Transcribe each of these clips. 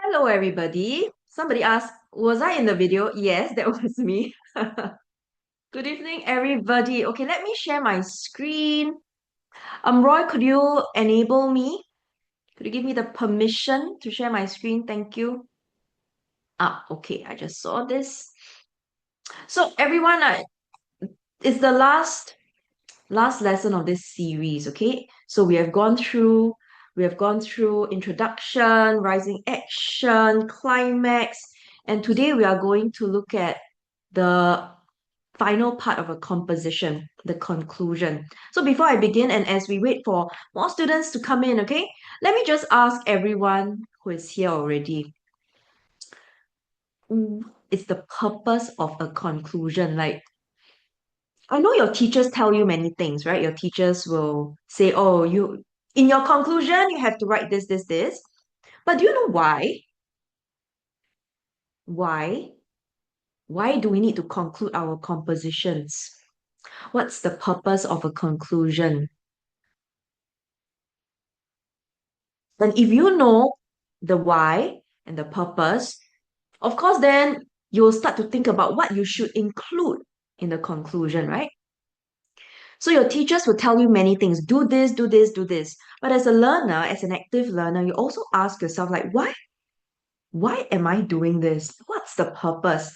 Hello, everybody. Somebody asked, was I in the video? Yes, that was me. Good evening, everybody. Okay, let me share my screen. Roy, could you enable me? Could you give me the permission to share my screen? Thank you. Okay, I just saw this. So, everyone, it's the last lesson of this series, okay? So we have gone through introduction, rising action, climax, and today we are going to look at the final part of a composition, the conclusion. So before I begin and as we wait for more students to come in, okay, let me just ask everyone who is here already. It's the purpose of a conclusion. Like, I know your teachers tell you many things, right? Your teachers will say, oh, in your conclusion, you have to write this, this, this. But do you know why? Why? Why do we need to conclude our compositions? What's the purpose of a conclusion? And if you know the why and the purpose, of course, then you'll start to think about what you should include in the conclusion, right? So your teachers will tell you many things, do this, do this, do this. But as a learner, as an active learner, you also ask yourself, like, why? Why am I doing this? What's the purpose?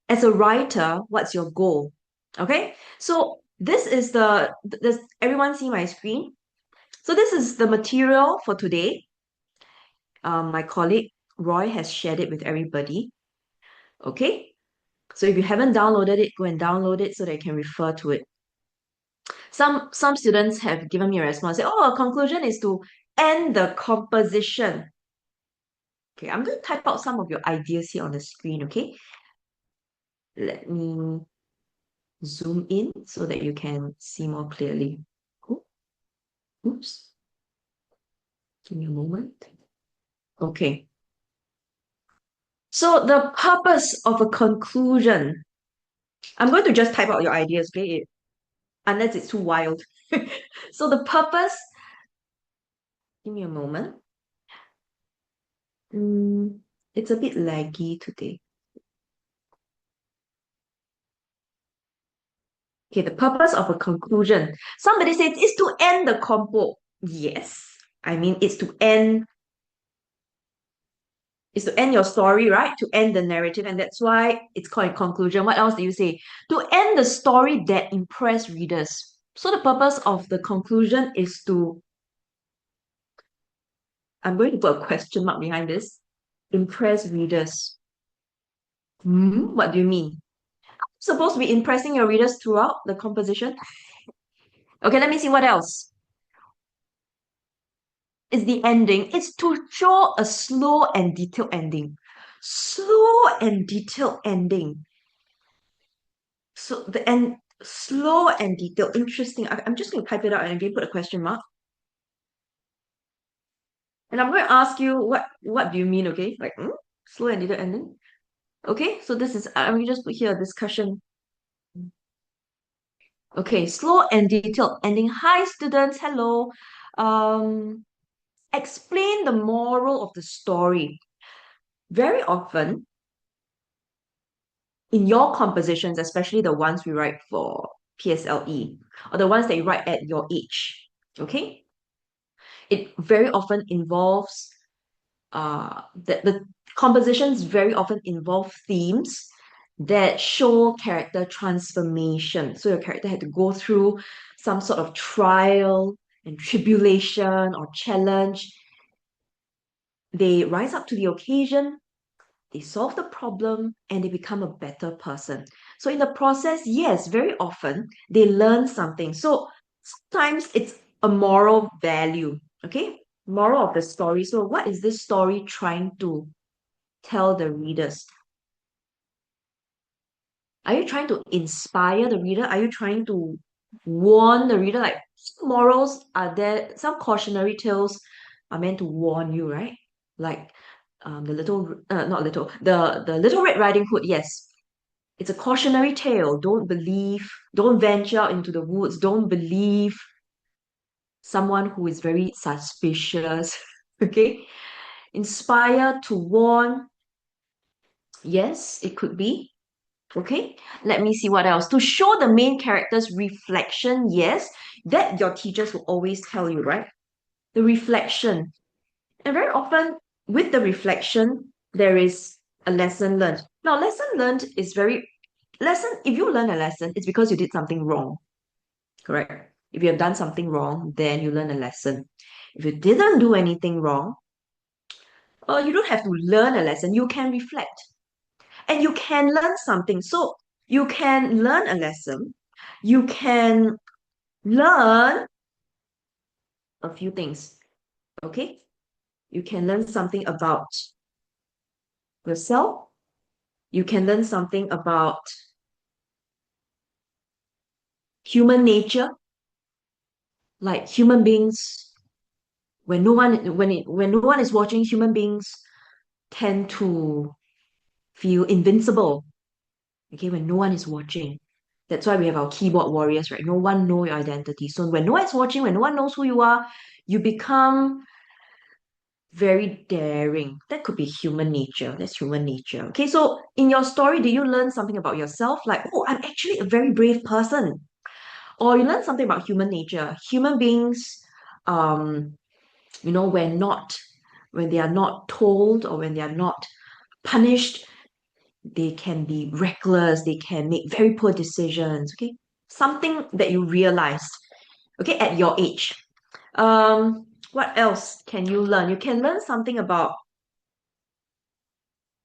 As a writer, what's your goal? Okay, so this is does everyone see my screen? So this is the material for today. My colleague Roy has shared it with everybody. Okay, so if you haven't downloaded it, go and download it so that you can refer to it. Some students have given me a response, say, oh, a conclusion is to end the composition. Okay, I'm going to type out some of your ideas here on the screen, okay? Let me zoom in so that you can see more clearly. Oops. Give me a moment. Okay. So the purpose of a conclusion. I'm going to just type out your ideas, okay? Unless it's too wild. So the purpose, give me a moment. It's a bit laggy today. Okay, the purpose of a conclusion. Somebody says it's to end the compo. Yes. I mean, it's to end your story, right? To end the narrative, and that's why it's called a conclusion. What else do you say? To end the story that impress readers. So the purpose of the conclusion is to, I'm going to put a question mark behind this, impress readers. What do you mean? Supposed to be impressing your readers throughout the composition? Okay, let me see what else. It's the ending. It's to show a slow and detailed ending. Slow and detailed ending. So the end, slow and detailed. Interesting. I'm just going to type it out and again put a question mark. And I'm going to ask you what do you mean, okay? Like, slow and detailed ending. Okay, so this is, I'm going to just put here a discussion. Okay, slow and detailed ending. Hi, students. Hello. Um, explain the moral of the story. Very often, in your compositions, especially the ones we write for PSLE, or the ones that you write at your age, okay? It very often involves, the compositions very often involve themes that show character transformation. So your character had to go through some sort of trial and tribulation or challenge. They rise up to the occasion, they solve the problem, and they become a better person. So in the process, yes, very often they learn something. So sometimes it's a moral value, okay? Moral of the story. So what is this story trying to tell the readers? Are you trying to inspire the reader? Are you trying to warn the reader? Like, some morals are there, some cautionary tales are meant to warn you, right? Like the little, not little, the Little Red Riding Hood, yes. It's a cautionary tale. Don't venture out into the woods, don't believe someone who is very suspicious. Okay? Inspire to warn. Yes, it could be. Okay, let me see what else. To show the main character's reflection, yes, that your teachers will always tell you, right? The reflection. And very often with the reflection, there is a lesson learned. Now, lesson learned is if you learn a lesson, it's because you did something wrong, correct? If you have done something wrong, then you learn a lesson. If you didn't do anything wrong, you don't have to learn a lesson. You can reflect and you can learn something. So you can learn a lesson. You can learn a few things, okay? You can learn something about yourself. You can learn something about human nature, like human beings. When no one is watching, human beings tend to feel invincible. Okay, when no one is watching. That's why we have our keyboard warriors, right? No one know your identity. So when no one is watching, when no one knows who you are, you become very daring. That could be human nature. That's human nature. Okay, so in your story, did you learn something about yourself? Like, oh, I'm actually a very brave person. Or you learn something about human nature. Human beings, um, when they are not told or when they are not punished, they can be reckless, they can make very poor decisions. Okay, something that you realized, okay, at your age. What else can you learn? You can learn something about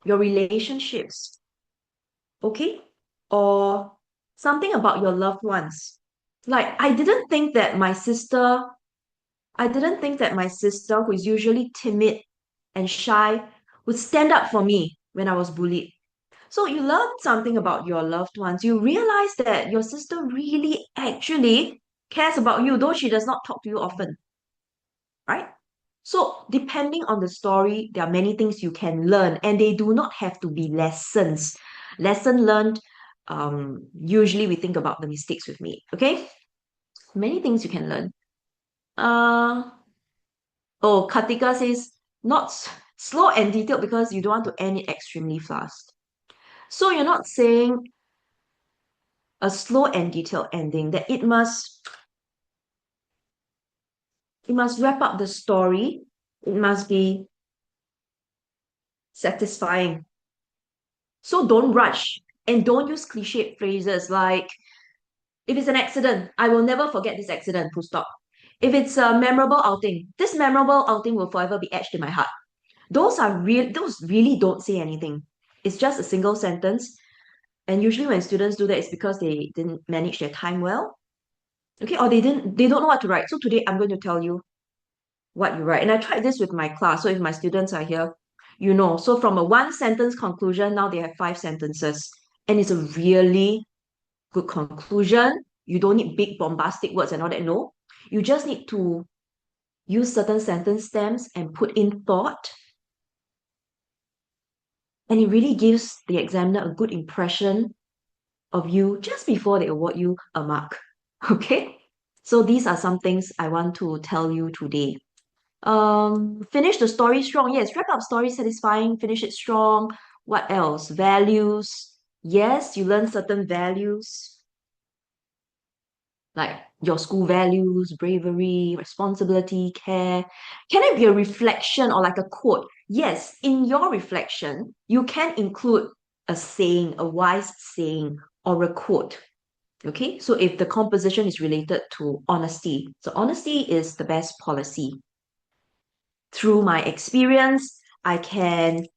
your relationships, okay, or something about your loved ones. Like, I didn't think that my sister, who is usually timid and shy, would stand up for me when I was bullied. So you learn something about your loved ones. You realize that your sister really actually cares about you, though she does not talk to you often, right? So depending on the story, there are many things you can learn, and they do not have to be lessons. Lesson learned, usually we think about the mistakes we've made, okay? Many things you can learn. Uh, Katika says, not slow and detailed because you don't want to end it extremely fast. So you're not saying a slow and detailed ending, that it must wrap up the story. It must be satisfying. So don't rush and don't use cliche phrases like, if it's an accident, I will never forget this accident, full stop. If it's a memorable outing, this memorable outing will forever be etched in my heart. Those really don't say anything. It's just a single sentence. And usually when students do that, it's because they didn't manage their time well. Okay, or they don't know what to write. So today I'm going to tell you what you write. And I tried this with my class. So if my students are here, you know. So from a one sentence conclusion, now they have five sentences. And it's a really good conclusion. You don't need big bombastic words and all that. No. You just need to use certain sentence stems and put in thought. And it really gives the examiner a good impression of you just before they award you a mark. Okay? So these are some things I want to tell you today. Finish the story strong. Yes, wrap up story satisfying, finish it strong. What else? Values. Yes, you learn certain values like your school values, bravery, responsibility, care. Can it be a reflection or like a quote? Yes, in your reflection, you can include a saying, a wise saying, or a quote. Okay, so if the composition is related to honesty, so honesty is the best policy. Through my experience, I can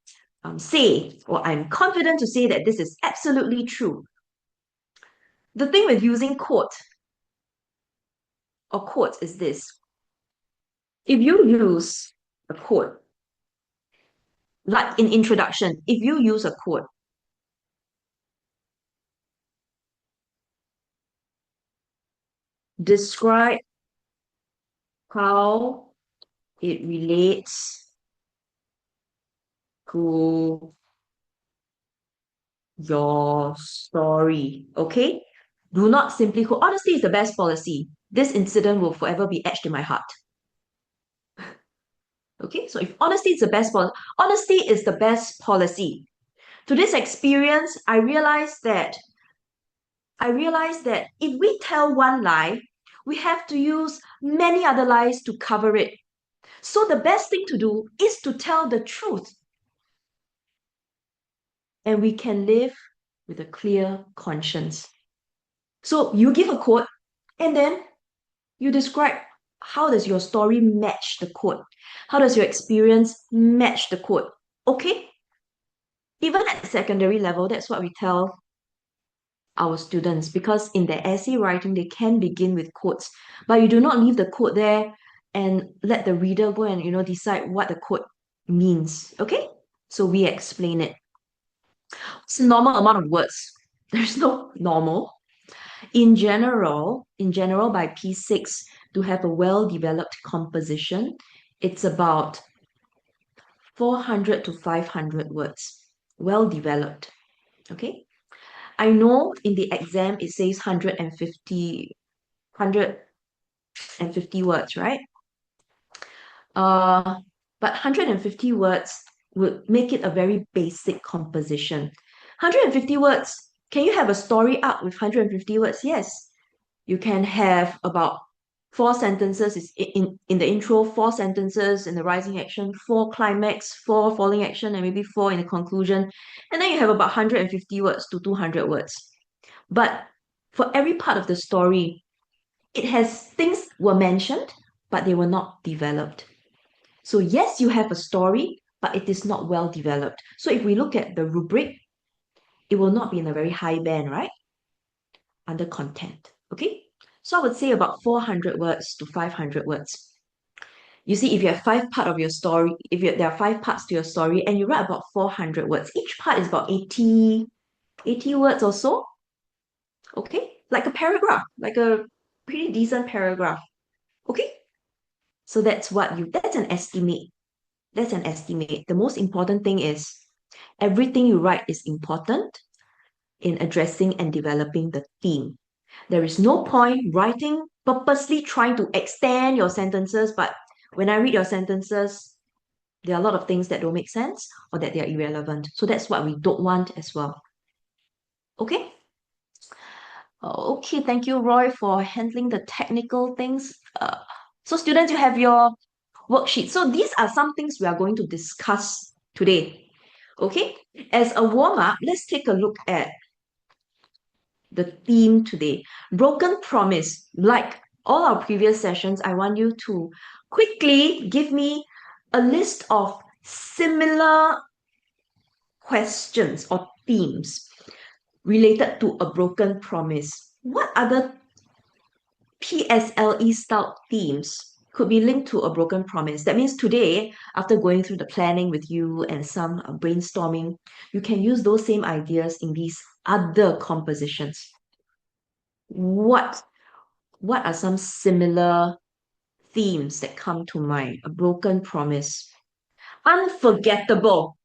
say, or I'm confident to say that this is absolutely true. The thing with using quote or quotes is this. If you use a quote, like in introduction, if you use a quote, describe how it relates to your story, okay? Do not simply quote, honesty is the best policy. This incident will forever be etched in my heart. Okay, so if honesty is the best policy, honesty is the best policy. To this experience, I realized that if we tell one lie, we have to use many other lies to cover it. So the best thing to do is to tell the truth. And we can live with a clear conscience. So you give a quote and then you describe how does your story match the quote? How does your experience match the quote? Okay? Even at secondary level, that's what we tell our students because in their essay writing, they can begin with quotes, but you do not leave the quote there and let the reader go and decide what the quote means. Okay? So we explain it. It's a normal amount of words. There's no normal. In general, by P6, to have a well-developed composition, it's about 400 to 500 words. Well-developed. Okay? I know in the exam it says 150 words, right? Uh, but 150 words would make it a very basic composition. 150 words, can you have a story arc with 150 words? Yes. You can have about 4 sentences in the intro, 4 sentences in the rising action, 4 climax, 4 falling action, and maybe 4 in the conclusion. And then you have about 150 words to 200 words. But for every part of the story, it has things were mentioned, but they were not developed. So yes, you have a story, but it is not well developed. So if we look at the rubric, it will not be in a very high band, right? Under content. Okay? So I would say about 400 words to 500 words. You see, if you have there are 5 parts to your story and you write about 400 words, each part is about 80 words or so. Okay? Like a paragraph, like a pretty decent paragraph. Okay? So that's an estimate. That's an estimate. The most important thing is everything you write is important in addressing and developing the theme. There is no point writing purposely trying to extend your sentences, but when I read your sentences, there are a lot of things that don't make sense or that they are irrelevant. So that's what we don't want as well. Okay? Okay, thank you, Roy, for handling the technical things. So students, you have your worksheet. So these are some things we are going to discuss today. Okay? As a warm-up, let's take a look at the theme today. Broken promise. Like all our previous sessions, I want you to quickly give me a list of similar questions or themes related to a broken promise. What other PSLE style themes could be linked to a broken promise? That means today, after going through the planning with you and some brainstorming, you can use those same ideas in these other compositions. What are some similar themes that come to mind? A broken promise. Unforgettable.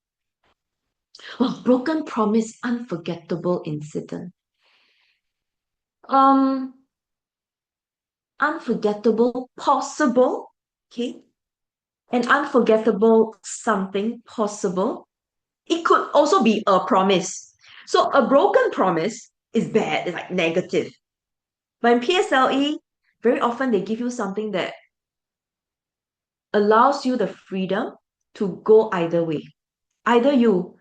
Well, broken promise, unforgettable incident. Um, Unforgettable, possible. Okay. An unforgettable something possible. It could also be a promise. So a broken promise is bad, it's like negative. But in PSLE, very often they give you something that allows you the freedom to go either way. Either you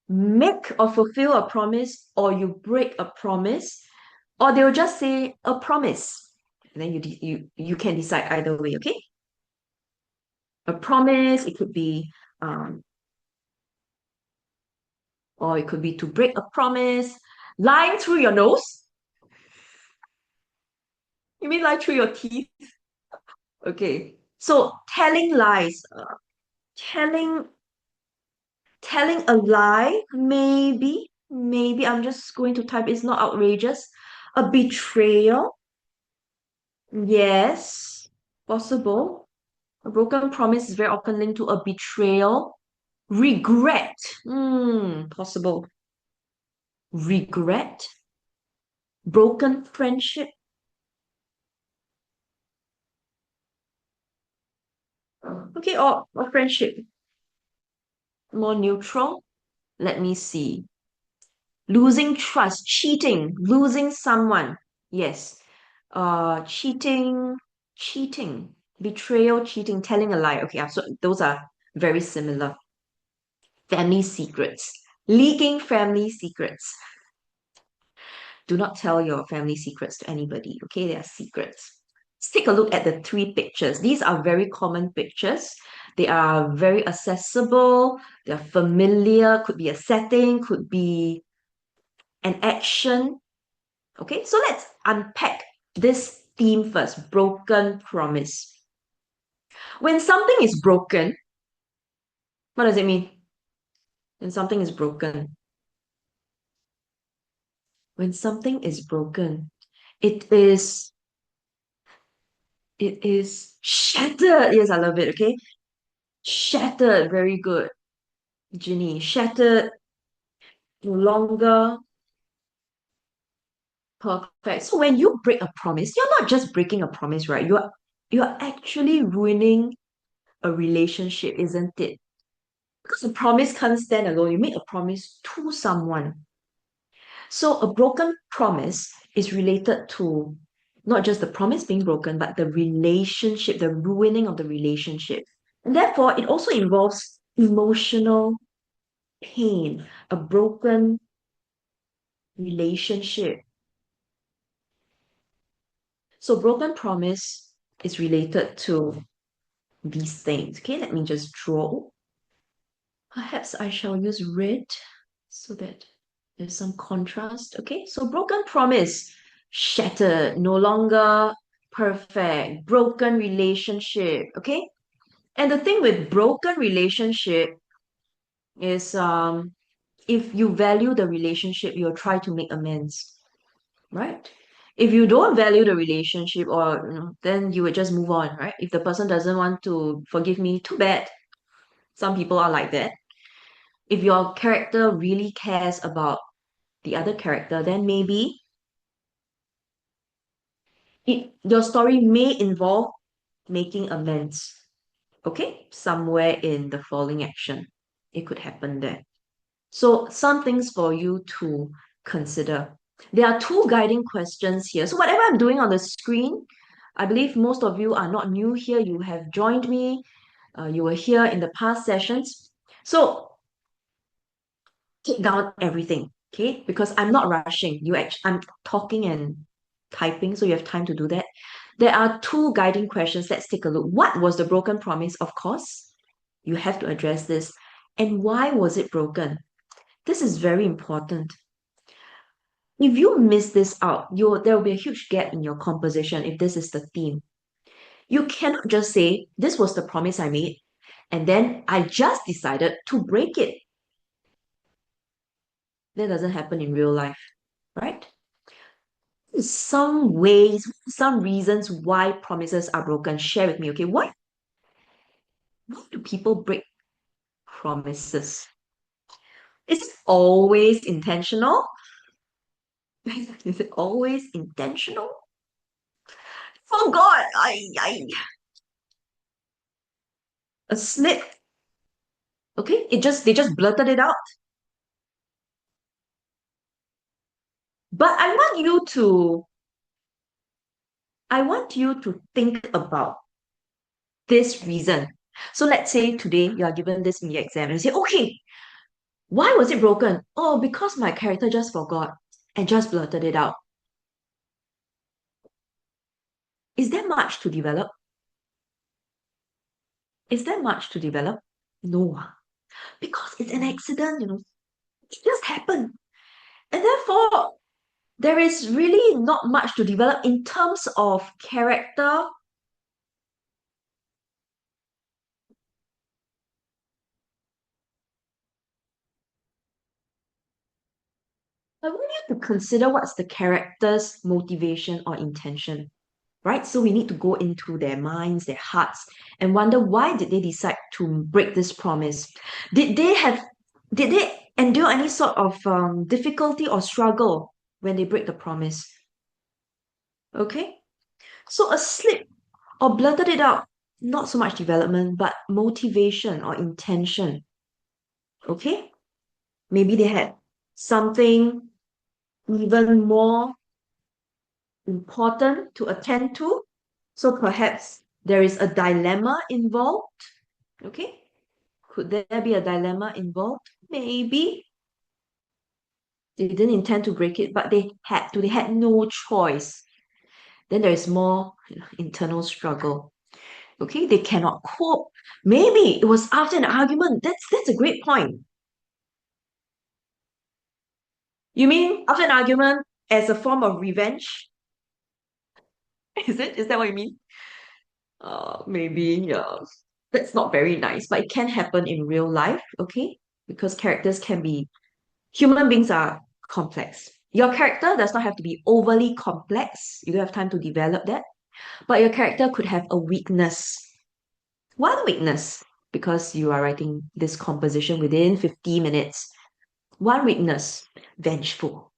make or fulfill a promise or you break a promise, or they'll just say a promise. And then you can decide either way, okay? A promise, it could be or it could be to break a promise. Lying through your nose? You mean lie through your teeth? Okay. So telling lies. Telling telling a lie, maybe I'm just going to type it's not outrageous. A betrayal, yes, possible. A broken promise is very often linked to a betrayal. Regret, possible. Regret, broken friendship, Okay, or friendship. More neutral. Let me see. Losing trust, cheating, losing someone. Yes. Cheating, cheating, betrayal, cheating, telling a lie. Okay, so those are very similar. Family secrets, leaking family secrets. Do not tell your family secrets to anybody, okay? They are secrets. Let's take a look at the three pictures. These are very common pictures. They are very accessible. They're familiar. Could be a setting, could be an action. Okay, so let's unpack this theme first. Broken promise. When something is broken, what does it mean? When something is broken. When something is broken, it is it is shattered. Yes, I love it. Okay, shattered. Very good, Ginny. Shattered. No longer perfect. So when you break a promise, you're not just breaking a promise, right? You're actually ruining a relationship, isn't it? Because a promise can't stand alone. You make a promise to someone. So a broken promise is related to not just the promise being broken, but the relationship, the ruining of the relationship. And therefore, it also involves emotional pain, a broken relationship. So broken promise is related to these things. Okay, let me just draw. Perhaps I shall use red so that there's some contrast. Okay, so broken promise, shattered, no longer perfect, broken relationship. Okay, and the thing with broken relationship is if you value the relationship, you'll try to make amends, right? If you don't value the relationship or then you would just move on, right? If the person doesn't want to forgive me, too bad. Some people are like that. If your character really cares about the other character, then maybe your story may involve making amends. Okay, somewhere in the following action, it could happen there. So some things for you to consider. There are two guiding questions here. So whatever I'm doing on the screen, I believe most of you are not new here. You have joined me. You were here in the past sessions. So take down everything, okay? Because I'm not rushing. I'm talking and typing, so you have time to do that. There are two guiding questions. Let's take a look. What was the broken promise? Of course, you have to address this. And why was it broken? This is very important. If you miss this out, there will be a huge gap in your composition if this is the theme. You cannot just say, this was the promise I made, and then I just decided to break it. That doesn't happen in real life, right? Some ways, some reasons why promises are broken. Share with me, okay? Why do people break promises? Is it always intentional? Is it always intentional? Oh God, a slip. Okay, they just blurted it out. But I want you to think about this reason. So let's say today you are given this in the exam and you say, okay, why was it broken? Oh, because my character just forgot and just blurted it out. Is there much to develop? Is there much to develop? No, because it's an accident, it just happened. And therefore, there is really not much to develop in terms of character. I want you to consider what's the character's motivation or intention, right? So we need to go into their minds, their hearts, and wonder why did they decide to break this promise? Did they have, did they endure any sort of difficulty or struggle when they break the promise? Okay, so a slip or blurted it out. not so much development, but motivation or intention. Okay? Maybe they had something even more important to attend to. So perhaps there is a dilemma involved. Okay? Could there be a dilemma involved? Maybe. They didn't intend to break it, but they had to. They had no choice. Then there is more internal struggle. Okay? They cannot cope. Maybe it was after an argument. That's a great point. You mean after an argument as a form of revenge? Is it? Is that what you mean? Maybe, yeah. That's not very nice, but it can happen in real life, okay? Because characters can be, human beings are complex. Your character does not have to be overly complex. You don't have time to develop that. But your character could have a weakness. One weakness, because you are writing this composition within 50 minutes. One weakness, vengeful,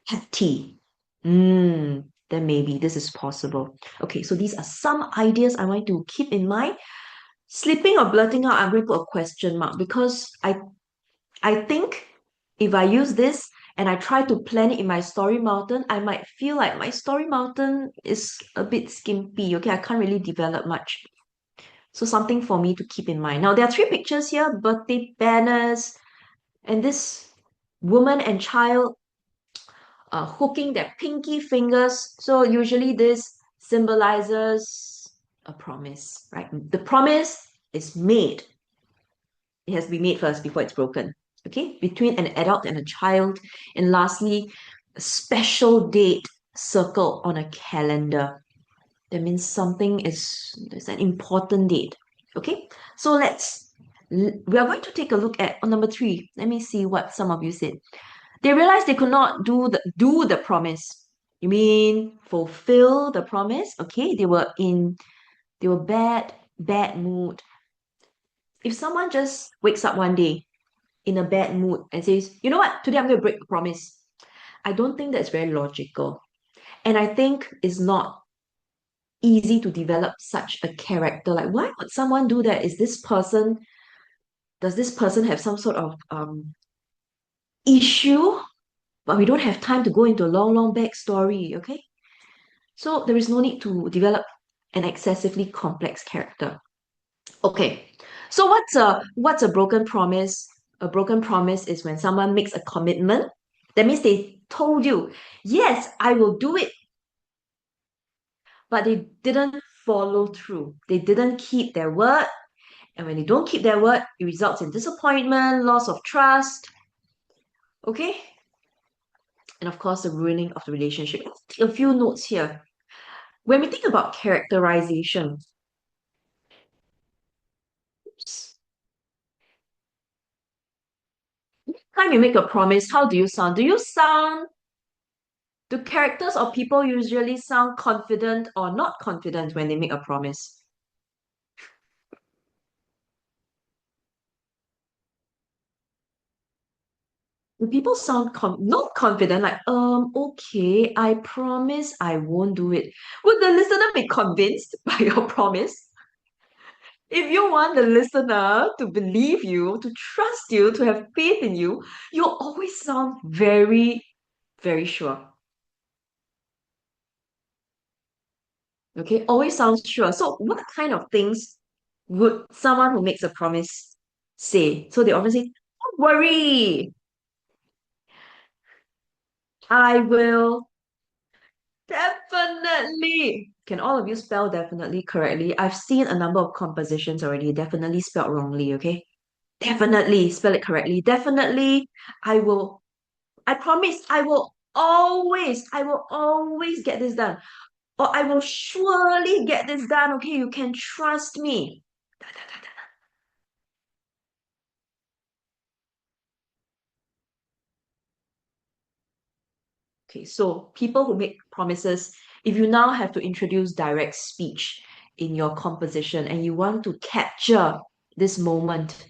hefty. Then maybe this is possible. Okay, so these are some ideas I want to keep in mind. Slipping or blurting out, I'm going to put a question mark because I think if I use this and I try to plan it in my story mountain, I might feel like my story mountain is a bit skimpy. Okay, I can't really develop much. So something for me to keep in mind. Now there are three pictures here: birthday banners, and this woman and child hooking their pinky fingers. So usually this symbolizes a promise, right? The promise is made. It has to be made first before it's broken. Okay, between an adult and a child. And lastly, a special date circled on a calendar. That means there's an important date. Okay, so we are going to take a look at on number 3. Let me see what some of you said. They realized they could not do the promise. You mean fulfill the promise? Okay, they were bad mood. If someone just wakes up one day in a bad mood and says, you know what, today I'm going to break the promise, I don't think that's very logical. And I think it's not easy to develop such a character. Like, why would someone do that? Does this person have some sort of issue? But we don't have time to go into a long, long backstory, okay? So there is no need to develop an excessively complex character. Okay, so what's a broken promise? A broken promise is when someone makes a commitment. That means they told you, yes, I will do it, but they didn't follow through. They didn't keep their word. And when they don't keep their word, it results in disappointment, loss of trust, okay? And of course, the ruining of the relationship. Let's take a few notes here. When we think about characterization, time you make a promise, how do you sound? Do characters or people usually sound confident or not confident when they make a promise? Do people sound not confident, like, okay, I promise I won't do it. Would the listener be convinced by your promise? If you want the listener to believe you, to trust you, to have faith in you, you'll always sound very, very sure. Okay, always sounds sure. So, what kind of things would someone who makes a promise say? So they often say, don't worry, I will definitely. Can all of you spell definitely correctly? I've seen a number of compositions already, definitely spelled wrongly, okay? Definitely, spell it correctly. Definitely, I will. I promise I will always get this done. Or I will surely get this done. Okay, you can trust me. Da, da, da, da. Okay, so people who make promises, if you now have to introduce direct speech in your composition and you want to capture this moment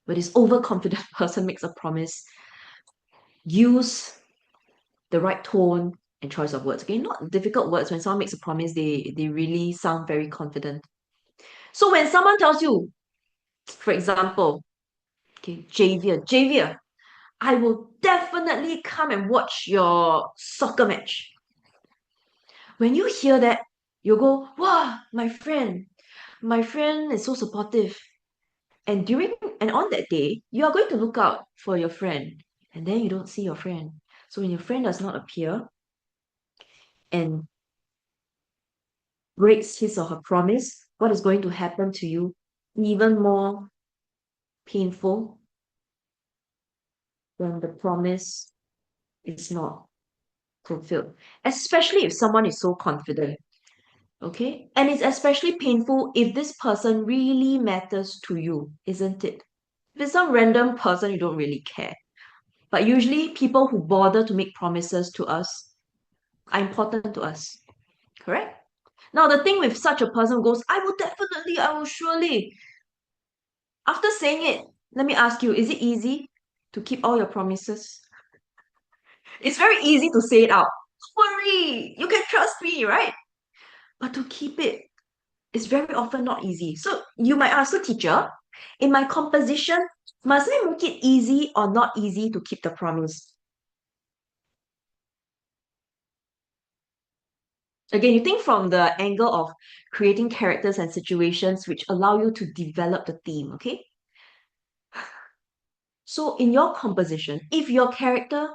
where this overconfident person makes a promise, use the right tone and choice of words. Okay, not difficult words. When someone makes a promise, they really sound very confident. So when someone tells you, for example, okay, Javier, I will definitely come and watch your soccer match. When you hear that, you go, wow, my friend is so supportive. And during and on that day, you are going to look out for your friend. And then you don't see your friend. So when your friend does not appear and breaks his or her promise, what is going to happen to you? Even more painful when the promise is not fulfilled. Especially if someone is so confident. Okay? And it's especially painful if this person really matters to you, isn't it? If it's some random person, you don't really care. But usually, people who bother to make promises to us are important to us. Correct? Now, the thing with such a person who goes, I will definitely, I will surely. After saying it, let me ask you, is it easy to keep all your promises? It's very easy to say it out. Don't worry, you can trust me, right? But to keep it is very often not easy. So you might ask the teacher, in my composition, must I make it easy or not easy to keep the promise? Again, you think from the angle of creating characters and situations which allow you to develop the theme, okay? So in your composition, if your character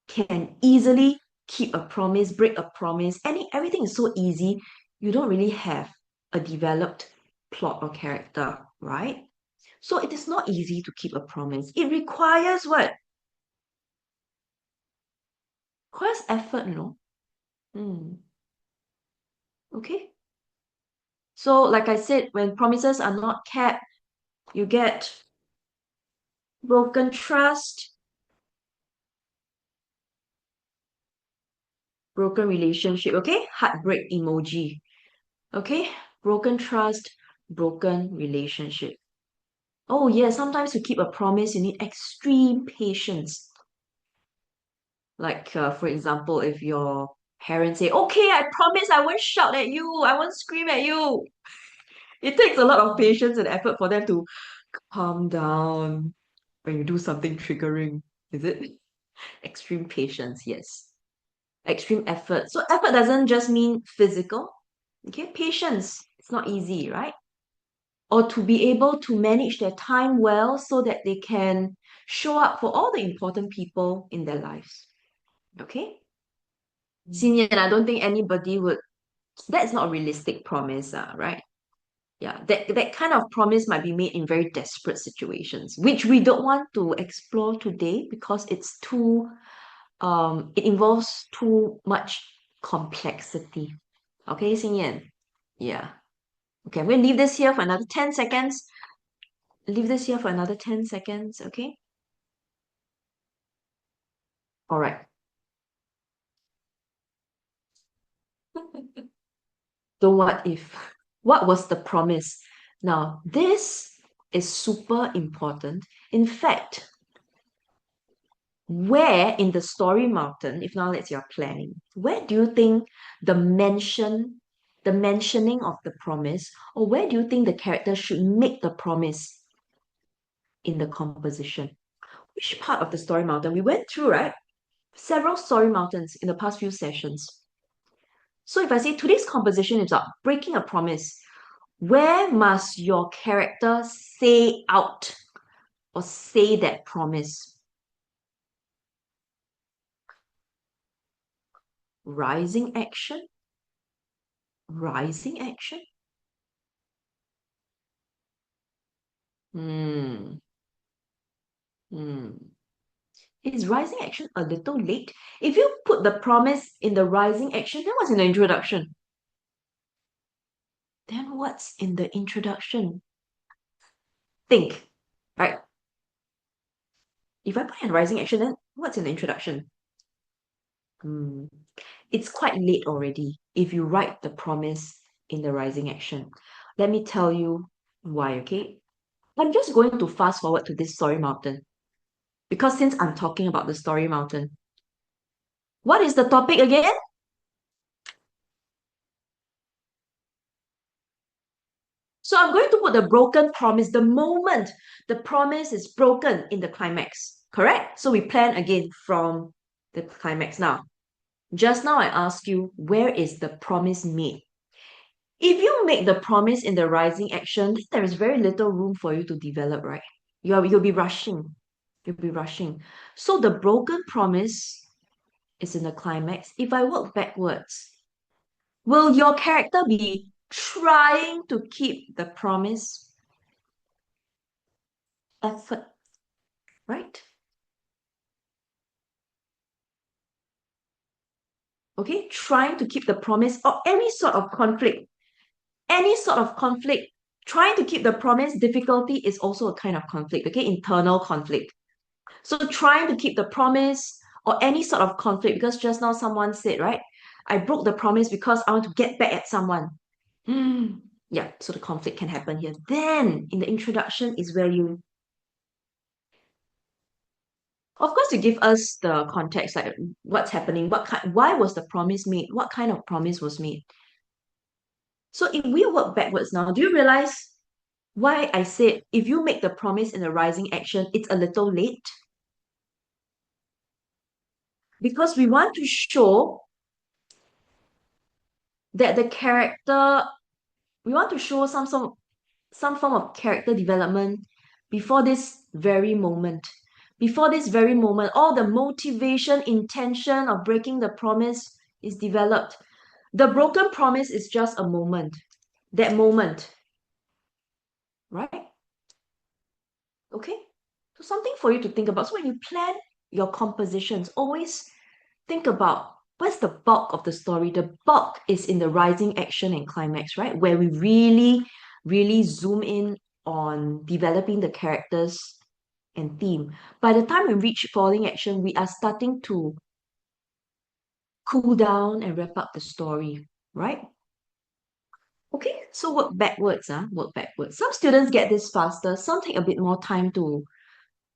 can easily keep a promise, break a promise, everything is so easy, you don't really have a developed plot or character, right? So it is not easy to keep a promise. It requires what? Requires effort, no? Hmm. Okay. So, like I said, when promises are not kept, you get broken trust, broken relationship. Okay. Heartbreak emoji. Okay. Broken trust, broken relationship. Oh, yeah. Sometimes to keep a promise, you need extreme patience. Like, for example, if your parents say, okay, I promise I won't shout at you, I won't scream at you. It takes a lot of patience and effort for them to calm down when you do something triggering, is it? Extreme patience, yes. Extreme effort. So effort doesn't just mean physical. Okay, patience. It's not easy, right? Or to be able to manage their time well so that they can show up for all the important people in their lives. Okay? Senior, I don't think anybody would, that's not a realistic promise, right? Yeah, that kind of promise might be made in very desperate situations, which we don't want to explore today because it's too it involves too much complexity. Okay, Xing Yan? Yeah. Okay, I'm gonna leave this here for another 10 seconds. Leave this here for another 10 seconds, okay? All right. So what if? What was the promise? Now, this is super important. In fact, where in the story mountain, if now let's you're planning, where do you think the mentioning of the promise, or where do you think the character should make the promise in the composition? Which part of the story mountain? We went through, right? Several story mountains in the past few sessions. So if I say today's composition is about breaking a promise, where must your character say out or say that promise? Rising action? Rising action? Hmm. Hmm. Is rising action a little late? If you put the promise in the rising action, then what's in the introduction? Then what's in the introduction? Think, right? If I put in rising action, then what's in the introduction? Hmm. It's quite late already if you write the promise in the rising action. Let me tell you why, okay? I'm just going to fast forward to this story mountain because since I'm talking about the story mountain, what is the topic again? So I'm going to put the broken promise the moment the promise is broken in the climax. Correct? So we plan again from the climax now. Just now I asked you, where is the promise made? If you make the promise in the rising action, there is very little room for you to develop, right? You'll be rushing. You'll be rushing. So the broken promise is in the climax. If I work backwards, will your character be trying to keep the promise? Effort, right? Okay, trying to keep the promise or any sort of conflict. Any sort of conflict. Trying to keep the promise, difficulty is also a kind of conflict, okay? Internal conflict. So trying to keep the promise or any sort of conflict, because just now someone said, right? I broke the promise because I want to get back at someone. Yeah, so the conflict can happen here. Then in the introduction is where you, of course, you give us the context, like what's happening, why was the promise made, what kind of promise was made. So if we work backwards now, do you realize why I said if you make the promise in a rising action, it's a little late? Because we want to show that the character, we want to show some form of character development before this very moment. Before this very moment, all the motivation, intention of breaking the promise is developed. The broken promise is just a moment. That moment, right? Okay? So something for you to think about. So when you plan your compositions, always think about what's the bulk of the story. The bulk is in the rising action and climax, right? Where we really, really zoom in on developing the characters and theme. By the time we reach falling action, we are starting to cool down and wrap up the story, right? Okay, so work backwards, work backwards. Some students get this faster, some take a bit more time to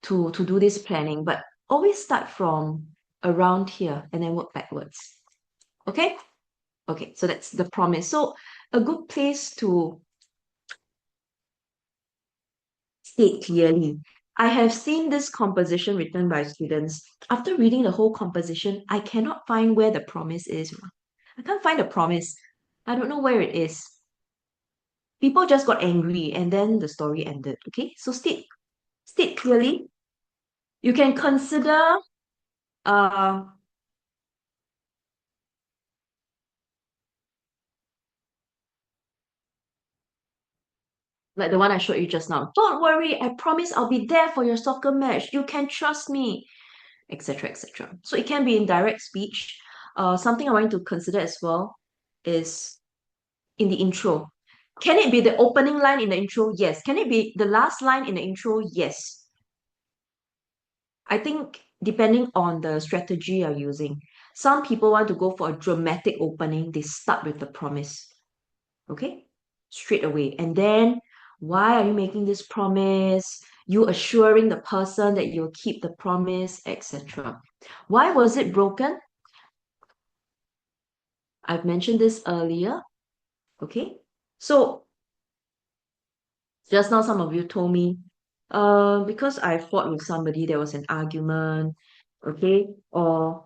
do this planning, but always start from around here and then work backwards. Okay? Okay, so that's the promise. So a good place to state clearly. I have seen this composition written by students. After reading the whole composition, I cannot find where the promise is. I can't find the promise. I don't know where it is. People just got angry and then the story ended. Okay, so state clearly. You can consider uh like the one I showed you just now. Don't worry, I promise I'll be there for your soccer match. You can trust me, etc., etc. So it can be in direct speech. Something I want to consider as well is in the intro. Can it be the opening line in the intro? Yes. Can it be the last line in the intro? Yes. I think depending on the strategy you're using, some people want to go for a dramatic opening. They start with the promise. Okay? Straight away. And then, why are you making this promise? You assuring the person that you'll keep the promise, etc. Why was it broken? I've mentioned this earlier. Okay? So, just now some of you told me, because I fought with somebody, there was an argument, okay? Or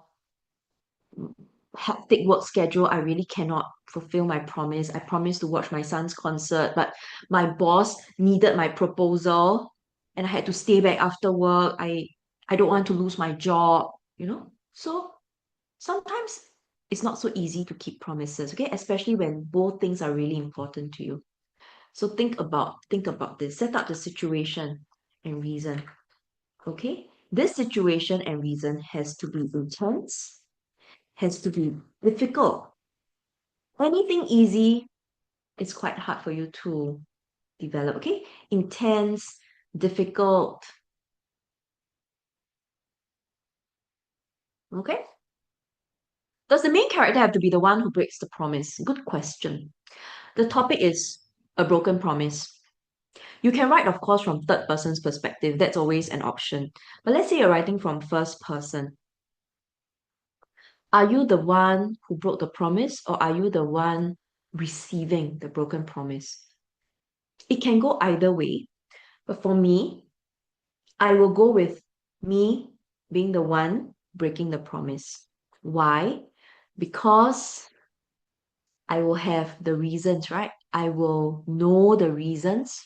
hectic work schedule, I really cannot fulfill my promise. I promised to watch my son's concert, but my boss needed my proposal and I had to stay back after work. I don't want to lose my job, you know? So sometimes it's not so easy to keep promises, okay? Especially when both things are really important to you. So think about this. Set up the situation and reason. Okay? This situation and reason has to be intense, has to be difficult. Anything easy, it's quite hard for you to develop. Okay? Intense, difficult. Okay? Does the main character have to be the one who breaks the promise? Good question. The topic is a broken promise. You can write, of course, from third person's perspective. That's always an option. But let's say you're writing from first person. Are you the one who broke the promise or are you the one receiving the broken promise? It can go either way. But for me, I will go with me being the one breaking the promise. Why? Because I will have the reasons, right? I will know the reasons.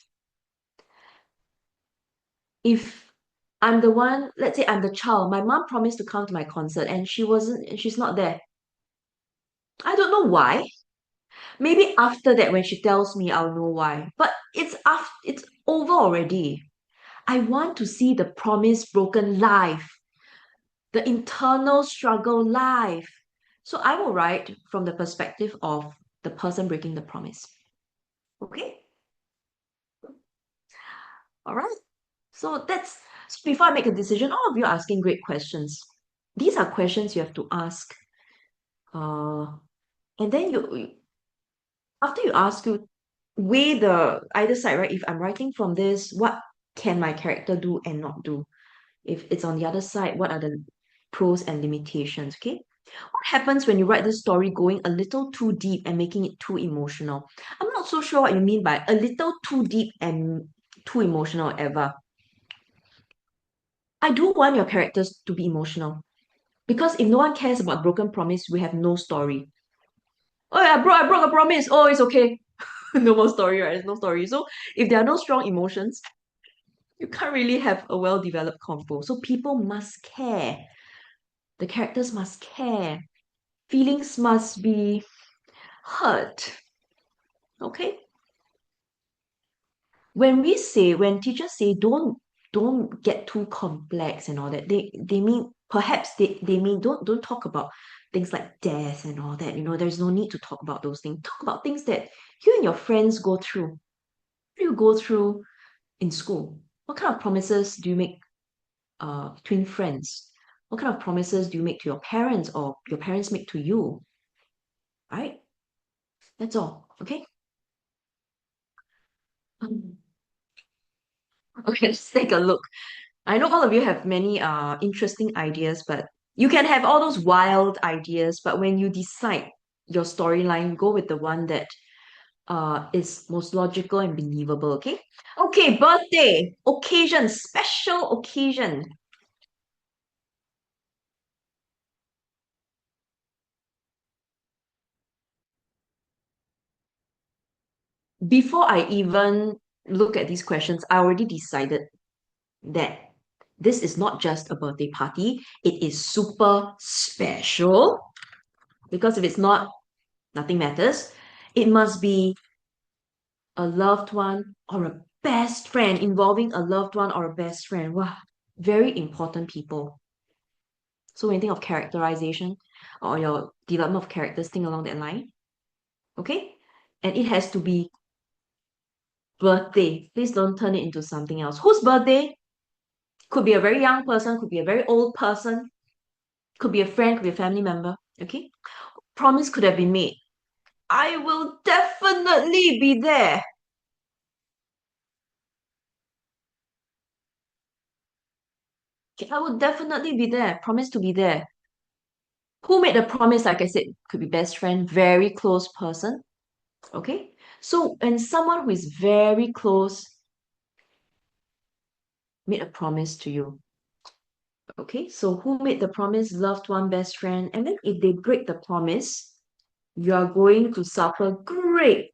If I'm the one, let's say I'm the child, my mom promised to come to my concert and she's not there. I don't know why. Maybe after that, when she tells me, I'll know why. But it's over already. I want to see the promise broken live, the internal struggle live. So I will write from the perspective of the person breaking the promise. Okay? All right. So before I make a decision, all of you are asking great questions. These are questions you have to ask. Uh, and then after you ask, you weigh the either side, right? If I'm writing from this, what can my character do and not do? If it's on the other side, what are the pros and limitations? Okay. What happens when you write this story going a little too deep and making it too emotional? I'm not so sure what you mean by a little too deep and too emotional ever. I do want your characters to be emotional because if no one cares about broken promise, we have no story. Oh yeah, I broke a promise. Oh, it's okay. No more story, right? There's no story. So if there are no strong emotions, you can't really have a well-developed compo. So people must care. The characters must care. Feelings must be hurt. Okay? When teachers say don't get too complex and all that, they mean perhaps they mean don't talk about things like death and all that. There's no need to talk about those things. Talk about things that you and your friends go through. You go through in school. What kind of promises do you make between friends? What kind of promises do you make to your parents or your parents make to you? Right? That's all. Okay? Okay, let's take a look. I know all of you have many interesting ideas, but you can have all those wild ideas, but when you decide your storyline, go with the one that is most logical and believable, okay? Okay, birthday, occasion, special occasion. Before I even look at these questions, I already decided that this is not just a birthday party, it is super special. Because if it's not, nothing matters. It must be a loved one or a best friend, involving a loved one or a best friend. Wow, very important people. So when you think of characterization or your development of characters, think along that line. Okay? And it has to be birthday. Please don't turn it into something else. Whose birthday? Could be a very young person, could be a very old person, could be a friend, could be a family member. Okay? Promise could have been made. I will definitely be there. Okay, I will definitely be there. Promise to be there. Who made the promise? Like I said, could be best friend, very close person. Okay. So, and someone who is very close made a promise to you. Okay. So, who made the promise? Loved one, best friend. And then if they break the promise, you are going to suffer great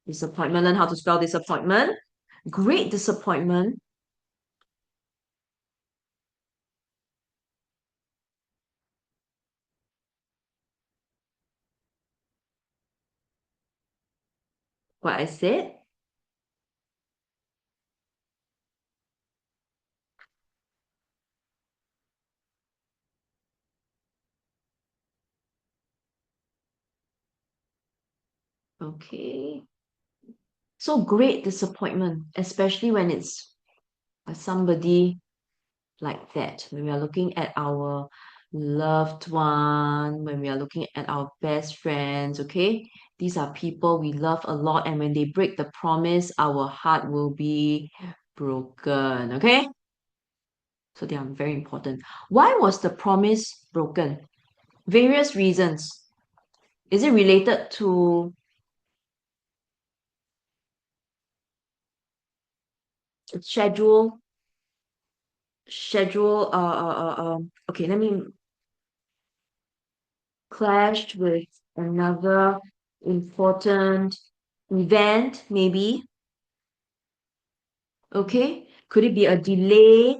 disappointment. Learn how to spell disappointment. Great disappointment. What I said. Okay. So, great disappointment, especially when it's somebody like that. When we are looking at our loved one, when we are looking at our best friends, okay? These are people we love a lot, and when they break the promise, our heart will be broken, okay? So they are very important. Why was the promise broken? Various reasons. Is it related to schedule, okay, let me clashed with another important event, maybe. Okay, could it be a delay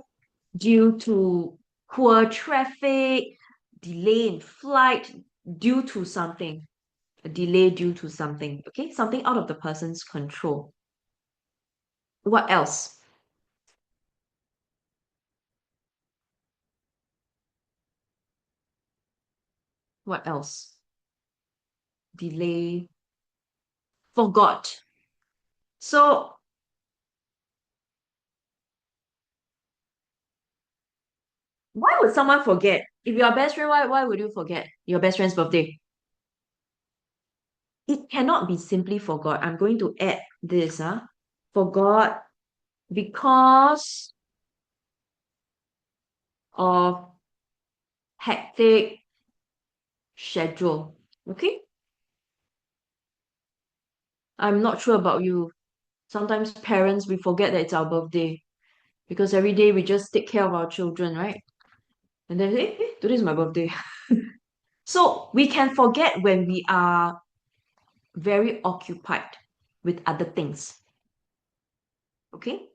due to poor traffic, delay in flight due to something, a delay due to something, okay, something out of the person's control. What else? What else? Delay, forgot. So why would someone forget? If you're a best friend, why would you forget your best friend's birthday? It cannot be simply forgot. I'm going to add this, forgot because of hectic schedule. Okay? I'm not sure about you. Sometimes parents, we forget that it's our birthday because every day we just take care of our children, right? And then, hey, today's my birthday. So we can forget when we are very occupied with other things. Okay?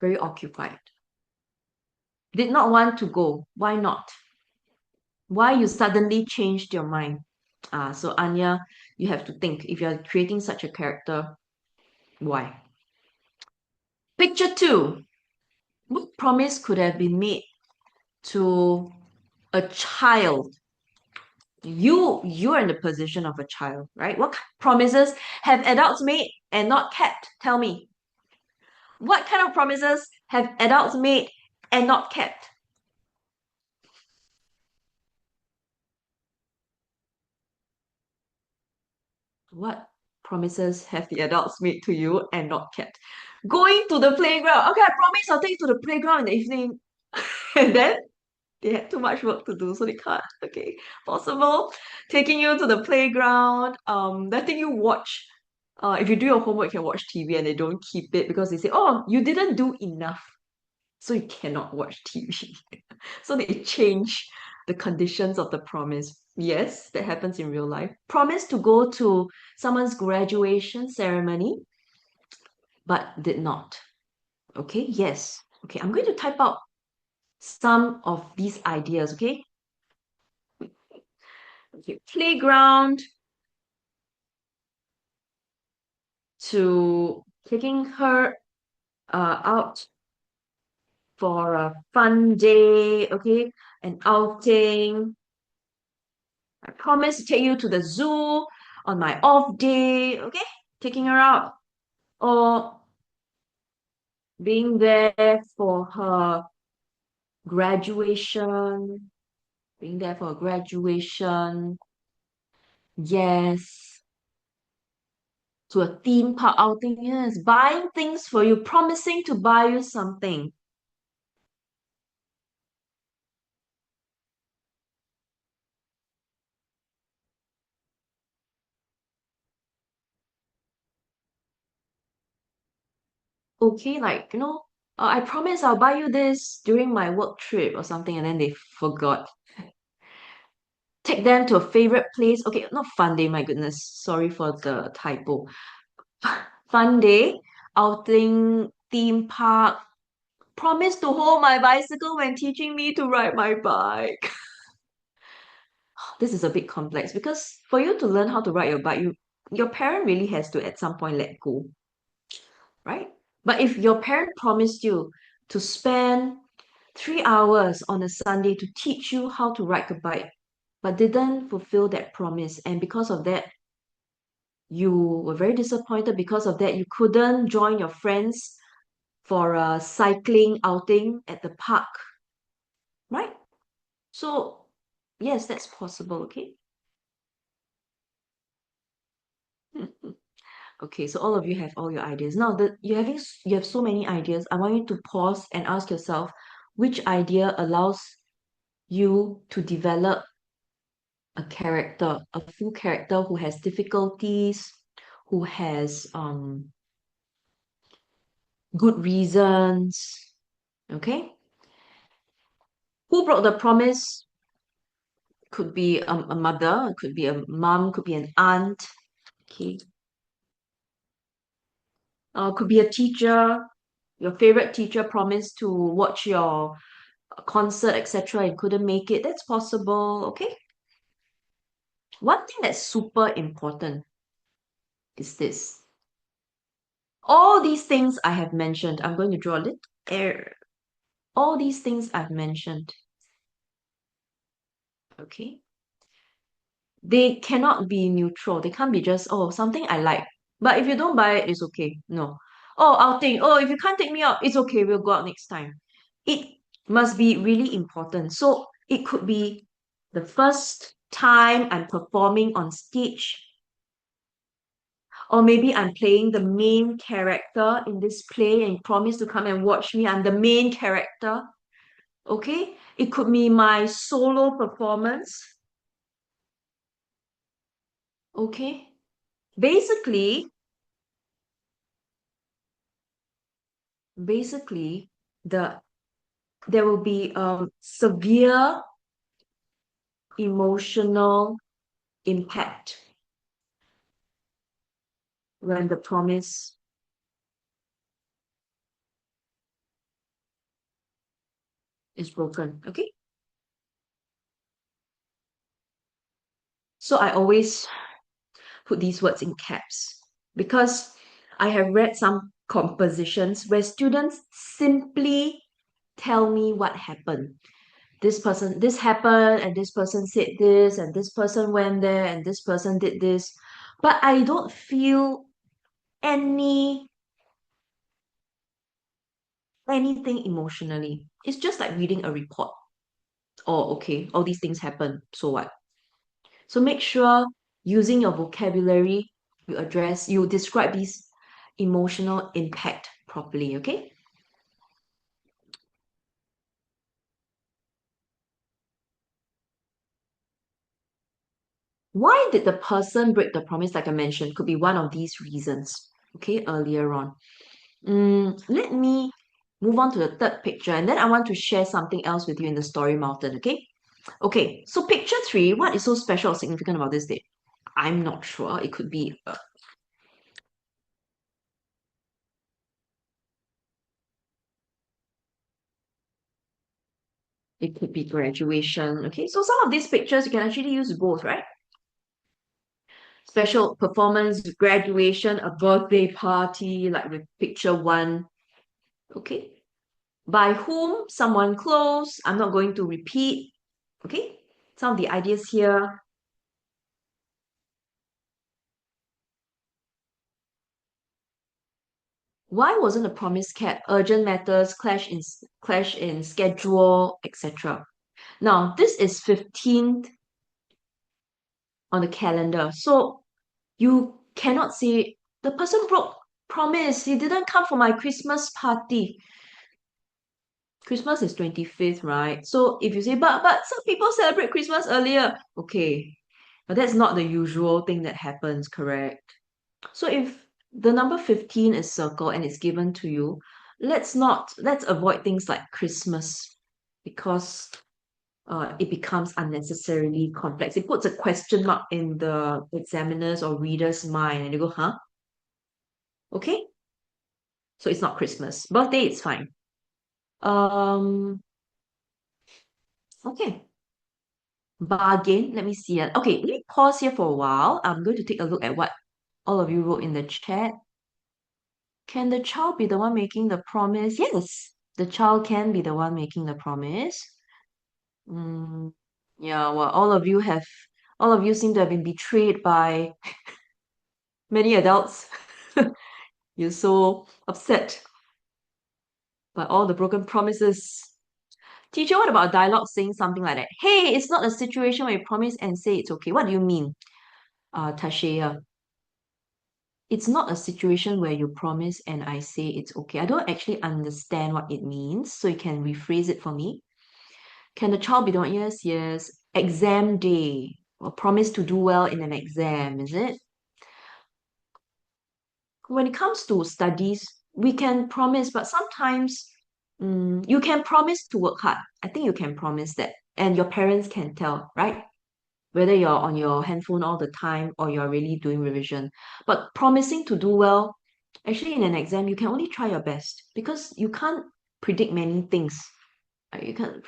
Very occupied. Did not want to go. Why not? Why you suddenly changed your mind? So Anya, you have to think if you're creating such a character, why? Picture two. What promise could have been made to a child? You're in the position of a child, right? What promises have adults made and not kept? Tell me. What kind of promises have adults made and not kept? What promises have the adults made to you and not kept? Going to the playground. Okay, I promise I'll take you to the playground in the evening. And then they had too much work to do, so they can't. Okay, possible. Taking you to the playground, letting you watch. If you do your homework, you can watch TV and they don't keep it because they say, oh, you didn't do enough. So you cannot watch TV. So they change the conditions of the promise. Yes, that happens in real life. Promise to go to someone's graduation ceremony, but did not. Okay, yes. Okay, I'm going to type out some of these ideas, okay? Okay, playground to taking her out for a fun day, okay? An outing. I promise to take you to the zoo on my off day, okay? Taking her out. Or being there for her graduation, being there for her graduation. Yes. To a theme park outing, yes. Buying things for you, promising to buy you something. Okay, like, I promise I'll buy you this during my work trip or something, and then they forgot. Take them to a favorite place. Okay, not fun day, my goodness. Sorry for the typo. Fun day, outing, theme park. Promise to hold my bicycle when teaching me to ride my bike. This is a bit complex because for you to learn how to ride your bike, your parent really has to at some point let go, right? But if your parent promised you to spend 3 hours on a Sunday to teach you how to ride a bike, but didn't fulfill that promise, and because of that, you were very disappointed. Because of that, you couldn't join your friends for a cycling outing at the park, right? So, yes, that's possible, okay? Okay, so all of you have all your ideas. Now that you have so many ideas, I want you to pause and ask yourself which idea allows you to develop a character, a full character who has difficulties, who has good reasons. Okay? Who broke the promise? Could be a mother, could be a mom, could be an aunt. Okay? Could be a teacher. Your favorite teacher promised to watch your concert, etc., and couldn't make it. That's possible. Okay? One thing that's super important is this. All these things I have mentioned, I'm going to draw a little air. All these things I've mentioned, okay? They cannot be neutral. They can't be just, oh, something I like. But if you don't buy it, it's okay. No. Oh, outing. Oh, if you can't take me out, it's okay. We'll go out next time. It must be really important. So it could be the first time I'm performing on stage, or maybe I'm playing the main character in this play and you promise to come and watch me. I'm the main character. Okay? It could be my solo performance. Okay? Basically, basically, the there will be severe emotional impact when the promise is broken. Okay? So I always put these words in caps because I have read some compositions where students simply tell me what happened. This happened, and this person said this, and this person went there, and this person did this. But I don't feel any anything emotionally. It's just like reading a report. Oh, okay, all these things happen. So what? So make sure using your vocabulary, you describe these emotional impact properly, okay? Why did the person break the promise, like I mentioned? Could be one of these reasons, okay, earlier on. Let me move on to the third picture, and then I want to share something else with you in the story mountain, okay? Okay, so picture three, what is so special or significant about this date? I'm not sure. It could be graduation. Okay, so some of these pictures you can actually use both, right? Special performance, graduation, a birthday party, like with picture one. Okay, by whom? Someone close. I'm not going to repeat. Okay, some of the ideas here. Why wasn't the promise kept? Urgent matters, clash in schedule, etc. Now, this is 15th on the calendar. So you cannot say the person broke promise. He didn't come for my Christmas party. Christmas is 25th, right? So if you say, but some people celebrate Christmas earlier. Okay. But that's not the usual thing that happens, correct? So if the number 15 is circled and it's given to you, let's avoid things like Christmas because it becomes unnecessarily complex. It puts a question mark in the examiner's or reader's mind and they go, huh? Okay? So it's not Christmas. Birthday, it's fine. Um, okay. Bargain, let me see. Okay, let me pause here for a while. I'm going to take a look at what all of you wrote in the chat. Can the child be the one making the promise? Yes, the child can be the one making the promise. Mm, yeah, well, all of you seem to have been betrayed by many adults. You're so upset by all the broken promises. Teacher, what about a dialogue saying something like that? Hey, it's not a situation where you promise and say it's okay. What do you mean, Tashea? It's not a situation where you promise and I say it's okay. I don't actually understand what it means, so you can rephrase it for me. Can the child be the one? Yes, yes. Exam day. Or promise to do well in an exam, is it? When it comes to studies, we can promise, but sometimes you can promise to work hard. I think you can promise that. And your parents can tell, right? Whether you're on your handphone all the time or you're really doing revision. But promising to do well, actually in an exam, you can only try your best because you can't predict many things. You can't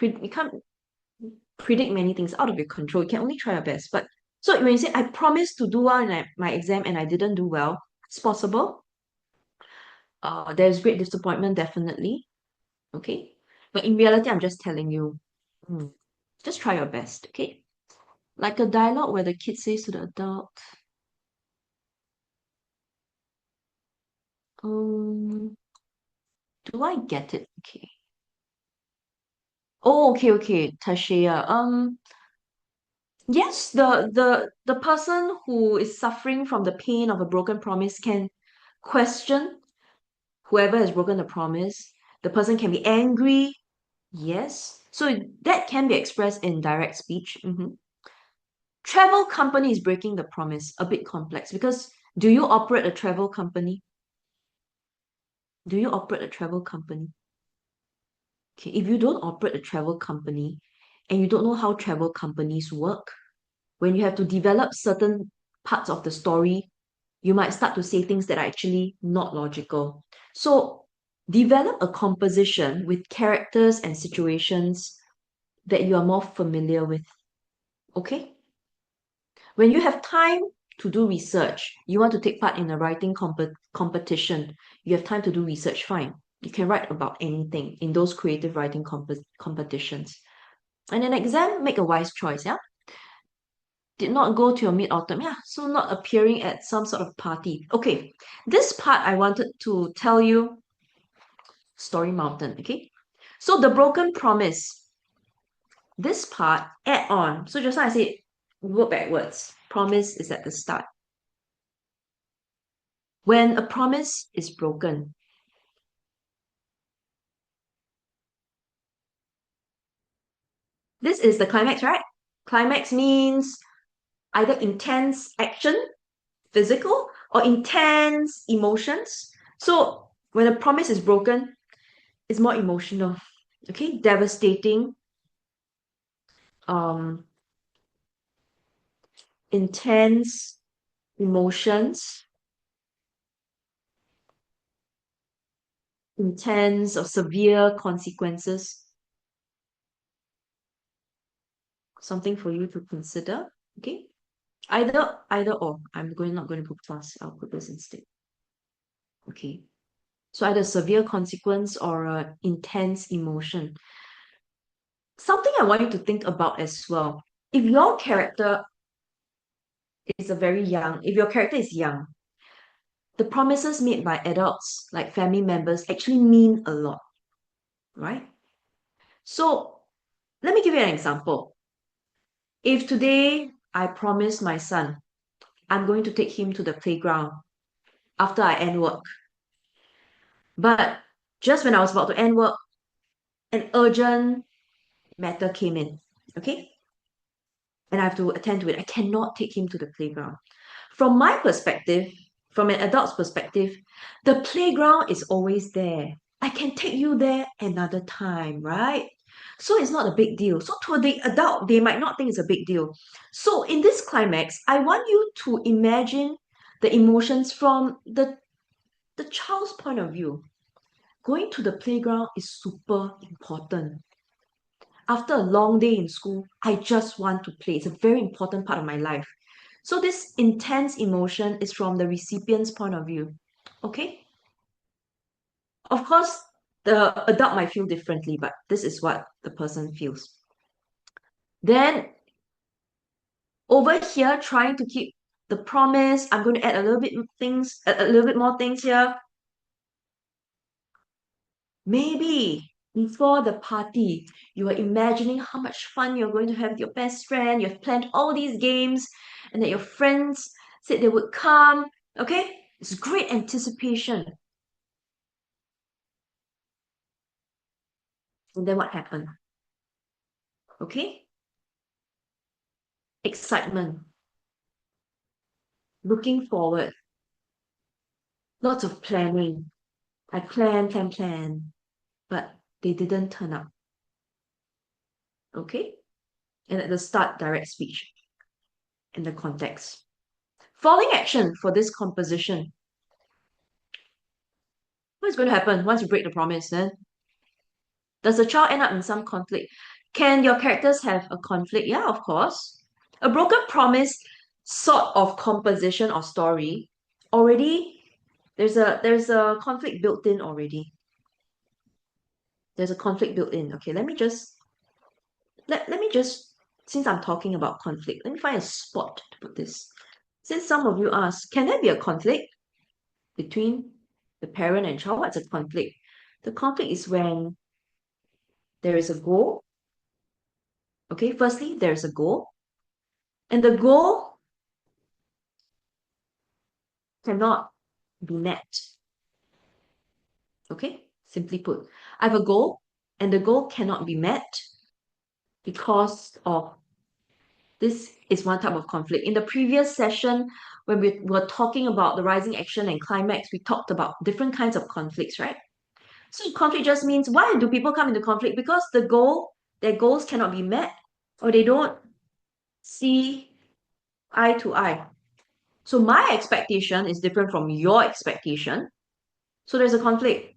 predict many things out of your control. You can only try your best. But so when you say I promised to do well in my exam and I didn't do well, it's possible. There's great disappointment, definitely. Okay. But in reality, I'm just telling you, mm, just try your best. Okay. Like a dialogue where the kid says to the adult, um, do I get it? Okay. Oh, okay, okay. Tashia. Yes, the person who is suffering from the pain of a broken promise can question whoever has broken the promise. The person can be angry. Yes. So that can be expressed in direct speech. Travel company is breaking the promise. A bit complex because do you operate a travel company? Do you operate a travel company? Okay, if you don't operate a travel company and you don't know how travel companies work, when you have to develop certain parts of the story, you might start to say things that are actually not logical. So, develop a composition with characters and situations that you are more familiar with. Okay? When you have time to do research, you want to take part in a writing competition, you have time to do research, fine. You can write about anything in those creative writing competitions. And an exam, make a wise choice, yeah? Did not go to your mid-autumn, yeah, so not appearing at some sort of party. Okay, this part I wanted to tell you, Story Mountain, okay? So the broken promise, this part, add on. So just now I said, work backwards. Promise is at the start. When a promise is broken, this is the climax, right? Climax means either intense action, physical, or intense emotions. So when a promise is broken, it's more emotional. Okay, devastating, um, intense emotions, intense or severe consequences. Something for you to consider. Okay, either or. I'm going not going to put plus. I'll put this instead. Okay. So either severe consequence or intense emotion. Something I want you to think about as well. If your character if your character is young, the promises made by adults, like family members, actually mean a lot, right? So let me give you an example. If today I promise my son I'm going to take him to the playground after I end work, but just when I was about to end work, an urgent matter came in, okay? And I have to attend to it. I cannot take him to the playground. From my perspective, from an adult's perspective, the playground is always there. I can take you there another time, right? So it's not a big deal. So to the adult, they might not think it's a big deal. So in this climax, I want you to imagine the emotions from the child's point of view. Going to the playground is super important. After a long day in school, I just want to play. It's a very important part of my life. So this intense emotion is from the recipient's point of view. Okay? Of course, the adult might feel differently, but this is what the person feels. Then over here, trying to keep the promise, I'm going to add a little bit more things here. Maybe before the party, you are imagining how much fun you're going to have with your best friend. You've planned all these games, and that your friends said they would come. Okay? It's great anticipation. And then what happened? Okay? Excitement, looking forward, lots of planning. I plan, but they didn't turn up. Okay? And at the start, direct speech in the context. Following action for this composition. What's going to happen once you break the promise then? Does the child end up in some conflict? Can your characters have a conflict? Yeah, of course. A broken promise sort of composition or story already there's a conflict built in already. There's a conflict built in. Okay, let me just since I'm talking about conflict, let me find a spot to put this. Since some of you ask, can there be a conflict between the parent and child? What's a conflict? The conflict is when there is a goal. Okay, firstly, there's a goal, and the goal cannot be met. Okay, simply put, I have a goal, and the goal cannot be met because of this is one type of conflict. In the previous session, when we were talking about the rising action and climax, we talked about different kinds of conflicts, right? So conflict just means why do people come into conflict? Because their goals cannot be met, or they don't see eye to eye. So my expectation is different from your expectation. So there's a conflict.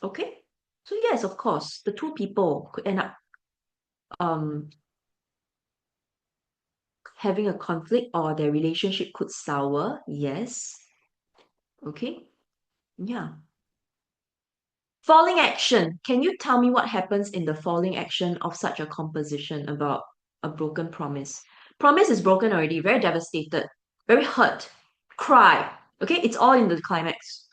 Okay? So yes, of course, the two people could end up um having a conflict or their relationship could sour. Yes. Okay? Yeah. Falling action. Can you tell me what happens in the falling action of such a composition about a broken promise? Promise is broken already, very devastated, very hurt, cry. Okay, it's all in the climax.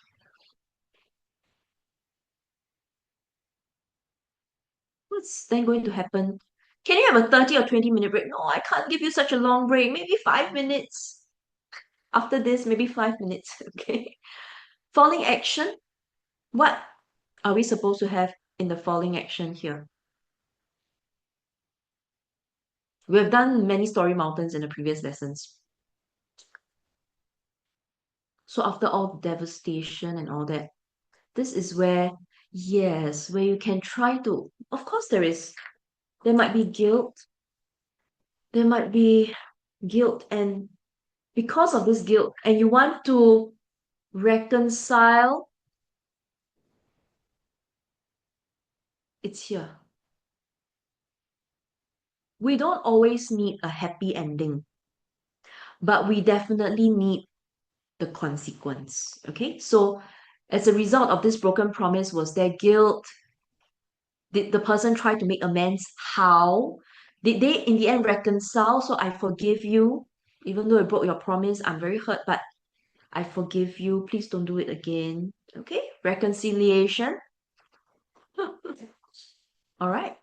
What's then going to happen? Can you have a 30 or 20-minute break? No, I can't give you such a long break. Maybe 5 minutes. After this, maybe 5 minutes. Okay. Falling action. What are we supposed to have in the falling action here? We have done many story mountains in the previous lessons. So after all devastation and all that, this is where, yes, where you can try to, of course there might be guilt. There might be guilt, and because of this guilt, and you want to reconcile, it's here. We don't always need a happy ending, but we definitely need the consequence. Okay, so as a result of this broken promise, was there guilt? Did the person try to make amends? How? Did they in the end reconcile? So I forgive you, even though I broke your promise. I'm very hurt, but I forgive you. Please don't do it again. Okay, reconciliation. All right.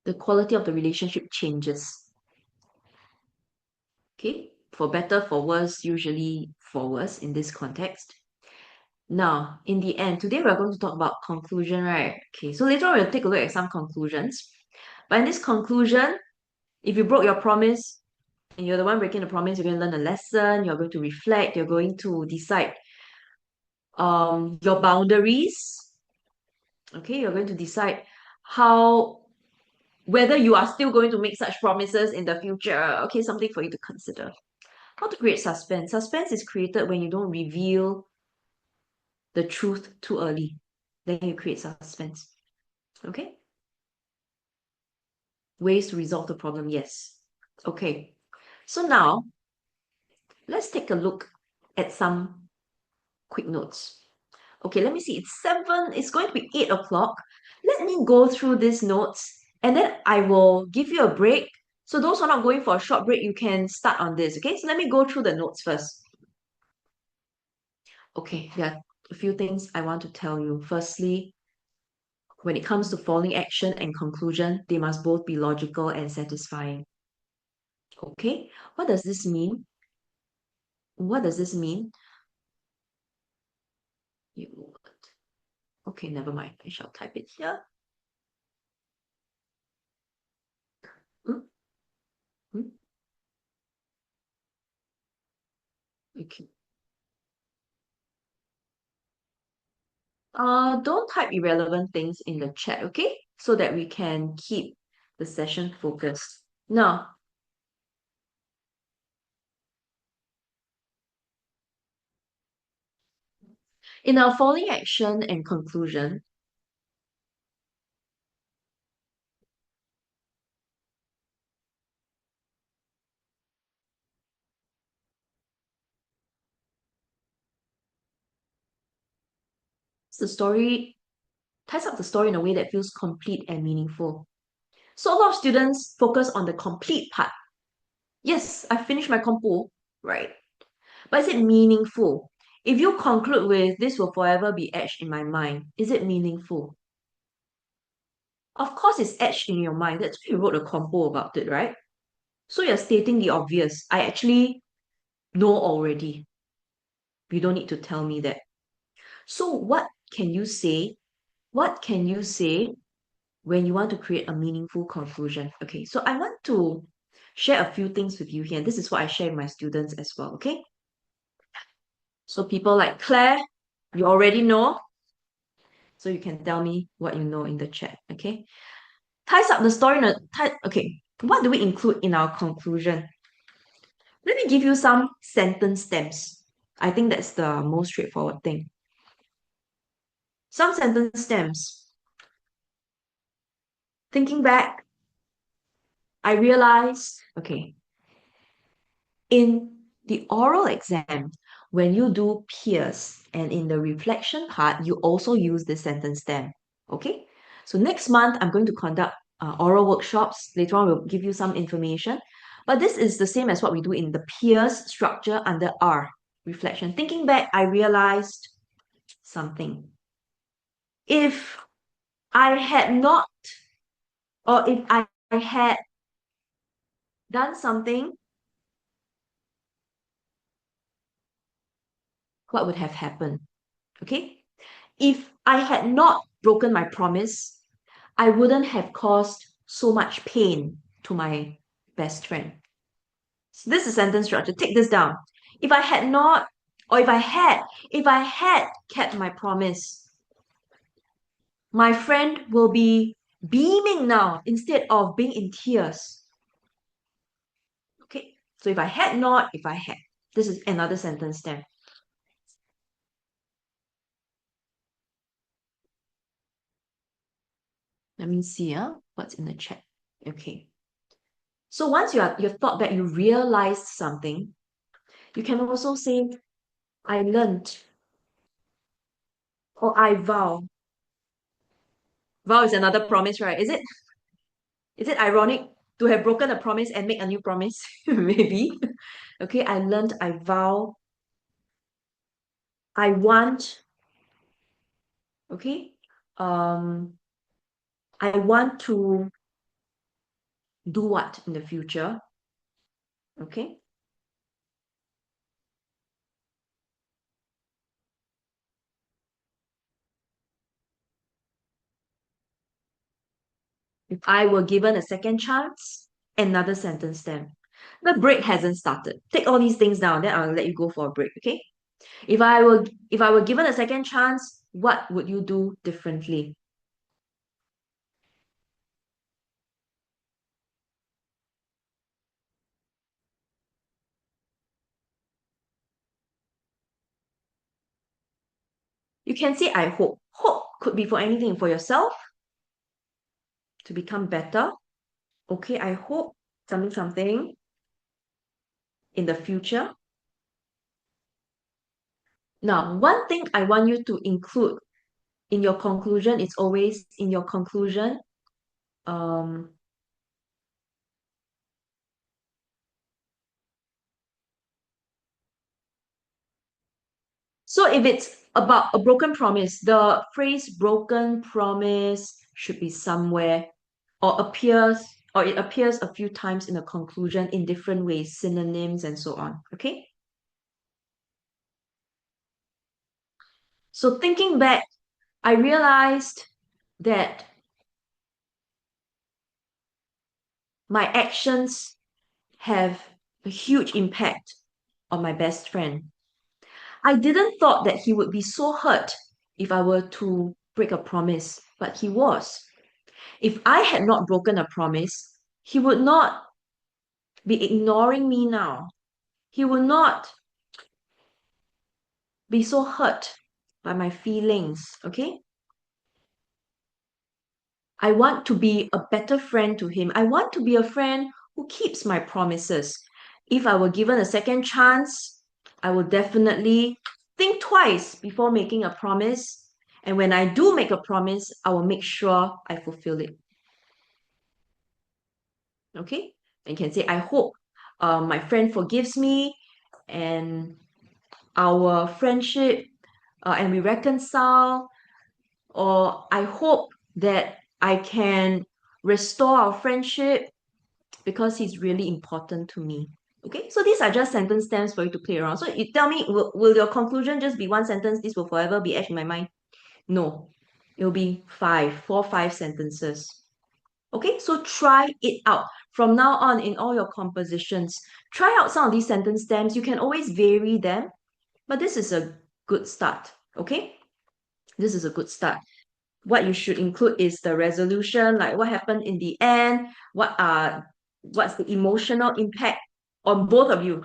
The quality of the relationship changes. Okay, for better, for worse, usually for worse in this context. Now, in the end, today we're going to talk about conclusion, right? Okay, so later on we'll take a look at some conclusions. But in this conclusion, if you broke your promise and you're the one breaking the promise, you're going to learn a lesson, you're going to reflect, you're going to decide your boundaries. Okay, you're going to decide how whether you are still going to make such promises in the future. Okay, something for you to consider. How to create suspense. Suspense is created when you don't reveal the truth too early. Then you create suspense. Okay? Ways to resolve the problem, yes. Okay. So now, let's take a look at some quick notes. Okay, let me see. It's 7, it's going to be 8 o'clock. Let me go through these notes and then I will give you a break. So those who are not going for a short break, you can start on this. Okay, so let me go through the notes first. Okay, there are a few things I want to tell you. Firstly, when it comes to falling action and conclusion, they must both be logical and satisfying. Okay, what does this mean? What does this mean? You, okay, never mind. I shall type it here. Hmm? Okay. Don't type irrelevant things in the chat, okay? So that we can keep the session focused. Now, in our following action and conclusion, the story ties up the story in a way that feels complete and meaningful. So a lot of students focus on the complete part. Yes, I finished my compo, right? But is it meaningful? If you conclude with this will forever be etched in my mind, is it meaningful? Of course, it's etched in your mind. That's why you wrote a compo about it, right? So you're stating the obvious. I actually know already. You don't need to tell me that. So what can you say? What can you say when you want to create a meaningful conclusion? Okay, so I want to share a few things with you here. And this is what I share with my students as well, okay? So people like Claire, you already know. So you can tell me what you know in the chat, okay? Ties up the story. Okay, what do we include in our conclusion? Let me give you some sentence stems. I think that's the most straightforward thing. Some sentence stems. Thinking back, I realized, okay, in the oral exam, when you do peers and in the reflection part, you also use the sentence stem. Okay? So next month, I'm going to conduct oral workshops. Later on, we'll give you some information. But this is the same as what we do in the peers structure under R, reflection. Thinking back, I realized something. If I had not, or if I had done something, what would have happened? Okay? If I had not broken my promise, I wouldn't have caused so much pain to my best friend. So this is sentence structure. Take this down. If I had not, or if I had kept my promise, my friend will be beaming now instead of being in tears. Okay. So if I had not, if I had. This is another sentence stem. Let me see what's in the chat. Okay. So once you've thought that you realized something, you can also say, I learned, or I vow. Vow is another promise, right? Is it ironic to have broken a promise and make a new promise? Maybe. Okay, I learned, I vow, I want, okay? I want to do what in the future? Okay? If I were given a second chance, another sentence stem. The break hasn't started. Take all these things down, then I'll let you go for a break, okay? If I were given a second chance, what would you do differently? You can say I hope. Hope could be for anything, for yourself to become better. Okay, I hope something in the future. Now, one thing I want you to include in your conclusion is always in your conclusion. Um, so if it's about a broken promise, the phrase broken promise should be somewhere or it appears a few times in the conclusion in different ways, synonyms and so on. Okay? So thinking back, I realized that my actions have a huge impact on my best friend. I didn't thought that he would be so hurt if I were to break a promise, but he was. If I had not broken a promise, he would not be ignoring me now. He would not be so hurt by my feelings, okay? I want to be a better friend to him. I want to be a friend who keeps my promises. If I were given a second chance, I will definitely think twice before making a promise. And when I do make a promise, I will make sure I fulfill it. Okay? And you can say, I hope my friend forgives me and our friendship and we reconcile, or I hope that I can restore our friendship because he's really important to me. Okay, so these are just sentence stems for you to play around. So you tell me, will your conclusion just be one sentence? This will forever be etched in my mind. No, it'll be four, five sentences. Okay, so try it out. From now on, in all your compositions, try out some of these sentence stems. You can always vary them, but this is a good start. Okay, this is a good start. What you should include is the resolution, like what happened in the end, what's the emotional impact on both of you,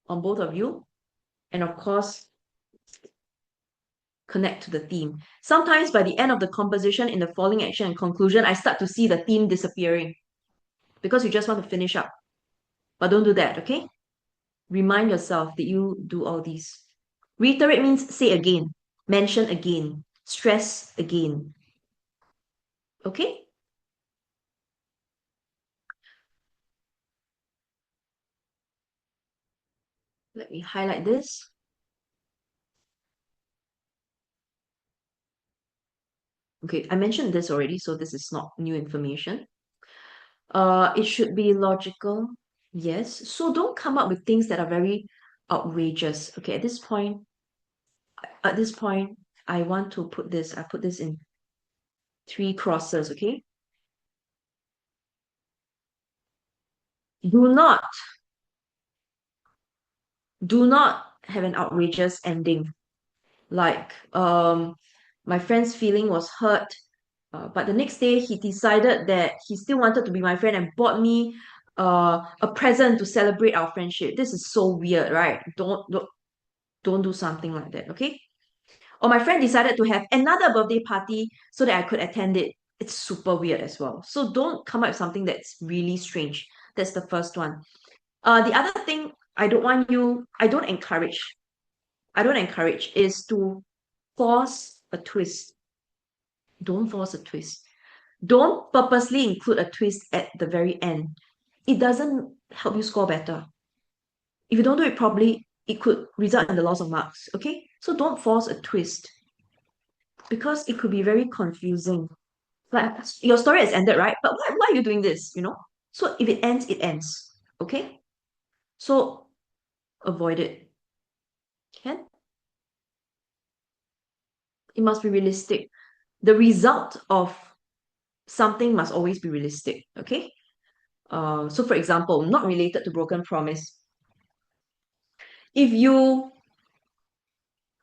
on both of you, and of course, connect to the theme. Sometimes by the end of the composition in the following action and conclusion, I start to see the theme disappearing because you just want to finish up. But don't do that, okay? Remind yourself that you do all these. Reiterate means say again, mention again, stress again. Okay? Let me highlight this. Okay, I mentioned this already, so this is not new information. It should be logical, yes. So don't come up with things that are very outrageous. Okay, at this point, I want to I put this in three crosses, okay? Do not, do not have an outrageous ending. Like, my friend's feeling was hurt, but the next day he decided that he still wanted to be my friend and bought me a present to celebrate our friendship. This is so weird, right? Don't do something like that, okay? Or my friend decided to have another birthday party so that I could attend it. It's super weird as well. So don't come up with something that's really strange. That's the first one. The other thing I don't encourage is to force a twist. Don't force a twist. Don't purposely include a twist at the very end. It doesn't help you score better. If you don't do it properly, it could result in the loss of marks. Okay? So don't force a twist because it could be very confusing. Like your story has ended, right? But why are you doing this? So if it ends, it ends. Okay? So avoid it. Can? It must be realistic. The result of something must always be realistic. Okay? So for example, not related to broken promise. If you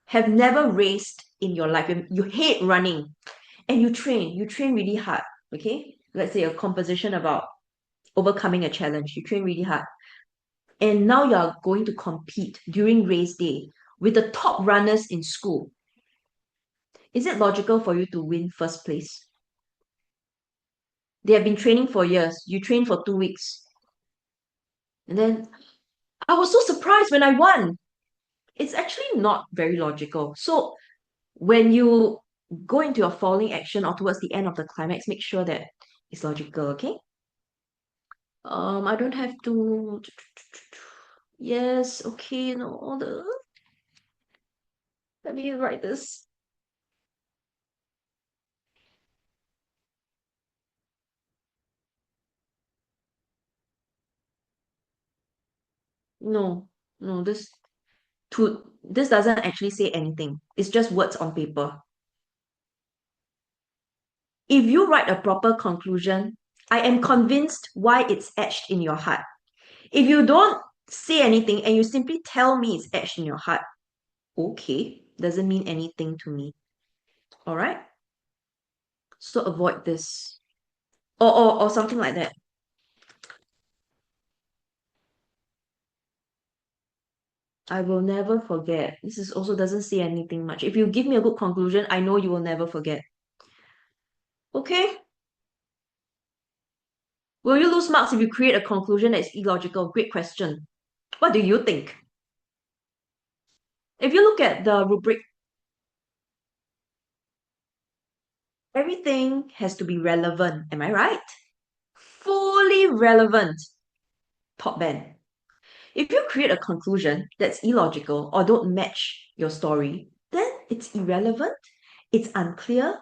have never raced in your life, you hate running, and you train really hard. Okay? Let's say a composition about overcoming a challenge. You train really hard. And now you're going to compete during race day with the top runners in school. Is it logical for you to win first place? They have been training for years. You train for 2 weeks. And then I was so surprised when I won. It's actually not very logical. So when you go into your following action or towards the end of the climax, make sure that it's logical, okay? I don't have to. Yes, okay, no, all the. Let me write this. No, no, this doesn't actually say anything. It's just words on paper. If you write a proper conclusion, I am convinced why it's etched in your heart. If you don't say anything and you simply tell me it's etched in your heart, okay, doesn't mean anything to me. All right? So avoid this. Or something like that. I will never forget. This is also doesn't say anything much. If you give me a good conclusion, I know you will never forget. Okay? Will you lose marks if you create a conclusion that is illogical? Great question. What do you think? If you look at the rubric, everything has to be relevant. Am I right? Fully relevant. Top band. If you create a conclusion that's illogical or don't match your story, then it's irrelevant, it's unclear,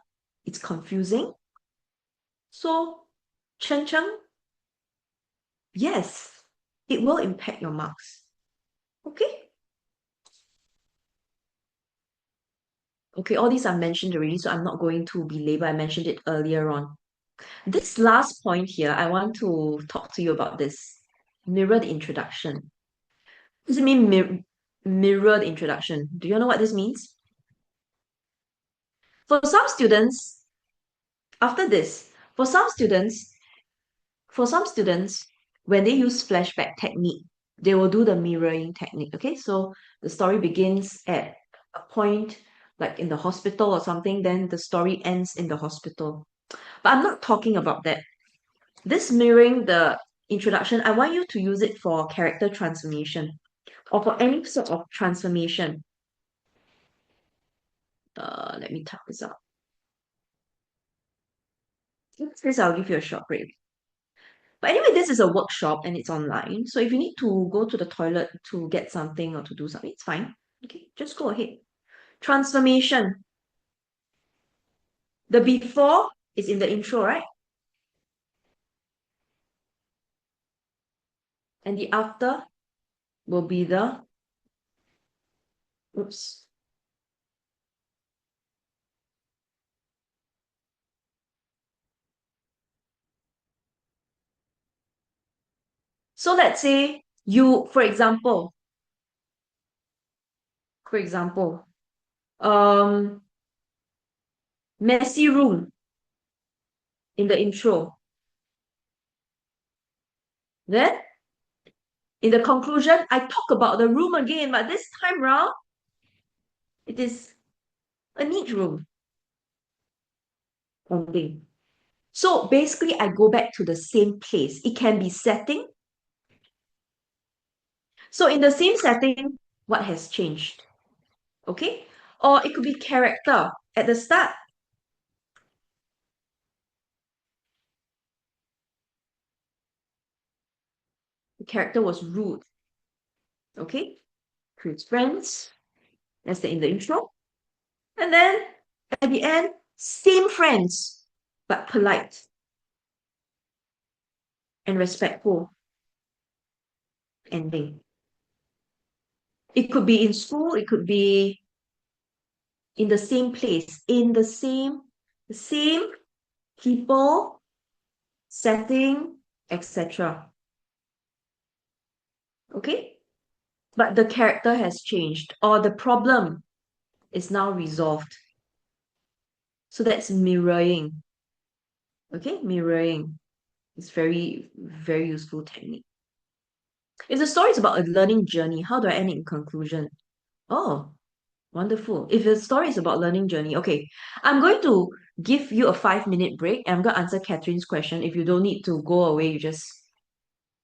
it's confusing. So, Chen Cheng, yes, it will impact your marks. Okay? Okay, all these are mentioned already, so I'm not going to belabor. I mentioned it earlier on. This last point here, I want to talk to you about this. Mirrored introduction. What does it mean mirrored introduction? Do you know what this means? For some students, after this, for some students, when they use flashback technique, they will do the mirroring technique. Okay, so the story begins at a point like in the hospital or something, then the story ends in the hospital. But I'm not talking about that. This mirroring the introduction, I want you to use it for character transformation or for any sort of transformation. Let me type this out. This I'll give you a short break. But anyway, this is a workshop and it's online. So if you need to go to the toilet to get something or to do something, it's fine. Okay, just go ahead. Transformation. The before is in the intro, right? And the after will be the, oops. So let's say you, for example, um, messy room in the intro. Then in the conclusion, I talk about the room again, but this time round, it is a neat room. Ending. So basically, I go back to the same place. It can be setting. So in the same setting, what has changed? Okay? Or it could be character. At the start, the character was rude. Okay? Creates friends. That's in the intro. And then at the end, same friends, but polite and respectful ending. It could be in school, it could be in the same place, in the same people, setting, etc. Okay? But the character has changed or the problem is now resolved. So that's mirroring. Okay? Mirroring is very, very useful technique. If the story is about a learning journey, how do I end it in conclusion? Oh, wonderful. If the story is about learning journey, okay, I'm going to give you a 5-minute break and I'm going to answer Catherine's question. If you don't need to go away, you just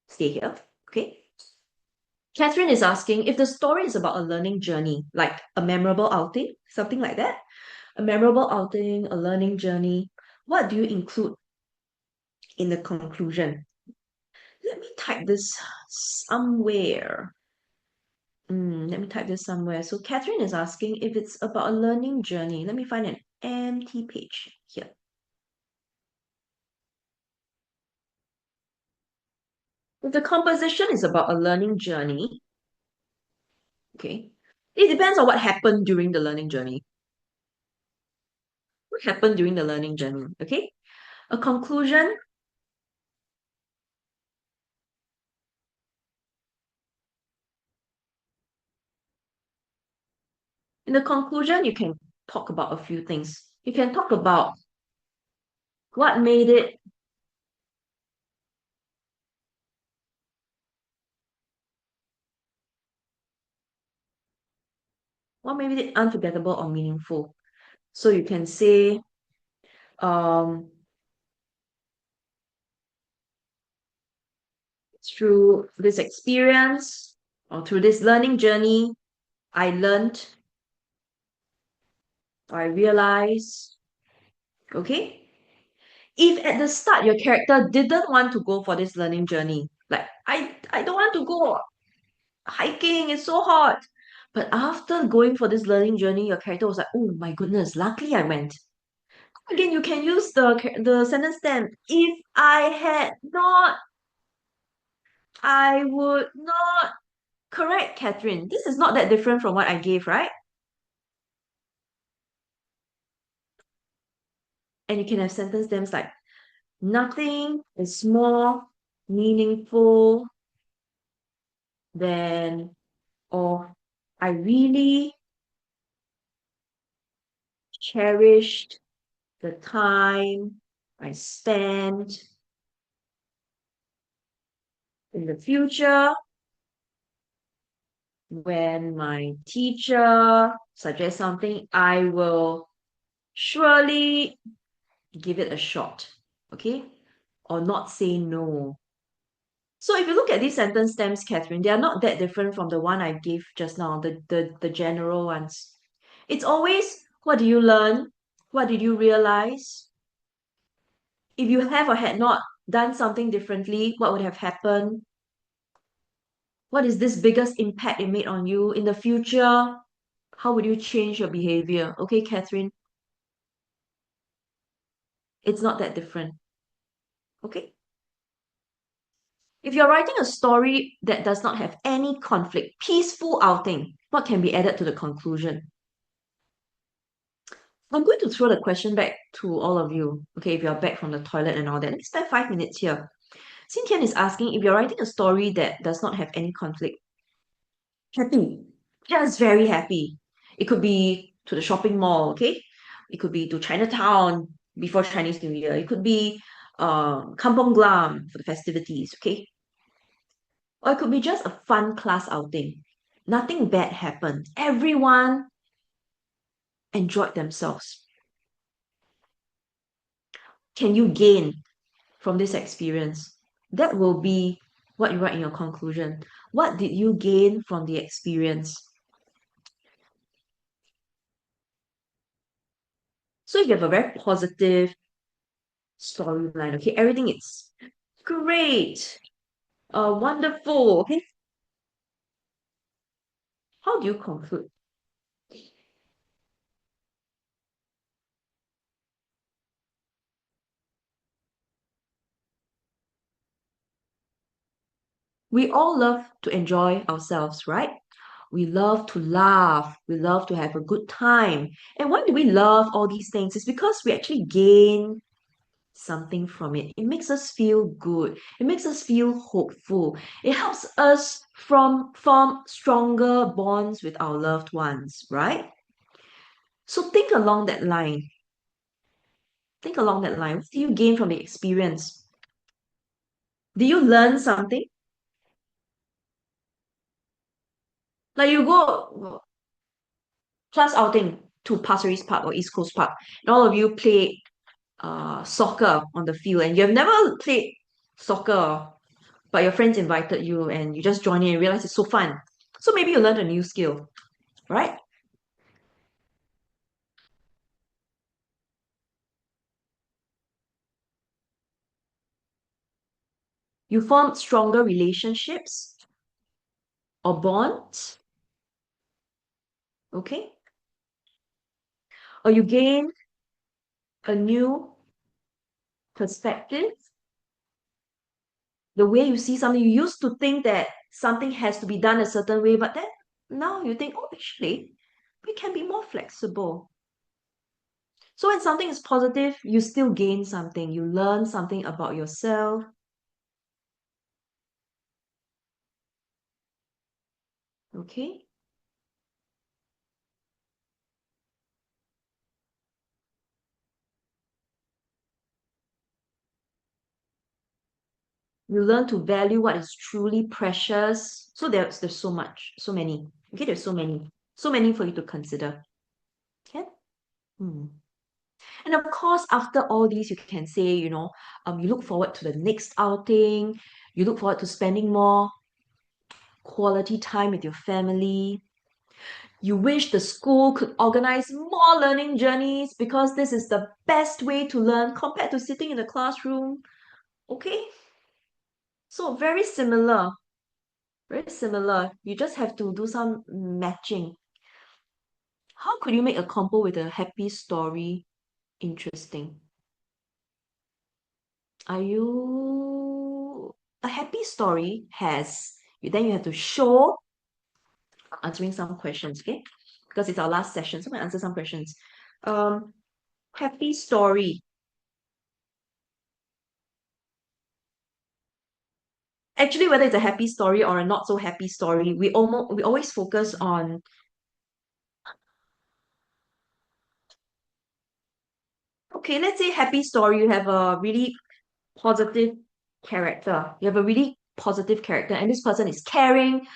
stay here. Okay? Catherine is asking if the story is about a learning journey, like a memorable outing, something like that, a memorable outing, a learning journey, what do you include in the conclusion? Let me type this somewhere. Let me type this somewhere. So Catherine is asking if it's about a learning journey. Let me find an empty page here. If the composition is about a learning journey, okay, it depends on what happened during the learning journey. What happened during the learning journey, okay? A conclusion In the conclusion, you can talk about a few things. You can talk about what made it unforgettable or meaningful. So you can say, um, through this experience or through this learning journey, I learned, I realized, okay? If at the start your character didn't want to go for this learning journey, like I don't want to go hiking, it's so hot. But after going for this learning journey, your character was like, oh my goodness, luckily I went. Again, you can use the sentence stem. If I had not, I would not. Correct, Catherine. This is not that different from what I gave, right? And you can have sentence stems like, nothing is more meaningful than, or I really cherished the time I spent. In the future, when my teacher suggests something, I will surely give it a shot, okay? Or not say no. So if you look at these sentence stems, Catherine, they are not that different from the one I gave just now, the general ones. It's always, what do you learn? What did you realize? If you have or had not done something differently, what would have happened? What is this biggest impact it made on you in the future? How would you change your behavior? Okay, Catherine, it's not that different. Okay. If you're writing a story that does not have any conflict, peaceful outing, what can be added to the conclusion? I'm going to throw the question back to all of you. Okay, if you're back from the toilet and all that, let's spend 5 minutes here. Xintian is asking if you're writing a story that does not have any conflict. Happy. Just very happy. It could be to the shopping mall, okay? It could be to Chinatown before Chinese New Year. It could be Kampong Glam for the festivities, okay? Or it could be just a fun class outing. Nothing bad happened. Everyone enjoyed themselves. Can you gain from this experience? That will be what you write in your conclusion. What did you gain from the experience? So if you have a very positive storyline, okay, everything is great, wonderful, okay, how do you conclude? We all love to enjoy ourselves, right? We love to laugh, we love to have a good time. And why do we love all these things? It's because we actually gain something from it. It makes us feel good. It makes us feel hopeful. It helps us form stronger bonds with our loved ones, right? So think along that line. Think along that line. What do you gain from the experience? Do you learn something? Like you go class outing to Pasir Ris Park or East Coast Park, and all of you play soccer on the field, and you have never played soccer, but your friends invited you, and you just join in and realize it's so fun. So maybe you learned a new skill, right? You form stronger relationships or bonds, okay? Or you gain a new perspective. The way you see something, you used to think that something has to be done a certain way, but then now you think, oh, actually, we can be more flexible. So when something is positive, you still gain something. You learn something about yourself. Okay. You learn to value what is truly precious. So there's so much, so many. Okay, there's so many for you to consider. Okay. Hmm. And of course, after all these, you can say, you look forward to the next outing. You look forward to spending more quality time with your family. You wish the school could organize more learning journeys because this is the best way to learn compared to sitting in the classroom. Okay? So very similar. Very similar. You just have to do some matching. How could you make a compo with a happy story interesting? Are you a happy story has then you have to show answering some questions, okay? Because it's our last session, so I'm gonna answer some questions. Um, happy story. Actually, whether it's a happy story or a not so happy story, we always focus on, okay, let's say happy story, you have a really positive character. You have a really positive character, and this person is caring,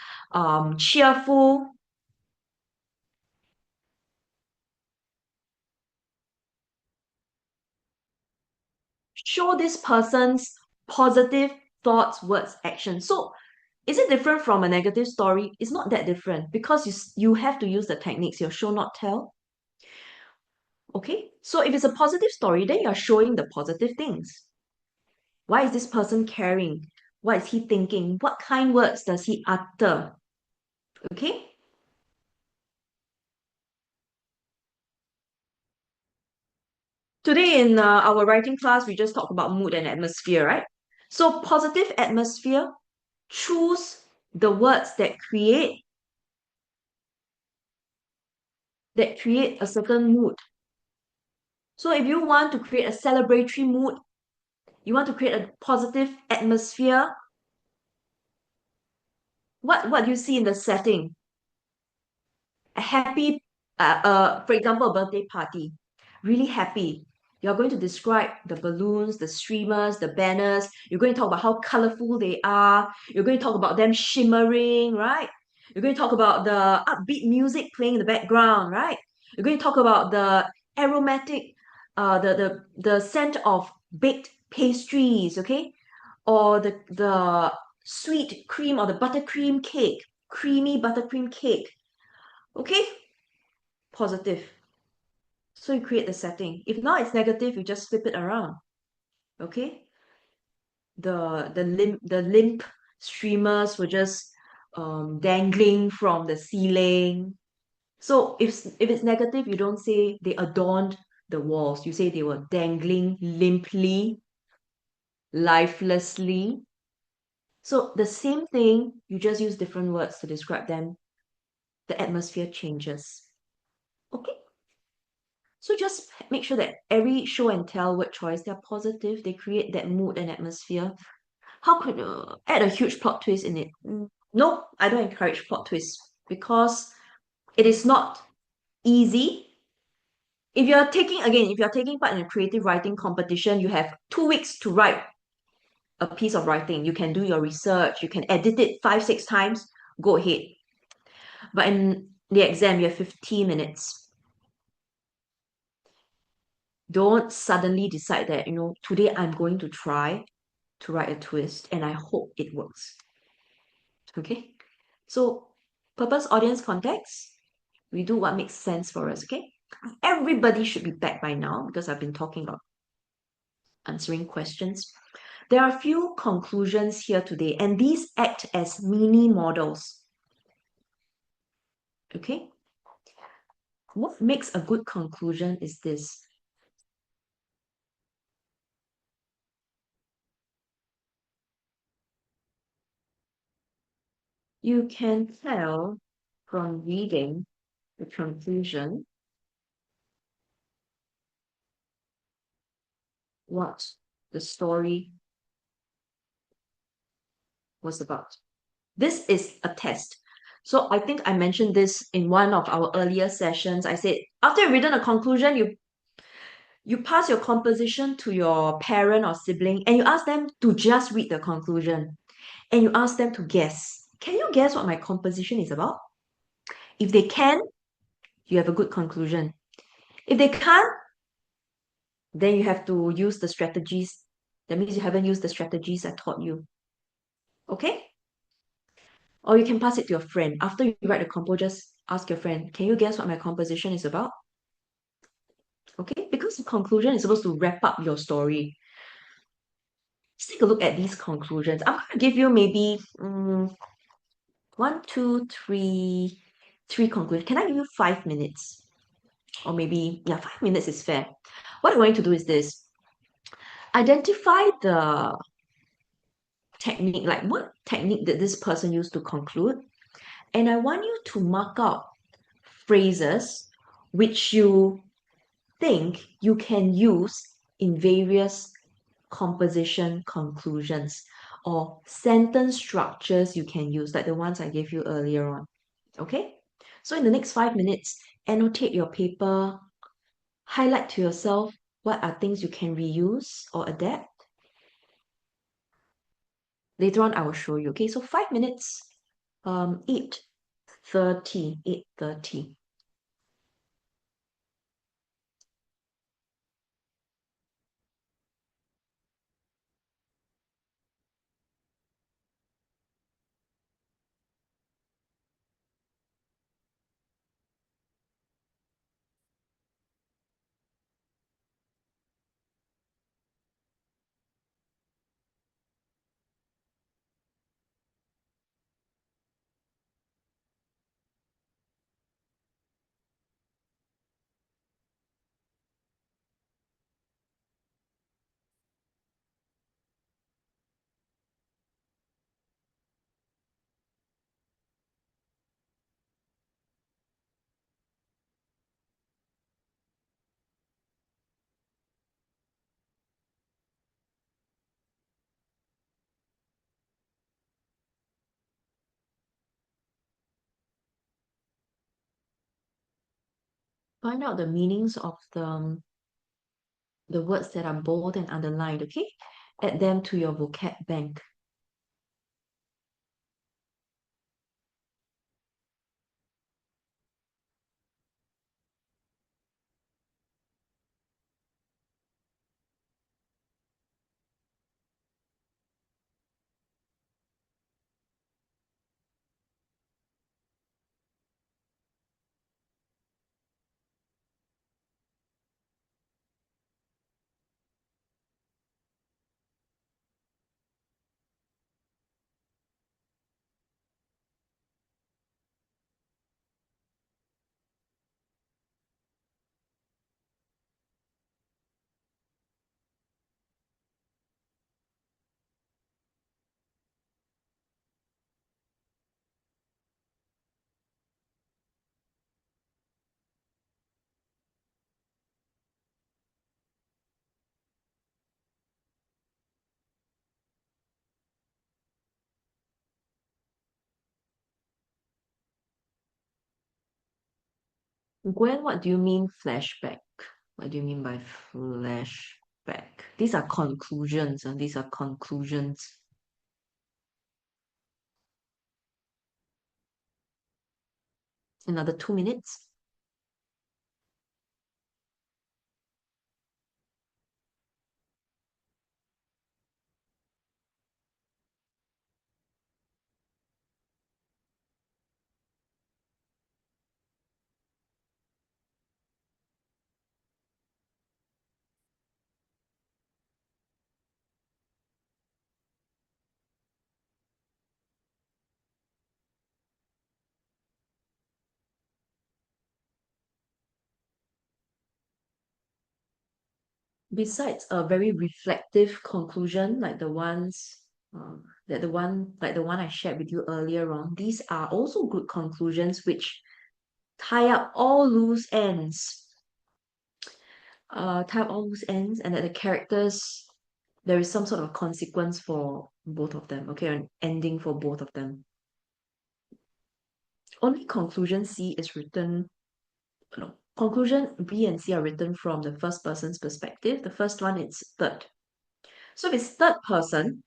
cheerful. Show this person's positive thoughts, words, actions. So is it different from a negative story? It's not that different because you have to use the techniques, your show, not tell. Okay? So if it's a positive story, then you're showing the positive things. Why is this person caring? What is he thinking? What kind words does he utter? Okay? Today in our writing class, we just talked about mood and atmosphere, right? So positive atmosphere, choose the words that create a certain mood. So if you want to create a celebratory mood, you want to create a positive atmosphere, what do you see in the setting? A happy, for example, a birthday party, really happy. You're going to describe the balloons, the streamers, the banners. You're going to talk about how colorful they are. You're going to talk about them shimmering, right? You're going to talk about the upbeat music playing in the background, right? You're going to talk about the aromatic, the scent of baked pastries, okay? Or the sweet cream or the buttercream cake, creamy buttercream cake, okay? Positive. So you create the setting. If not, it's negative, you just flip it around. Okay? The limp streamers were just dangling from the ceiling. So if it's negative, you don't say they adorned the walls. You say they were dangling limply, lifelessly. So the same thing, you just use different words to describe them. The atmosphere changes. Okay? So just make sure that every show and tell word choice, they're positive, they create that mood and atmosphere. How could add a huge plot twist in it? No, I don't encourage plot twists because it is not easy. If you're taking part in a creative writing competition, you have 2 weeks to write a piece of writing. You can do your research, you can edit it 5, 6 times, go ahead. But in the exam, you have 15 minutes. Don't suddenly decide that, today I'm going to try to write a twist and I hope it works. Okay? So, purpose, audience, context, we do what makes sense for us, okay? Everybody should be back by now because I've been talking about answering questions. There are a few conclusions here today, and these act as mini models. Okay? What makes a good conclusion is this. You can tell from reading the conclusion what the story was about. This is a test. So I think I mentioned this in one of our earlier sessions. I said, after you've written a conclusion, You pass your composition to your parent or sibling and you ask them to just read the conclusion and you ask them to guess. Can you guess what my composition is about? If they can, you have a good conclusion. If they can't, then you have to use the strategies. That means you haven't used the strategies I taught you. Okay? Or you can pass it to your friend. After you write the compo, just ask your friend, can you guess what my composition is about? Okay? Because the conclusion is supposed to wrap up your story. Let's take a look at these conclusions. I'm going to give you maybe one, two, three conclusions. Can I give you 5 minutes? Or maybe, yeah, 5 minutes is fair. What I'm going to do is this. Identify the technique, like what technique did this person use to conclude? And I want you to mark out phrases which you think you can use in various composition conclusions or sentence structures you can use, like the ones I gave you earlier on. Okay? So in the next 5 minutes, annotate your paper, highlight to yourself what are things you can reuse or adapt. Later on, I will show you. Okay, so 5 minutes, 8:30, 8:30. Find out the meanings of the words that are bold and underlined, okay? Add them to your vocab bank. Gwen, what do you mean flashback? What do you mean by flashback? These are conclusions, and these are conclusions. Another 2 minutes. Besides a very reflective conclusion like the ones like the one I shared with you earlier on, these are also good conclusions which tie up all loose ends. Tie up all loose ends, and that the characters, there is some sort of consequence for both of them, okay, an ending for both of them. Only conclusion C is written, no, Conclusion B and C are written from the first person's perspective. The first one is third. So if it's third person,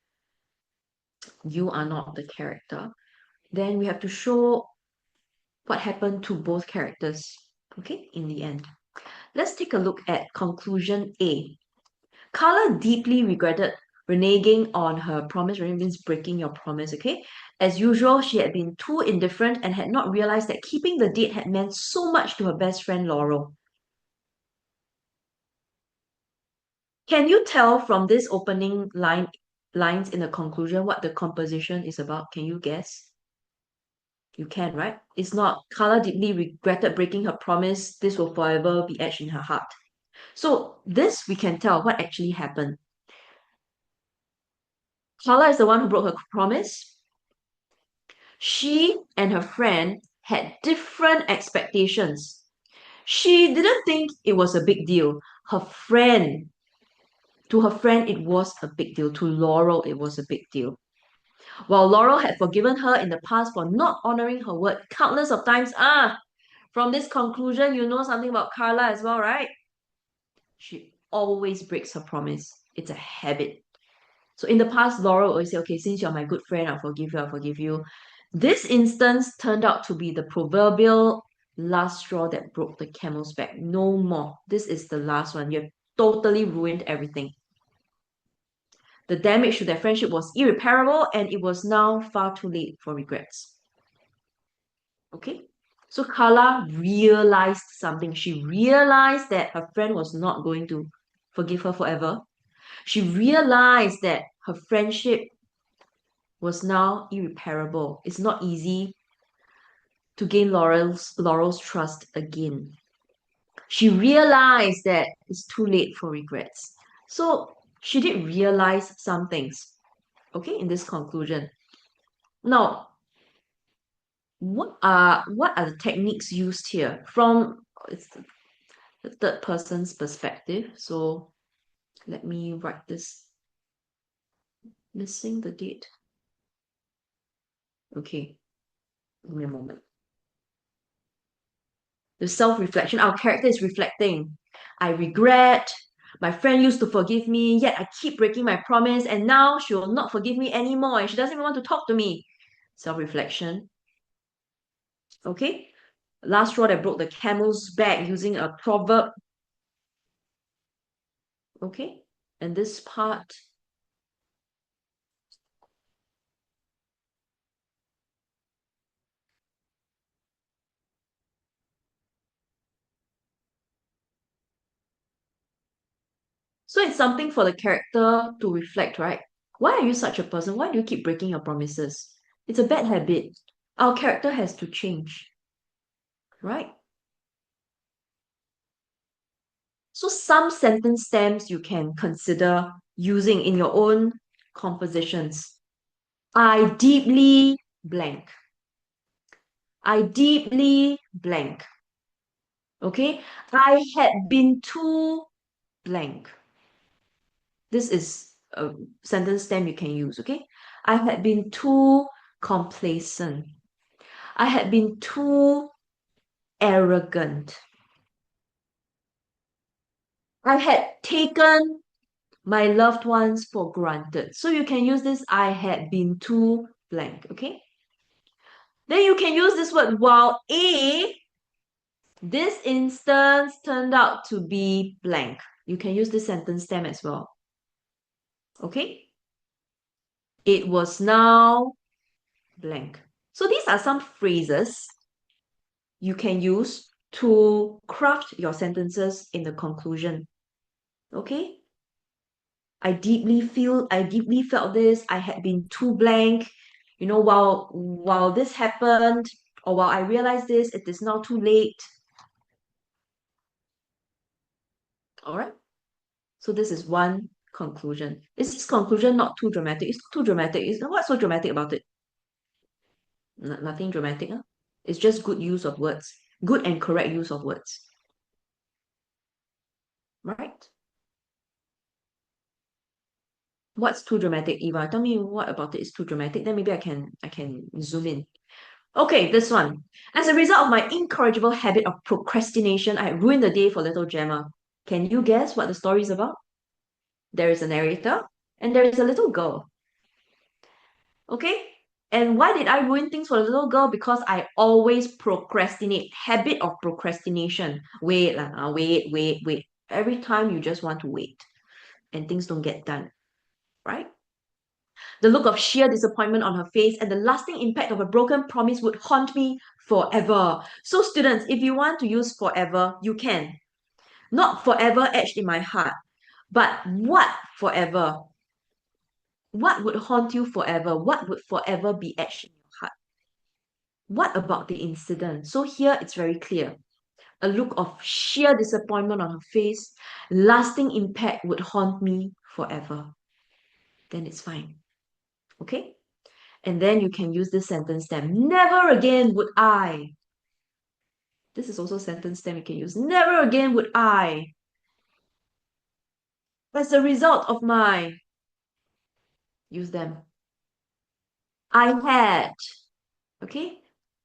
you are not the character. Then we have to show what happened to both characters, okay, in the end. Let's take a look at conclusion A. Carla deeply regretted reneging on her promise. Reneging means breaking your promise, okay? As usual, she had been too indifferent and had not realized that keeping the date had meant so much to her best friend Laurel. Can you tell from this opening lines in the conclusion what the composition is about? Can you guess? You can, right? It's not Carla deeply regretted breaking her promise. This will forever be etched in her heart. So this we can tell what actually happened. Carla is the one who broke her promise. She and her friend had different expectations. She didn't think it was a big deal. To her friend, it was a big deal. To Laurel, it was a big deal. While Laurel had forgiven her in the past for not honoring her word countless of times, from this conclusion, you know something about Carla as well, right? She always breaks her promise. It's a habit. So in the past, Laurel always say, okay, since you're my good friend, I'll forgive you, I'll forgive you. This instance turned out to be the proverbial last straw that broke the camel's back. No more. This is the last one. You've totally ruined everything. The damage to their friendship was irreparable and it was now far too late for regrets. Okay? So Carla realized something. She realized that her friend was not going to forgive her forever. She realized that her friendship was now irreparable. It's not easy to gain Laurel's trust again. She realized that it's too late for regrets. So she did realize some things, okay, in this conclusion. Now, what are the techniques used here from it's the third person's perspective? So let me write this. Missing the date. Okay, give me a moment. The self-reflection, our character is reflecting. I regret. My friend used to forgive me, yet I keep breaking my promise, and now she will not forgive me anymore, and she doesn't even want to talk to me. Self-reflection. Okay. Last straw that broke the camel's back using a proverb. Okay. And this part. So it's something for the character to reflect, right? Why are you such a person? Why do you keep breaking your promises? It's a bad habit. Our character has to change, right? So some sentence stems you can consider using in your own compositions. I deeply blank. I deeply blank. Okay? I had been too blank. This is a sentence stem you can use, okay? I had been too complacent. I had been too arrogant. I had taken my loved ones for granted. So you can use this I had been too blank, okay? Then you can use this word while A, this instance turned out to be blank. You can use this sentence stem as well, okay? It was now blank. So these are some phrases you can use to craft your sentences in the conclusion, okay? I deeply felt this. I had been too blank. You know, while this happened, or while I realized this, it is now too late. All right. So this is one conclusion. Is this conclusion not too dramatic? It's too dramatic. What's so dramatic about it? Nothing dramatic, huh? It's just good use of words. Good and correct use of words. Right? What's too dramatic, Eva? Tell me what about it is too dramatic. Then maybe I can zoom in. Okay, this one. As a result of my incorrigible habit of procrastination, I had ruined the day for little Gemma. Can you guess what the story is about? There is a narrator and there is a little girl. Okay? And why did I ruin things for the little girl? Because I always procrastinate. Habit of procrastination. Wait, wait. Every time you just want to wait and things don't get done, right? The look of sheer disappointment on her face and the lasting impact of a broken promise would haunt me forever. So, students, if you want to use forever, you can. Not forever etched in my heart, but what forever? What would haunt you forever? What would forever be etched in your heart? What about the incident? So, here it's very clear. A look of sheer disappointment on her face, lasting impact would haunt me forever. Then it's fine. Okay? And then you can use this sentence stem. Never again would I. This is also sentence stem you can use. Never again would I. As a result of my. Use them. I had. Okay?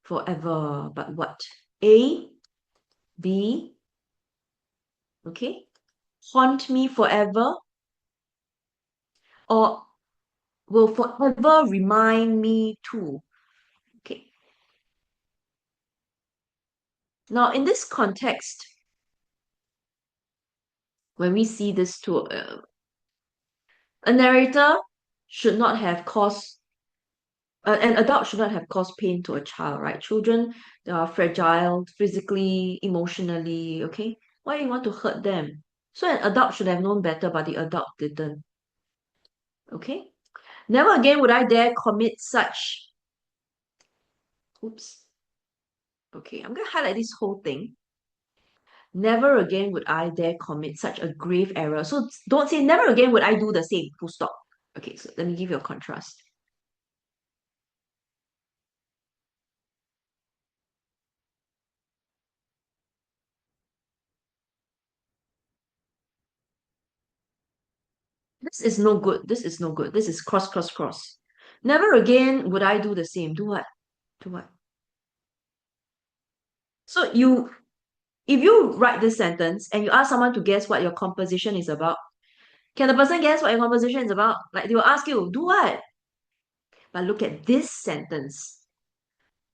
Forever. But what? A, B. Okay? Haunt me forever. Or will forever remind me too. Okay. Now, in this context, when we see this to a narrator should not have caused an adult should not have caused pain to a child, right? Children, they are fragile physically, emotionally, okay? Why do you want to hurt them? So an adult should have known better, but the adult didn't, okay? Never again would I dare commit such. Oops. Okay, I'm gonna highlight this whole thing. Never again would I dare commit such a grave error. So don't say never again would I do the same. Full stop. Okay, so let me give you a contrast. This is no good. This is no good. This is cross, cross, cross. Never again would I do the same. Do what? Do what? So if you write this sentence and you ask someone to guess what your composition is about, can the person guess what your composition is about? Like they will ask you, do what? But look at this sentence.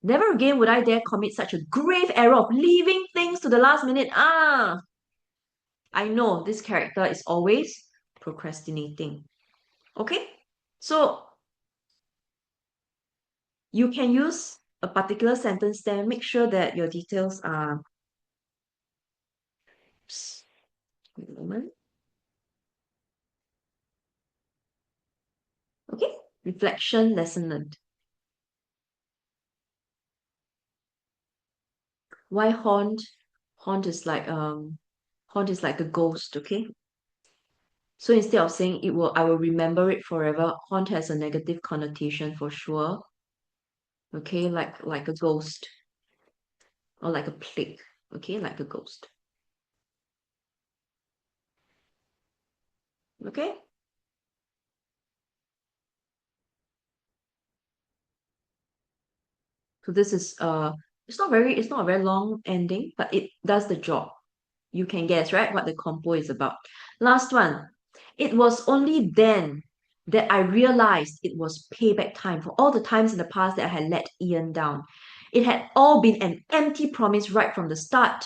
Never again would I dare commit such a grave error of leaving things to the last minute. I know this character is always procrastinating. Okay? So you can use a particular sentence there. Make sure that your details are. Oops, wait a moment. Okay? Reflection, lesson learned. Why haunt? Haunt is like a ghost, okay? So instead of saying I will remember it forever, haunt has a negative connotation for sure. Okay, like a ghost or like a plague. Okay, like a ghost. Okay? So this is it's not a very long ending, but it does the job. You can guess, right, what the compo is about. Last one. It was only then that I realized it was payback time for all the times in the past that I had let Ian down. It had all been an empty promise right from the start.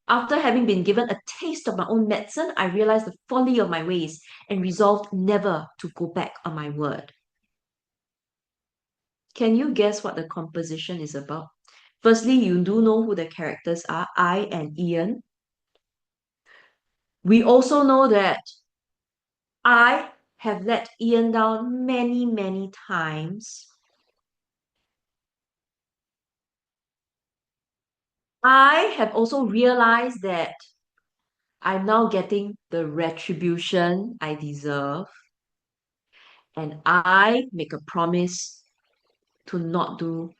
After having been given a taste of my own medicine, I realized the folly of my ways and resolved never to go back on my word. Can you guess what the composition is about? Firstly, you do know who the characters are, I and Ian. We also know that I have let Ian down many, many times. I have also realized that I'm now getting the retribution I deserve. And I make a promise to not do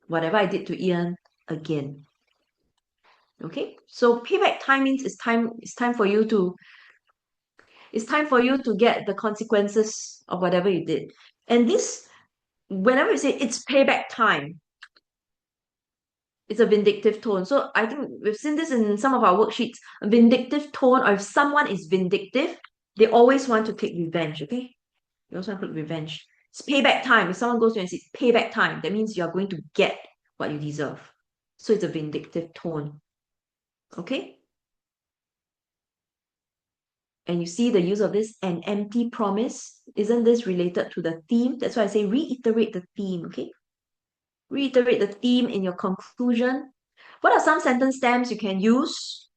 whatever I did to Ian again. Okay? So payback time means it's time for you to get the consequences of whatever you did. And this, whenever you say it's payback time, It's a vindictive tone. So I think we've seen this in some of our worksheets. A vindictive tone, or if someone is vindictive, they always want to take revenge, okay? You also want to put revenge. It's payback time. If someone goes to you and says payback time, that means you're going to get what you deserve. So it's a vindictive tone, okay? And you see the use of this, an empty promise. Isn't this related to the theme? That's why I say reiterate the theme, okay? Reiterate the theme in your conclusion. What are some sentence stems you can use?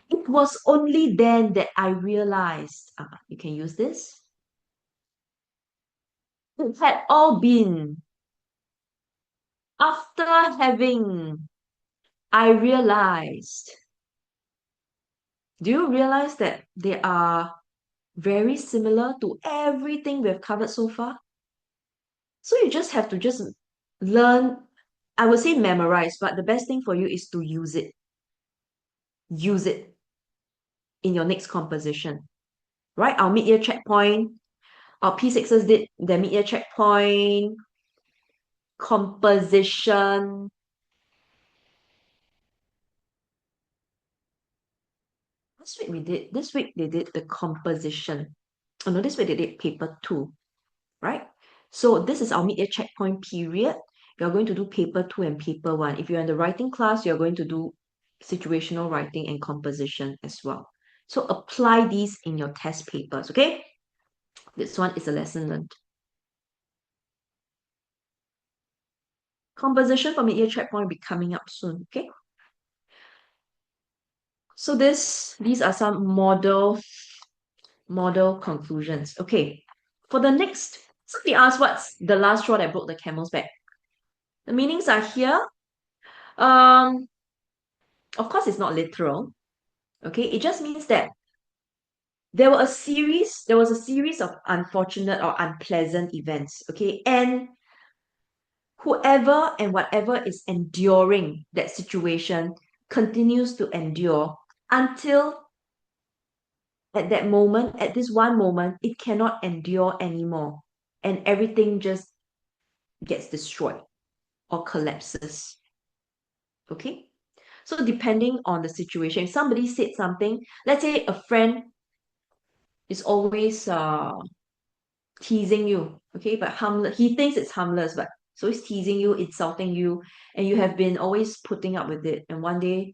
It was only then that I realized. You can use this. It had all been. After having, I realized. Do you realize that they are very similar to everything we've covered so far? So you just have to just learn, I would say memorize, but the best thing for you is to use it. Use it in your next composition, right? Our mid-year checkpoint, our P6s did their mid-year checkpoint, composition. This week they did the composition. Oh no, this week they did paper 2, right? So this is our mid-year checkpoint period. You're going to do paper 2 and paper 1. If you're in the writing class, you're going to do situational writing and composition as well. So apply these in your test papers, okay? This one is a lesson learned. Composition for mid-year checkpoint will be coming up soon, okay? So these are some model conclusions. Okay, for the next, somebody asked what's the last straw that broke the camel's back. The meanings are here. Of course, it's not literal. Okay, it just means that there was a series of unfortunate or unpleasant events. Okay, and whoever and whatever is enduring that situation continues to endure until at that moment, at this one moment, it cannot endure anymore. And everything just gets destroyed or collapses. Okay? So depending on the situation, if somebody said something, let's say a friend is always teasing you, okay, but harmless, he thinks it's harmless, but so he's teasing you, insulting you, and you have been always putting up with it. And one day,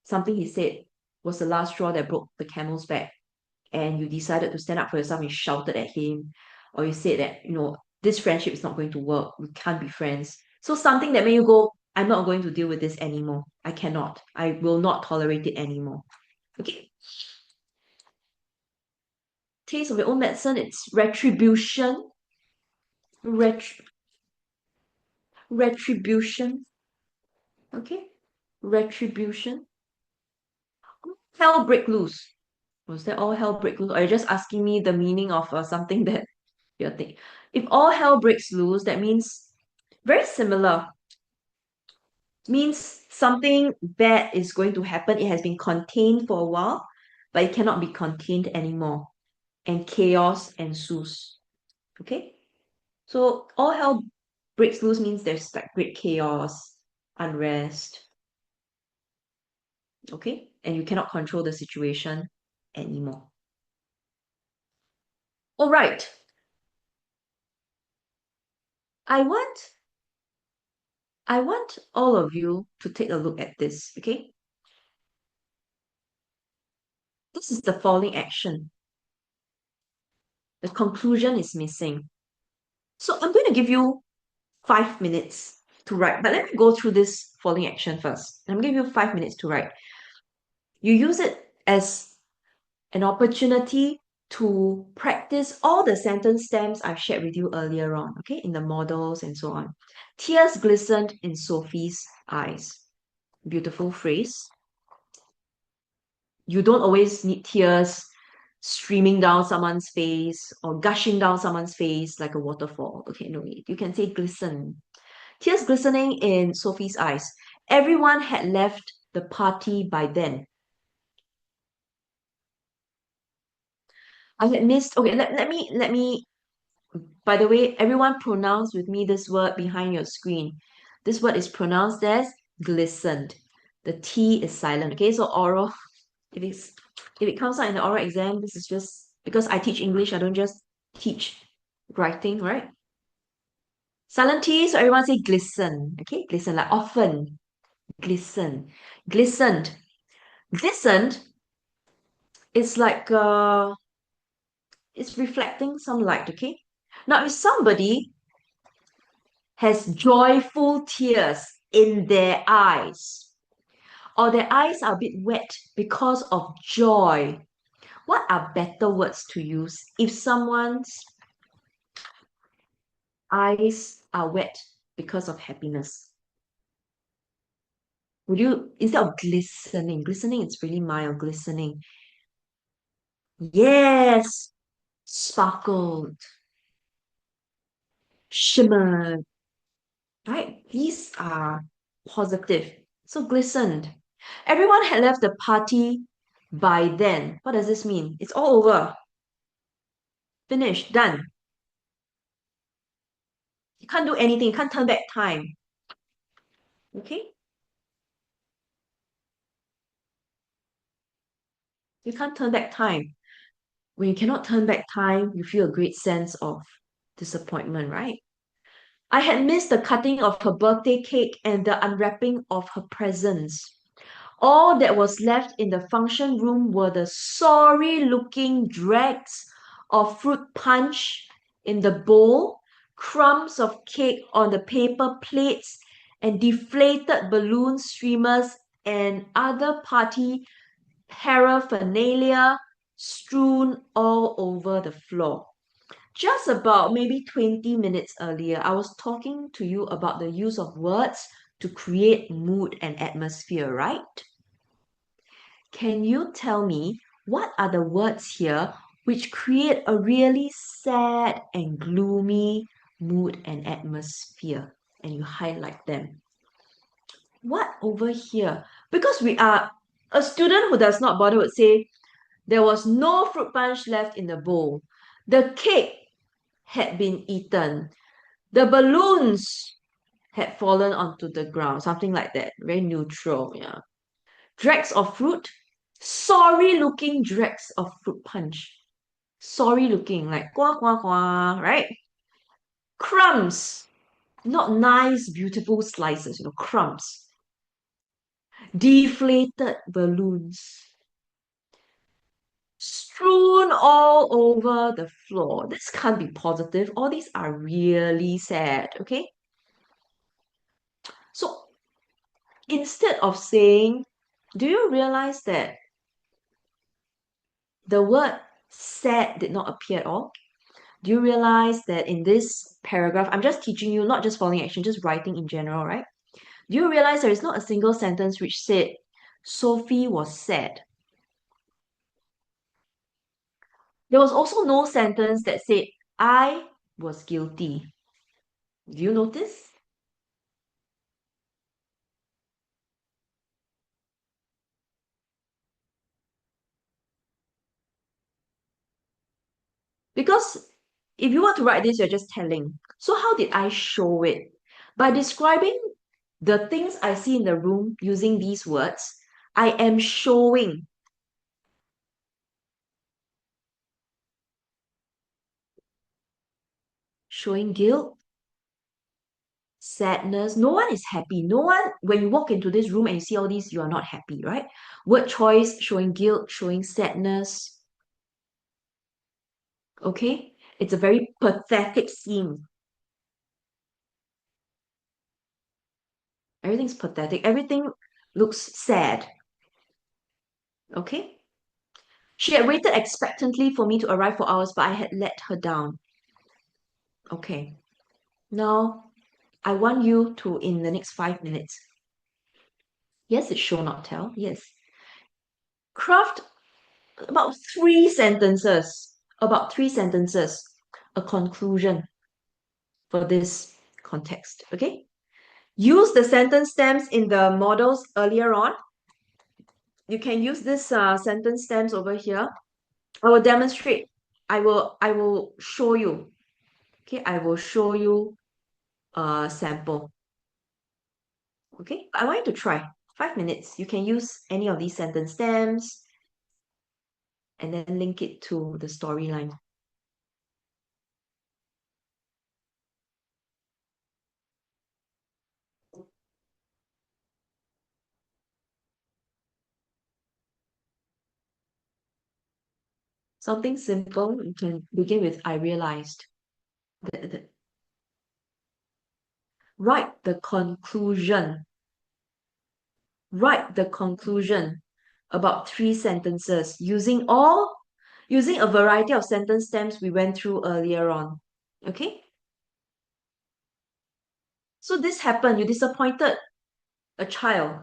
something he said was the last straw that broke the camel's back, and you decided to stand up for yourself and shouted at him, or you said that, this friendship is not going to work, we can't be friends. So something that made you go, I'm not going to deal with this anymore. I cannot. I will not tolerate it anymore. Okay. Taste of your own medicine, it's retribution. Retribution. Okay. Retribution. Hell break loose. Was that all hell break loose? Or are you just asking me the meaning of something that you're thinking? If all hell breaks loose, that means very similar. Means something bad is going to happen. It has been contained for a while, but it cannot be contained anymore. And chaos ensues. Okay? So all hell breaks loose means there's like great chaos, unrest. Okay? And you cannot control the situation anymore. All right. I want all of you to take a look at this, okay? This is the falling action. The conclusion is missing. So I'm going to give you 5 minutes to write, but let me go through this falling action first. I'm going to give you 5 minutes to write. You use it as an opportunity to practice all the sentence stems I've shared with you earlier on, okay, in the models and so on. Tears glistened in Sophie's eyes. Beautiful phrase. You don't always need tears streaming down someone's face or gushing down someone's face like a waterfall. Okay, no need. You can say glisten. Tears glistening in Sophie's eyes. Everyone had left the party by then. I had missed. Okay, let me. By the way, everyone pronounce with me this word behind your screen. This word is pronounced as glistened. The T is silent. Okay, so oral, if it comes out in the oral exam, this is just because I teach English, I don't just teach writing, right? Silent T, so everyone say glisten. Okay, glisten, like often. Glisten. Glistened. Glistened is like it's reflecting some light, okay? Now, if somebody has joyful tears in their eyes, or their eyes are a bit wet because of joy, what are better words to use if someone's eyes are wet because of happiness? Would you, instead of glistening, it's really mild, glistening. Yes, sparkled, shimmered, right? These are positive. So glistened. Everyone had left the party by then. What does this mean? It's all over. Finished, done. You can't do anything, you can't turn back time. Okay? You can't turn back time. When you cannot turn back time, you feel a great sense of disappointment, right? I had missed the cutting of her birthday cake and the unwrapping of her presents. All that was left in the function room were the sorry looking dregs of fruit punch in the bowl, crumbs of cake on the paper plates, and deflated balloon streamers and other party paraphernalia strewn all over the floor. Just about maybe 20 minutes earlier, I was talking to you about the use of words to create mood and atmosphere, right? Can you tell me what are the words here which create a really sad and gloomy mood and atmosphere? And you highlight them. What over here? Because we are a student who does not bother would say, there was no fruit punch left in the bowl. The cake had been eaten. The balloons had fallen onto the ground. Something like that. Very neutral, yeah. Dregs of fruit. Sorry looking dregs of fruit punch. Sorry looking, like quah, quah, quah, right? Crumbs. Not nice, beautiful slices, crumbs. Deflated balloons. Strewn all over the floor. This can't be positive. All these are really sad, okay? So instead of saying, do you realize that the word sad did not appear at all? Do you realize that in this paragraph, I'm just teaching you, not just following action, just writing in general, right? Do you realize there is not a single sentence which said, Sophie was sad? There was also no sentence that said, I was guilty. Do you notice? Because if you want to write this, you're just telling. So how did I show it? By describing the things I see in the room using these words, I am showing. Showing guilt, sadness. No one is happy. No one, when you walk into this room and you see all these, you are not happy, right? Word choice, showing guilt, showing sadness. Okay? It's a very pathetic scene. Everything's pathetic. Everything looks sad. Okay? She had waited expectantly for me to arrive for hours, but I had let her down. Okay. Now, I want you to, in the next 5 minutes, yes, it's show, not tell, yes, craft about three sentences, a conclusion for this context, okay? Use the sentence stems in the models earlier on. You can use this sentence stems over here. I will demonstrate. I will show you. Okay, I will show you a sample. Okay, I want you to try 5 minutes. You can use any of these sentence stems and then link it to the storyline. Something simple, you can begin with I realized. The, write the conclusion. Write the conclusion about 3 sentences using a variety of sentence stems we went through earlier on. Okay? So this happened, you disappointed a child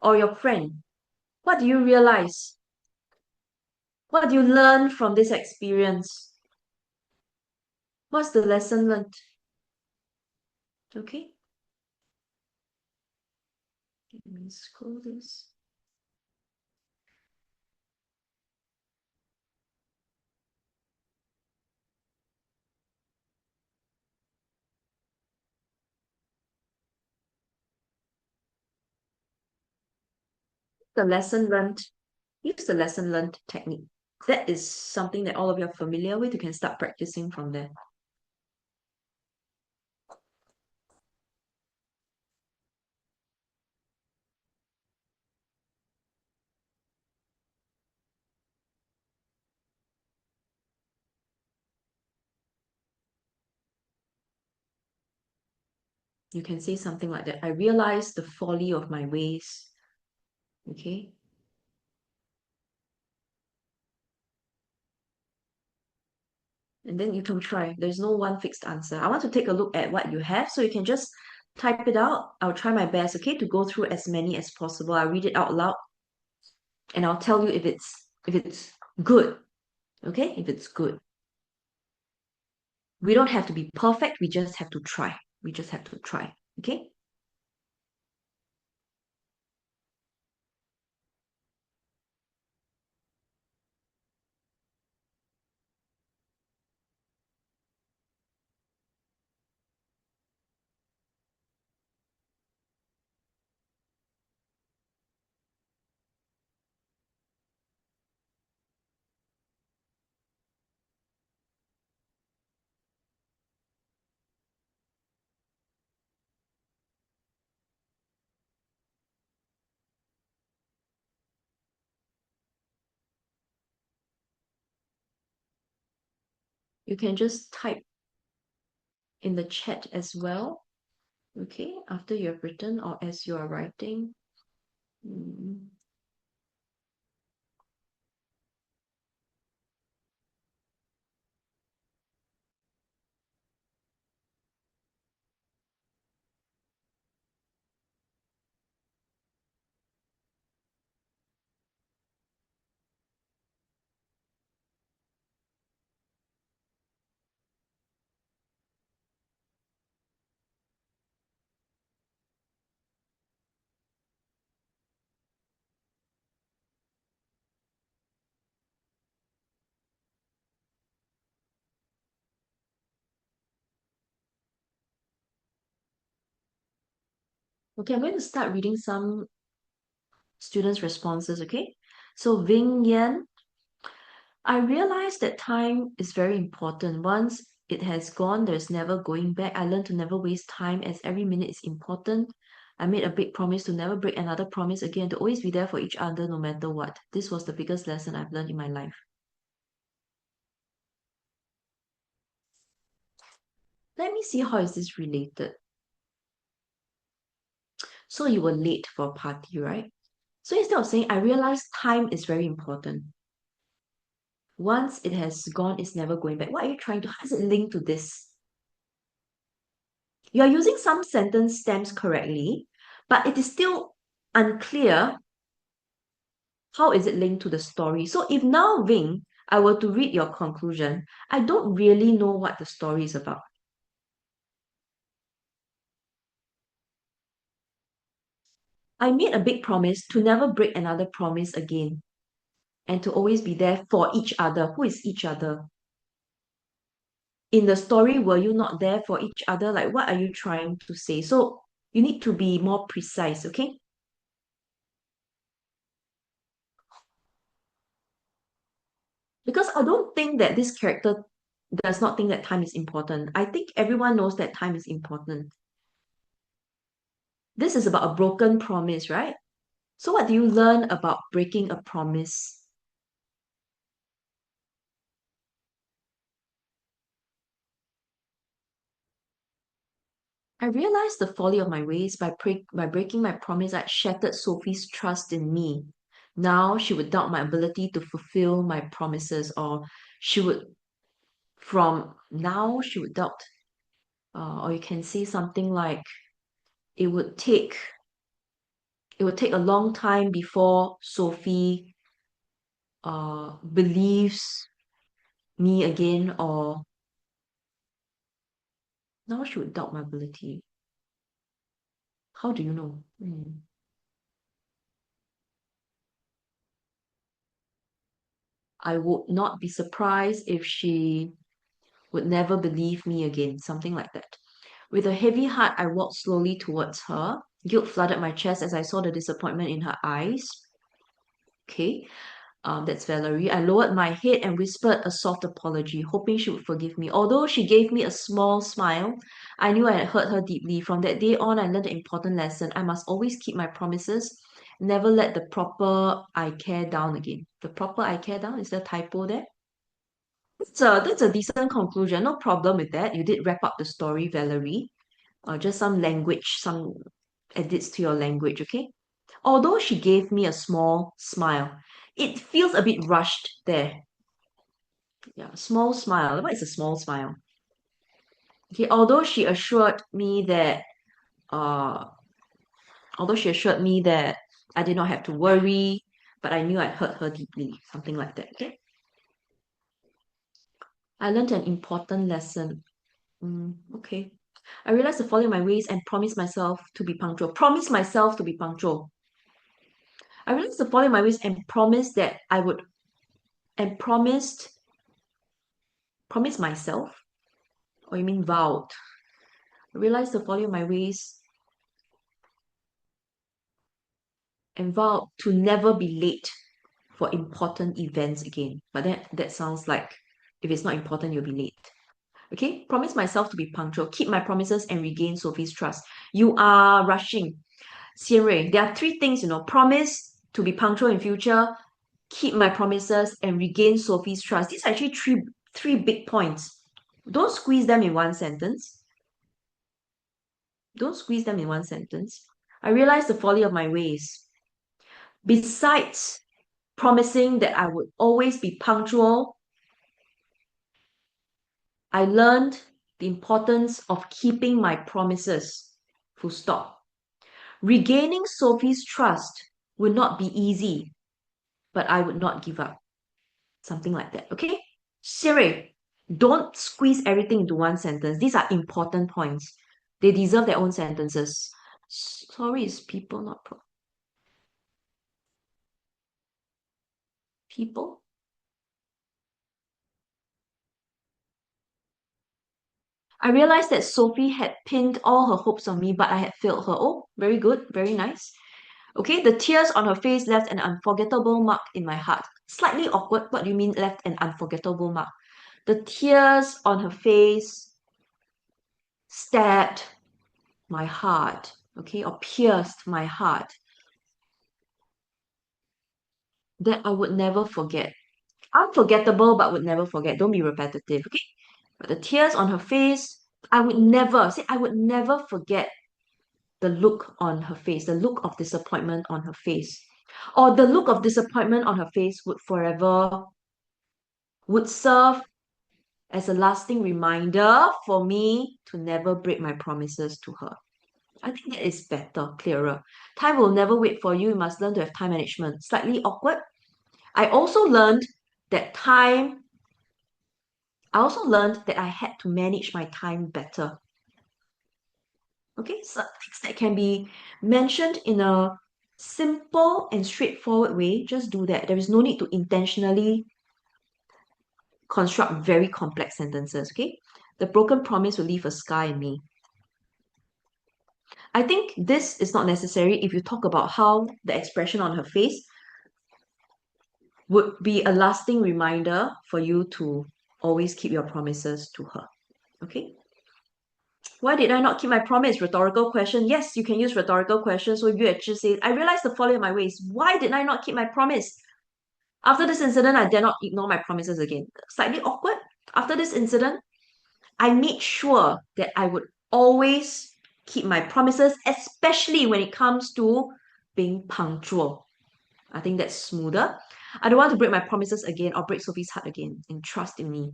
or your friend. What do you realize? What do you learn from this experience? What's the lesson learned? Okay? Let me scroll this. The lesson learned. Use the lesson learned technique. That is something that all of you are familiar with. You can start practicing from there. You can say something like that. I realized the folly of my ways. Okay? And then you can try. There's no one fixed answer. I want to take a look at what you have, so you can just type it out. I'll try my best, okay, to go through as many as possible. I'll read it out loud and I'll tell you if it's good. Okay? If it's good. We don't have to be perfect, we just have to try. We just have to try. Okay? You can just type in the chat as well. Okay, after you have written or as you are writing. Mm. Okay, I'm going to start reading some students' responses, okay? So Ving Yan, I realized that time is very important. Once it has gone, there's never going back. I learned to never waste time as every minute is important. I made a big promise to never break another promise again, to always be there for each other no matter what. This was the biggest lesson I've learned in my life. Let me see how is this related. So you were late for a party, right? So instead of saying, I realized time is very important. Once it has gone, it's never going back. What are you trying to, how does it link to this? You are using some sentence stems correctly, but it is still unclear how is it linked to the story. So if now, Ving, I were to read your conclusion, I don't really know what the story is about. I made a big promise to never break another promise again and to always be there for each other. Who is each other? In the story, were you not there for each other? Like, what are you trying to say? So You need to be more precise, okay? Because I don't think that this character does not think that time is important. I think everyone knows that time is important. This is about a broken promise, right? So what do you learn about breaking a promise? I realized the folly of my ways by breaking my promise. I shattered Sophie's trust in me. Now she would doubt my ability to fulfill my promises, or she would, from now, she would doubt. Or you can say something like, it would take it would take a long time before Sophie believes me again, or now she would doubt my ability. How do you know? I would not be surprised if she would never believe me again, something like that. With a heavy heart, I walked slowly towards her. Guilt flooded my chest as I saw the disappointment in her eyes. Okay, that's Valerie. I lowered my head and whispered a soft apology, hoping she would forgive me. Although she gave me a small smile, I knew I had hurt her deeply. From that day on, I learned an important lesson. I must always keep my promises, never let the proper I care down again. The proper I care down, is there a typo there? That's a decent conclusion. No problem with that. You did wrap up the story, Valerie. Just some language, some edits to your language, okay? Although she gave me a small smile, it feels a bit rushed there. Yeah, small smile. What is a small smile? Okay, uh, although she assured me that I did not have to worry, but I knew I'd hurt her deeply, something like that. Okay, I learned an important lesson. Okay, I realized the folly of my ways and promised myself to be punctual. Promise myself to be punctual. I realized the folly of my ways and promised that I would, and promised myself, or you mean vowed? I realized the folly of my ways and vowed to never be late for important events again. But that sounds like if it's not important, you'll be late. Okay, promise myself to be punctual, keep my promises, and regain Sophie's trust. You are rushing. Xian Rui, there are three things, promise to be punctual in future, keep my promises, and regain Sophie's trust. These are actually three big points. Don't squeeze them in one sentence. Don't squeeze them in one sentence. I realized the folly of my ways. Besides promising that I would always be punctual, I learned the importance of keeping my promises. Full stop. Regaining Sophie's trust would not be easy, but I would not give up. Something like that. Okay? Siri, don't squeeze everything into one sentence. These are important points. They deserve their own sentences. Sorry, it's people, not people. I realized that Sophie had pinned all her hopes on me, but I had failed her. Oh, very good, very nice. Okay, the tears on her face left an unforgettable mark in my heart. Slightly awkward. What do you mean left an unforgettable mark? The tears on her face stabbed my heart, okay, or pierced my heart that I would never forget. Unforgettable, but would never forget. Don't be repetitive, okay? But the tears on her face, I would never forget the look on her face, the look of disappointment on her face. Or the look of disappointment on her face would serve as a lasting reminder for me to never break my promises to her. I think that is better, clearer. Time will never wait for you. You must learn to have time management. Slightly awkward. I also learned that time, I also learned that I had to manage my time better. Okay, so things that can be mentioned in a simple and straightforward way, just do that. There is no need to intentionally construct very complex sentences, okay? The broken promise will leave a scar in me. I think this is not necessary if you talk about how the expression on her face would be a lasting reminder for you to always keep your promises to her. Okay? Why did I not keep my promise? Rhetorical question. Yes, you can use rhetorical question. So if you actually say, I realized the folly of my ways. Why did I not keep my promise? After this incident, I dare not ignore my promises again. Slightly awkward. After this incident, I made sure that I would always keep my promises, especially when it comes to being punctual. I think that's smoother. I don't want to break my promises again or break Sophie's heart again. And trust in me,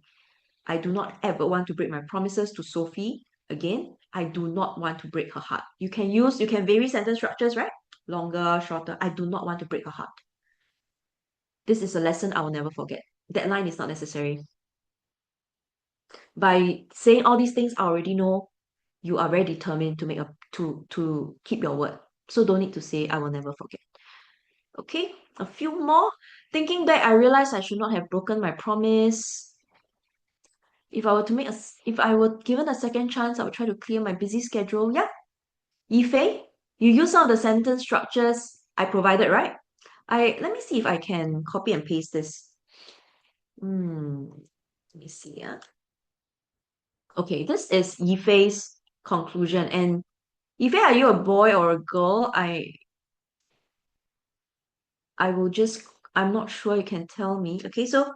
I do not ever want to break my promises to Sophie again. I do not want to break her heart. You can vary sentence structures, right? Longer, shorter. I do not want to break her heart. This is a lesson I will never forget. That line is not necessary. By saying all these things, I already know you are very determined to keep your word. So don't need to say I will never forget. Okay, a few more. Thinking back, I realized I should not have broken my promise. If I were given a second chance, I would try to clear my busy schedule. Yeah, Yifei, you use some of the sentence structures I provided, right? Let me see if I can copy and paste this. Let me see. Yeah. Okay, this is Yifei's conclusion. And Yifei, are you a boy or a girl? I will just, I'm not sure, you can tell me. Okay, so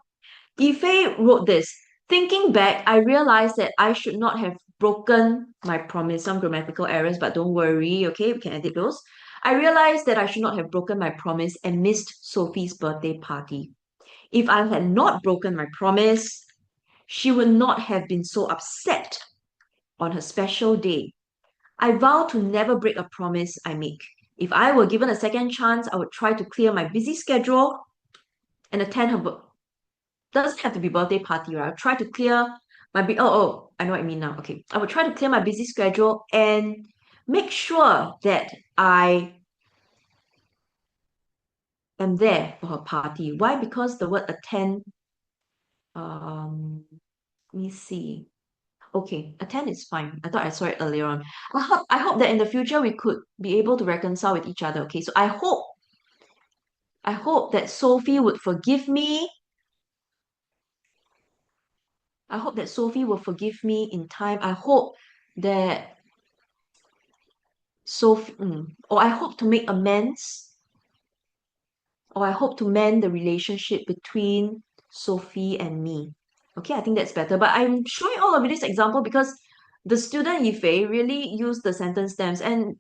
Ife wrote this. Thinking back, I realized that I should not have broken my promise. Some grammatical errors, but don't worry, okay? We can edit those. I realized that I should not have broken my promise and missed Sophie's birthday party. If I had not broken my promise, she would not have been so upset on her special day. I vow to never break a promise I make. If I were given a second chance, I would try to clear my busy schedule and attend her doesn't have to be birthday party, right? I'll try to clear I know what I mean now. Okay. I would try to clear my busy schedule and make sure that I am there for her party. Why? Because the word attend, um, let me see. Okay, attend is fine. I thought I saw it earlier on. I hope that in the future we could be able to reconcile with each other. Okay, so I hope that Sophie would forgive me. I hope that Sophie will forgive me in time. I hope that or I hope to make amends, or I hope to mend the relationship between Sophie and me. Okay, I think that's better. But I'm showing all of you this example because the student Yifei really used the sentence stems and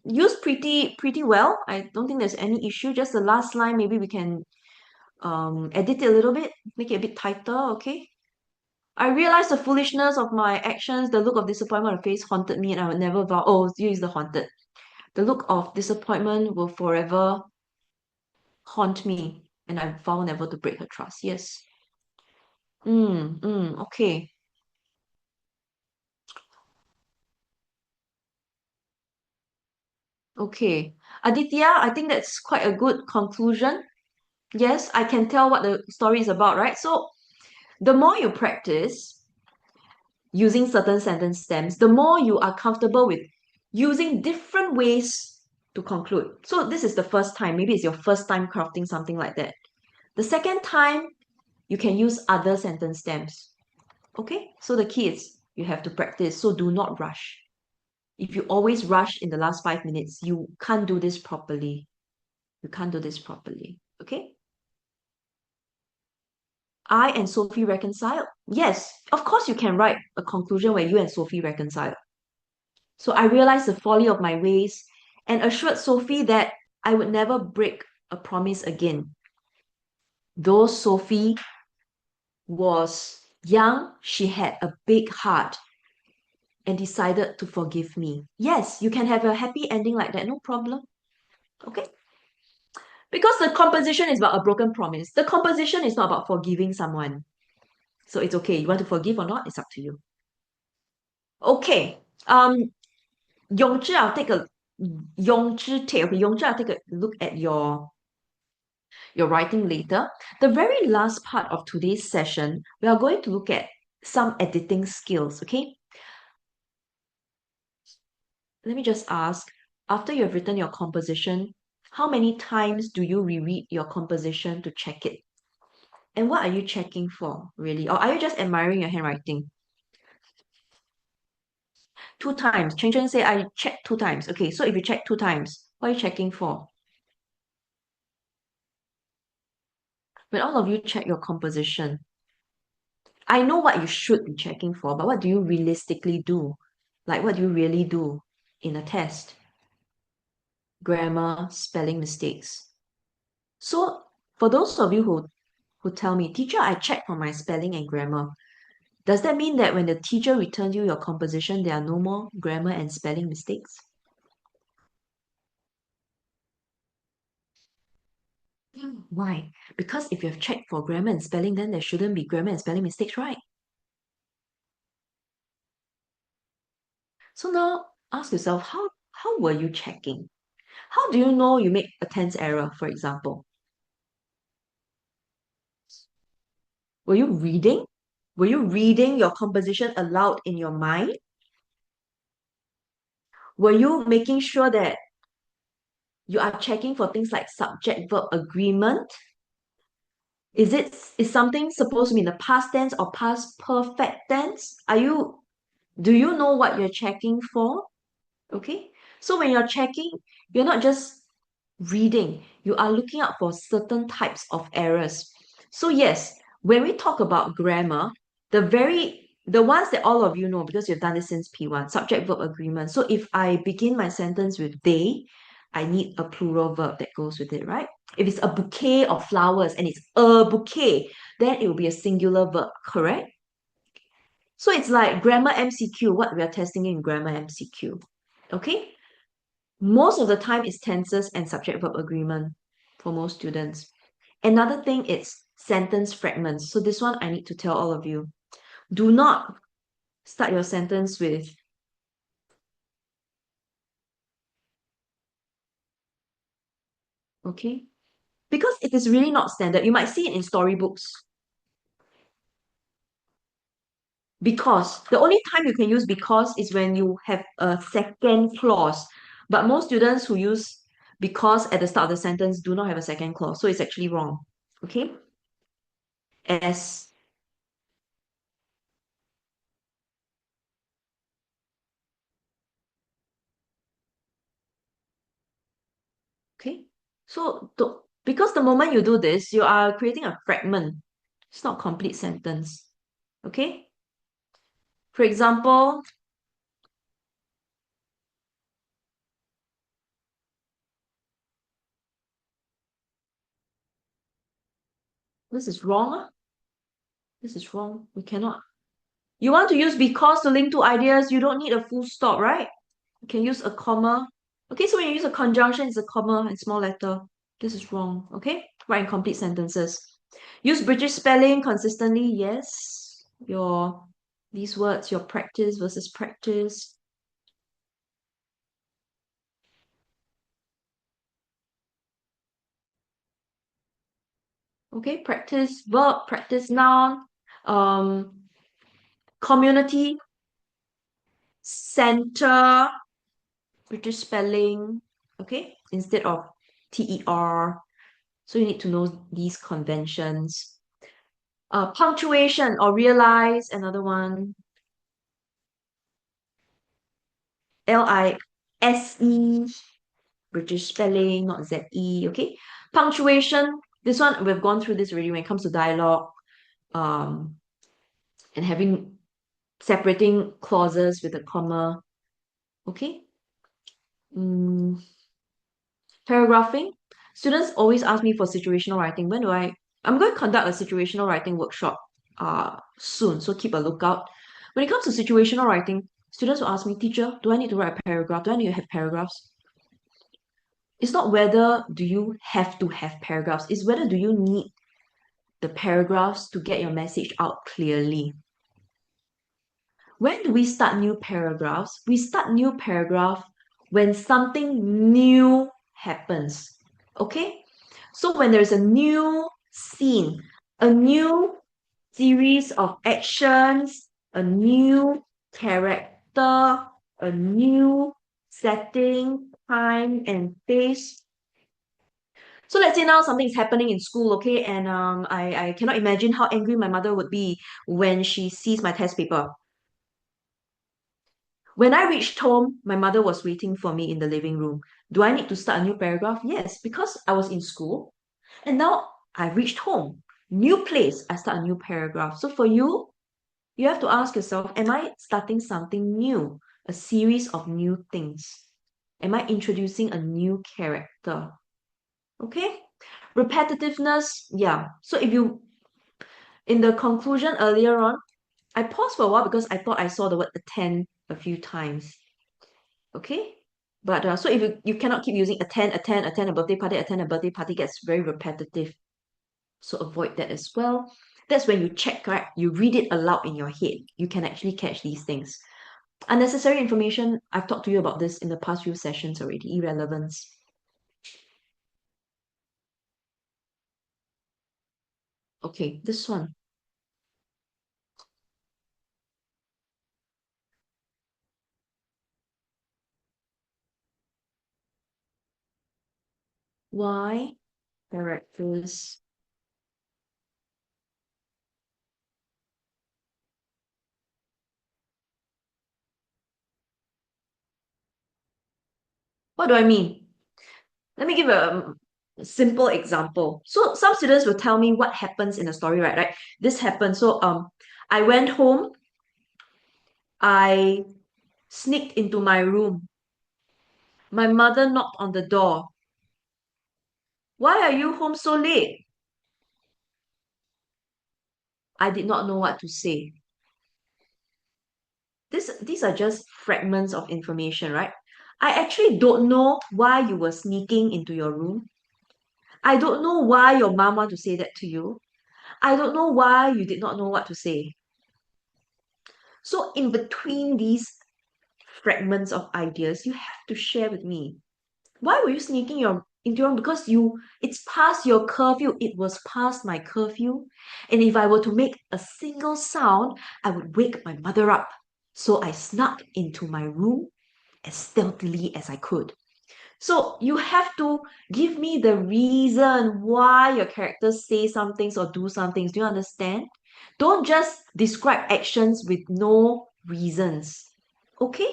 used pretty well. I don't think there's any issue. Just the last line, maybe we can edit it a little bit, make it a bit tighter, okay? I realized the foolishness of my actions. The look of disappointment on her face haunted me, and I would never vow. Oh, use the haunted. The look of disappointment will forever haunt me, and I vow never to break her trust. Yes. Okay. Okay. Aditya, I think that's quite a good conclusion. Yes, I can tell what the story is about, right? So the more you practice using certain sentence stems, the more you are comfortable with using different ways to conclude. So this is the first time, maybe it's your first time crafting something like that. The second time, you can use other sentence stems. Okay, so the key is you have to practice. So do not rush. If you always rush in the last 5 minutes, you can't do this properly. You can't do this properly. Okay? I and Sophie reconcile. Yes, of course you can write a conclusion where you and Sophie reconcile. So I realized the folly of my ways and assured Sophie that I would never break a promise again. Though Sophie was young, she had a big heart and decided to forgive me. Yes, you can have a happy ending like that, no problem. Okay? Because the composition is about a broken promise. The composition is not about forgiving someone. So it's okay. You want to forgive or not, it's up to you. Okay. Yongzhi, I'll take a Yongzhi, I'll take a look at your writing later. The very last part of today's session, we are going to look at some editing skills, okay? let me just ask, after you've written your composition, how many times do you reread your composition to check it? And what are you checking for, really? Or are you just admiring your handwriting? 2 times. Chen Chen say, I checked 2 times. Okay, so if you check 2 times, what are you checking for? When all of you check your composition, I know what you should be checking for, but what do you realistically do? Like, what do you really do in a test? Grammar, spelling mistakes. So, for those of you who tell me, teacher, I checked for my spelling and grammar, does that mean that when the teacher returns you your composition, there are no more grammar and spelling mistakes? Why? Because if you have checked for grammar and spelling, then there shouldn't be grammar and spelling mistakes, right? So now ask yourself, how were you checking? How do you know you make a tense error, for example? Were you reading? Were you reading your composition aloud in your mind? Were you making sure that you are checking for things like subject verb agreement? Is something supposed to be in the past tense or past perfect tense? Do you know what you're checking for? Okay. So when you're checking, you're not just reading, you are looking out for certain types of errors. So yes, when we talk about grammar, the ones that all of you know because you've done this since P1, subject verb agreement. So if I begin my sentence with they, I need a plural verb that goes with it, right? If it's a bouquet of flowers and it's a bouquet, then it will be a singular verb, correct? So it's like grammar MCQ, what we are testing in grammar MCQ. Okay? Most of the time it's tenses and subject verb agreement for most students. Another thing is sentence fragments. So this one I need to tell all of you. Do not start your sentence with okay? Because it is really not standard. You might see it in storybooks. Because the only time you can use because is when you have a second clause. But most students who use because at the start of the sentence do not have a second clause. So it's actually wrong. Okay? As okay. So because the moment you do this, you are creating a fragment. It's not complete sentence. Okay? For example, this is wrong. This is wrong. We cannot. You want to use because to link two ideas, you don't need a full stop, right? You can use a comma. Okay, so when you use a conjunction, it's a comma and small letter. This is wrong. Okay? Write in complete sentences. Use British spelling consistently. Yes. These words, your practice versus practice. Okay, practice verb, practice noun, um, community, center, British spelling, okay, instead of TER. So you need to know these conventions. Punctuation or realize, another one. LISE, British spelling, not ZE, okay? Punctuation, this one, we've gone through this already when it comes to dialogue, um, and having separating clauses with a comma, okay? Mm, paragraphing. Students always ask me for situational writing. I'm going to conduct a situational writing workshop soon, so keep a lookout. When it comes to situational writing, students will ask me, teacher, do I need to write a paragraph? Do I need to have paragraphs? It's not whether do you have to have paragraphs, it's whether do you need the paragraphs to get your message out clearly. When do we start new paragraphs? We start new paragraph when something new happens. Okay? So when there's a new scene, a new series of actions, a new character, a new setting, time, and place. So let's say now something is happening in school, okay, and I cannot imagine how angry my mother would be when she sees my test paper. When I reached home, my mother was waiting for me in the living room. Do I need to start a new paragraph? Yes, because I was in school and now I reached home. New place, I start a new paragraph. So for you, you have to ask yourself, am I starting something new? A series of new things? Am I introducing a new character? Okay? Repetitiveness, yeah. So if you, in the conclusion earlier on, I paused for a while because I thought I saw the word attend a few times. Okay? But so if you cannot keep using attend a birthday party gets very repetitive. So avoid that as well. That's when you check, right? You read it aloud in your head. You can actually catch these things. Unnecessary information, I've talked to you about this in the past few sessions already. Irrelevance. Okay, this one. Why characters? What do I mean? Let me give a simple example. So some students will tell me what happens in a story, right? Like this happened. So I went home, I sneaked into my room. My mother knocked on the door. Why are you home so late? I did not know what to say. These are just fragments of information, right? I actually don't know why you were sneaking into your room. I don't know why your mom want to say that to you. I don't know why you did not know what to say. So in between these fragments of ideas, you have to share with me. Why were you sneaking into your room? Because it's past your curfew. It was past my curfew. And if I were to make a single sound, I would wake my mother up. So I snuck into my room as stealthily as I could. So you have to give me the reason why your characters say some things or do some things. Do you understand? Don't just describe actions with no reasons. Okay?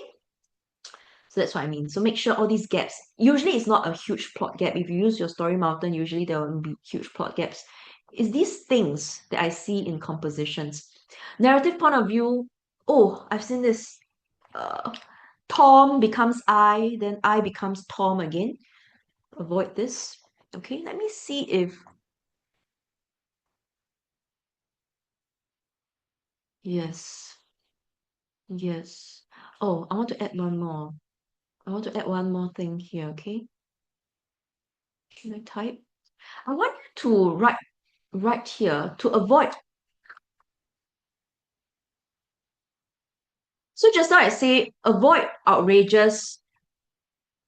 So that's what I mean. So make sure all these gaps, usually it's not a huge plot gap. If you use your story mountain, usually there will be huge plot gaps. It's these things that I see in compositions. Narrative point of view, oh, I've seen this. Uh, Tom becomes I, then I becomes Tom again. Avoid this. Okay, let me see if, yes, yes. Oh, I want to add one more. I want to add one more thing here, okay? Can I type? I want you to write here to avoid. So just now I say avoid outrageous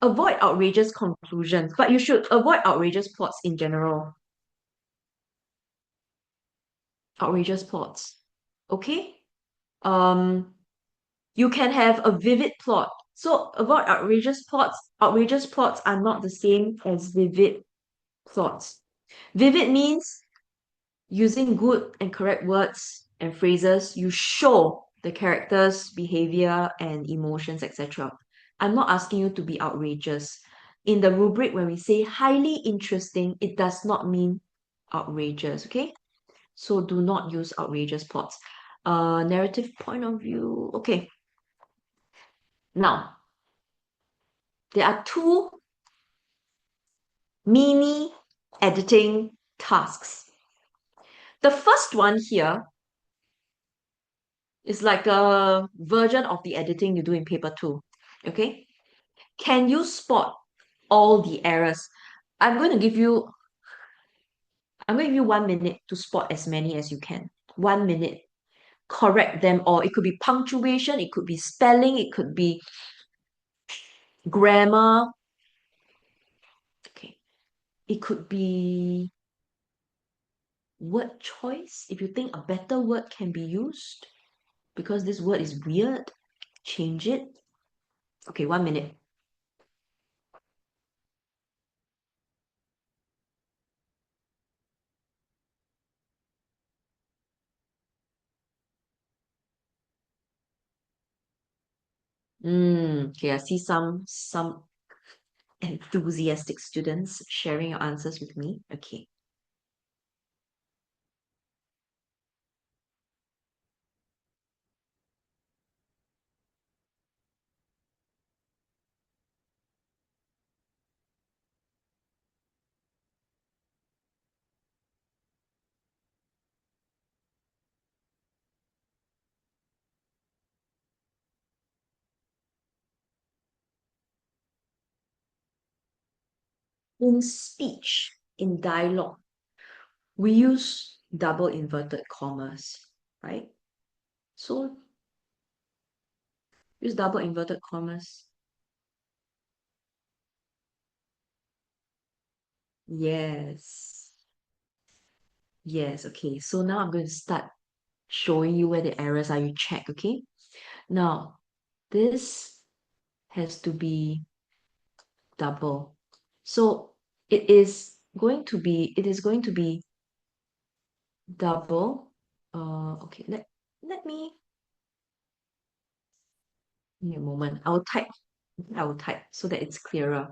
conclusions, but you should avoid outrageous plots in general. Outrageous plots. Okay? Um, you can have a vivid plot. So avoid outrageous plots. Outrageous plots are not the same as vivid plots. Vivid means using good and correct words and phrases, you show the character's behavior and emotions, etc. I'm not asking you to be outrageous. In the rubric, when we say highly interesting, it does not mean outrageous, okay? So do not use outrageous plots. Narrative point of view. Okay. Now, there are two mini editing tasks. The first one here is like a version of the editing you do in paper two. Okay? Can you spot all the errors? I'm going to give you I'm going to give you 1 minute to spot as many as you can. 1 minute. Correct them all. It could be punctuation, it could be spelling, it could be grammar. Okay. It could be word choice. If you think a better word can be used because this word is weird, change it. Okay, 1 minute. Okay, I see some enthusiastic students sharing your answers with me. Okay. In speech, in dialogue, we use double inverted commas, right? So use double inverted commas. Yes. Yes, okay. So now I'm going to start showing you where the errors are. You check, okay? Now, this has to be double. So it is going to be double. Okay, let me give me a moment. I will type so that it's clearer.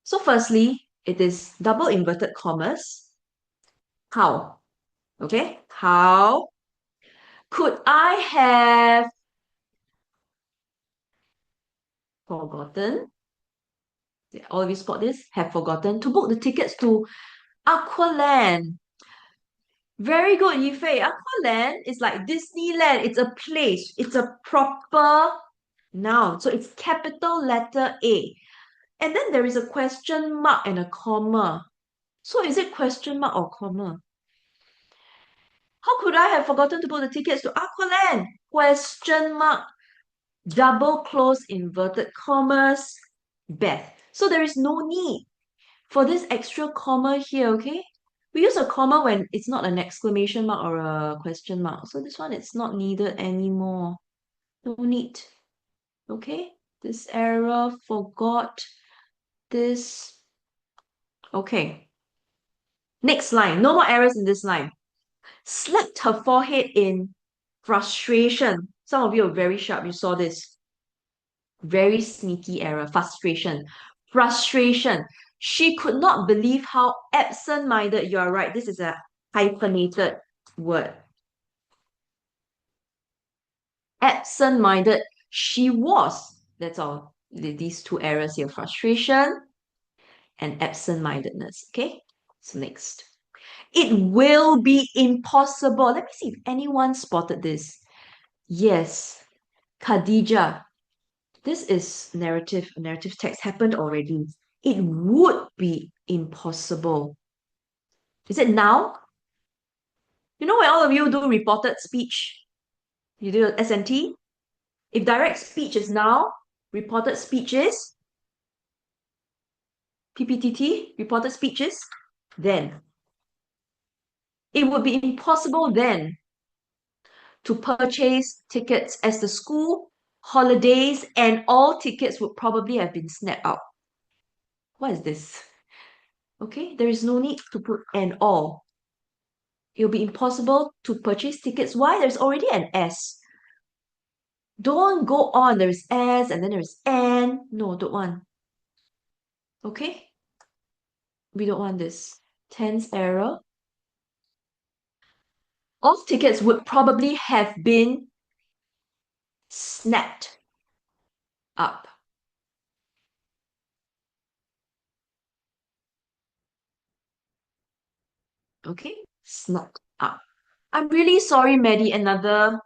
So firstly, it is double inverted commas. How? Okay, how could I have forgotten? All of you spot this? Have forgotten to book the tickets to Aqualand. Very good, Yifei. Aqualand is like Disneyland. It's a place. It's a proper noun. So it's capital letter A. And then there is a question mark and a comma. So is it question mark or comma? How could I have forgotten to book the tickets to Aqualand? Question mark. Double close inverted commas. Beth. So there is no need for this extra comma here, okay? We use a comma when it's not an exclamation mark or a question mark. So this one, it's not needed anymore. No need. Okay? This error, forgot this. Okay. Next line. No more errors in this line. Slapped her forehead in frustration. Some of you are very sharp. You saw this. Very sneaky error. Frustration. Frustration. She could not believe how absent-minded you are, right. This is a hyphenated word. Absent-minded she was. That's all. These two errors here. Frustration and absent-mindedness. Okay? So next. It will be impossible. Let me see if anyone spotted this. Yes. Khadija. This is narrative text happened already. It would be impossible. Is it now? You know when all of you do reported speech, you do SNT? If direct speech is now, reported speech is PPTT, reported speeches, then it would be impossible then to purchase tickets as the school holidays and all tickets would probably have been snapped up. What is this? Okay, there is no need to put an all. It will be impossible to purchase tickets. Why? There's already an S. Don't go on. There's S and then there's N. No, don't want. Okay? We don't want this. Tense error. All tickets would probably have been snapped up. Okay? Snapped up. I'm really sorry, Maddie. Another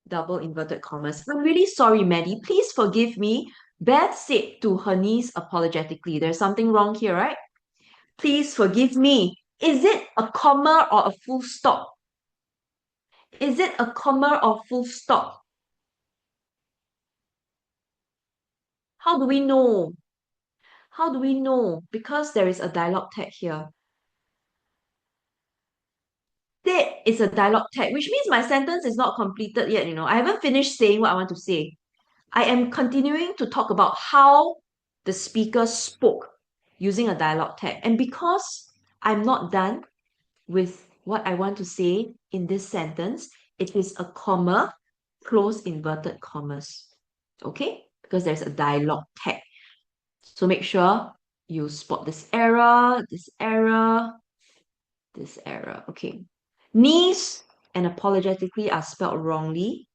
double inverted commas. I'm really sorry, Maddie. Please forgive me. Beth said to her niece apologetically. There's something wrong here, right? Please forgive me. Is it a comma or a full stop? Is it a comma or full stop? How do we know? How do we know? Because there is a dialogue tag here. That is a dialogue tag, which means my sentence is not completed yet, I haven't finished saying what I want to say. I am continuing to talk about how the speaker spoke using a dialogue tag. And because I'm not done with what I want to say in this sentence, it is a comma, close inverted commas. Okay? Because there's a dialogue tag. So make sure you spot this error, this error, this error. Okay. Niece and apologetically are spelled wrongly.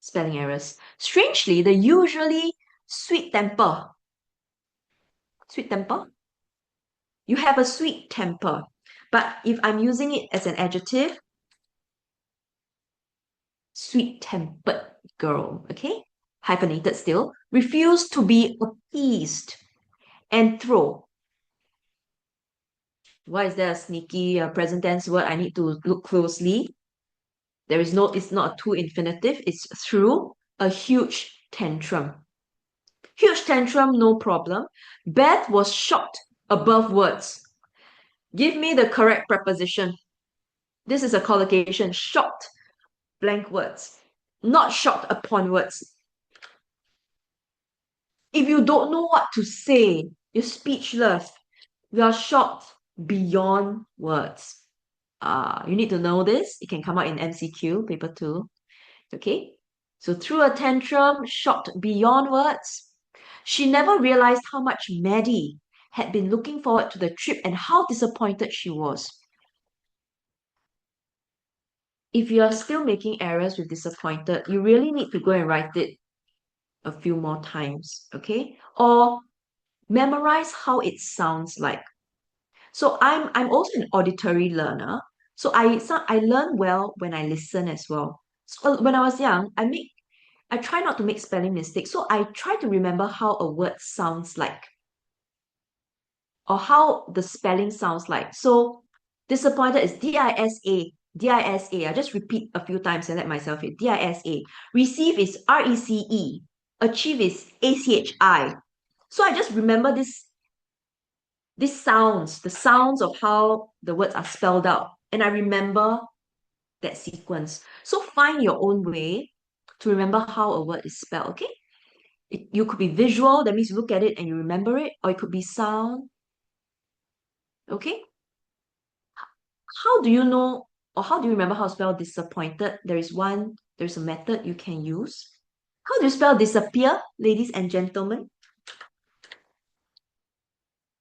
Spelling errors. Strangely, the usually sweet temper. Sweet temper? You have a sweet temper. But if I'm using it as an adjective, sweet-tempered girl, okay? Hyphenated still. Refuse to be appeased. And throw. Why is there a sneaky present tense word? I need to look closely. There is no, it's not a to infinitive, it's through a huge tantrum. Huge tantrum, no problem. Beth was shocked above words. Give me the correct preposition. This is a collocation. Shocked, blank words. Not shocked upon words. If you don't know what to say, you're speechless. You are shocked beyond words. You need to know this. It can come out in MCQ, paper 2. Okay? So through a tantrum, shocked beyond words. She never realized how much Maddie had been looking forward to the trip and how disappointed she was. If you are still making errors with disappointed, you really need to go and write it a few more times, okay? Or memorize how it sounds like. So I'm also an auditory learner. So I learn well when I listen as well. So when I was young, I try not to make spelling mistakes. So I try to remember how a word sounds like or how the spelling sounds like. So disappointed is D-I-S-A, D-I-S-A. I just repeat a few times and let myself hear. D-I-S-A. Receive is R-E-C-E. Achieve is A-C-H-I. So I just remember these sounds, the sounds of how the words are spelled out. And I remember that sequence. So find your own way to remember how a word is spelled, okay? You could be visual, that means you look at it and you remember it, or it could be sound, okay? How do you know, or how do you remember how to spell disappointed? There's a method you can use. How do you spell disappear, ladies and gentlemen?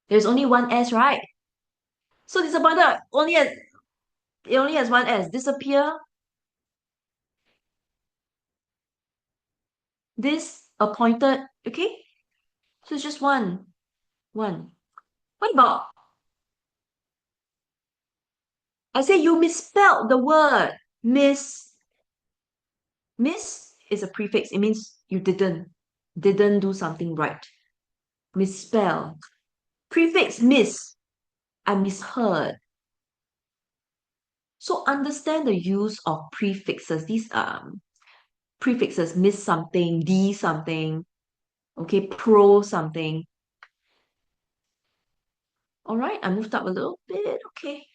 There's only one S, right? So disappointed it only has one S. Disappear, disappointed, okay? So it's just one. One. What about, I say you misspelled the word. Miss is a prefix. It means you didn't do something right. Misspell. Prefix miss. I misheard. So understand the use of prefixes. These prefixes miss something, d something, okay, pro something. All right, I moved up a little bit. Okay.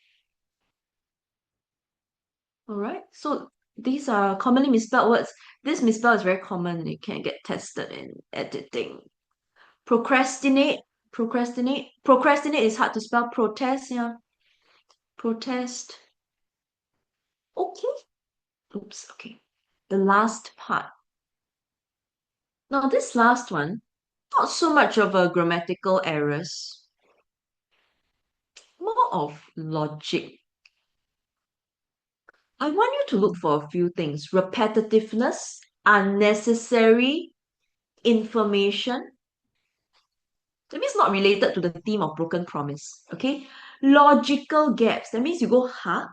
All right. So these are commonly misspelled words. This misspell is very common. It can get tested in editing. Procrastinate. Procrastinate. Procrastinate is hard to spell. Protest, yeah. Protest. Okay. Oops, okay. The last part. Now, this last one, not so much of a grammatical errors, more of logic. I want you to look for a few things. Repetitiveness, unnecessary information. That means not related to the theme of broken promise. Okay? Logical gaps. That means you go, huh?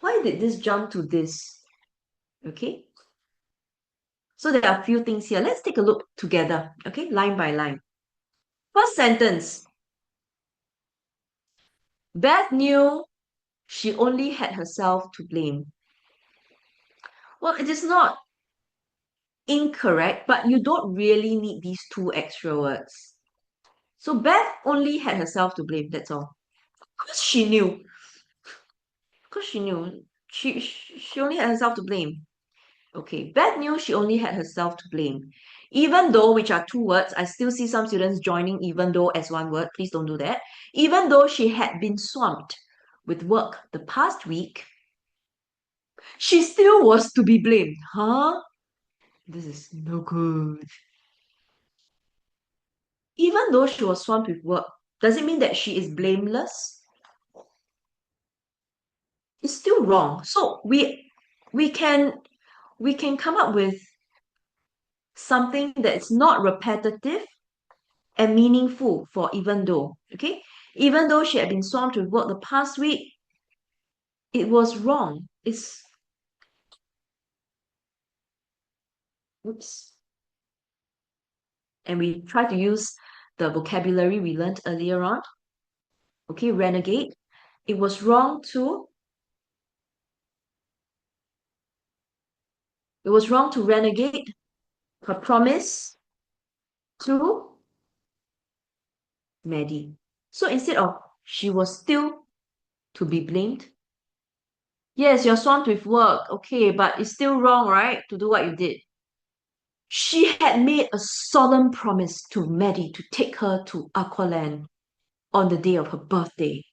Why did this jump to this? Okay? So there are a few things here. Let's take a look together. Okay? Line by line. First sentence. Beth knew she only had herself to blame. Well, it is not incorrect, but you don't really need these two extra words. So Beth only had herself to blame, that's all. Because she knew. Because she knew. She only had herself to blame. Okay, Beth knew she only had herself to blame. Even though, which are two words, I still see some students joining even though as one word. Please don't do that. Even though she had been swamped with work the past week, she still was to be blamed. Huh? This is no good. Even though she was swamped with work, does it mean that she is blameless? It's still wrong. So we can we can come up with something that's not repetitive and meaningful for even though. Okay? Even though she had been swamped with work the past week, it was wrong. It's oops. And we try to use the vocabulary we learned earlier on. Okay, renegade. It was wrong to renegade her promise to Maddie. So instead of she was still to be blamed, yes, you're swamped with work, okay, but it's still wrong, right, to do what you did. She had made a solemn promise to Maddie to take her to Aqualand on the day of her birthday.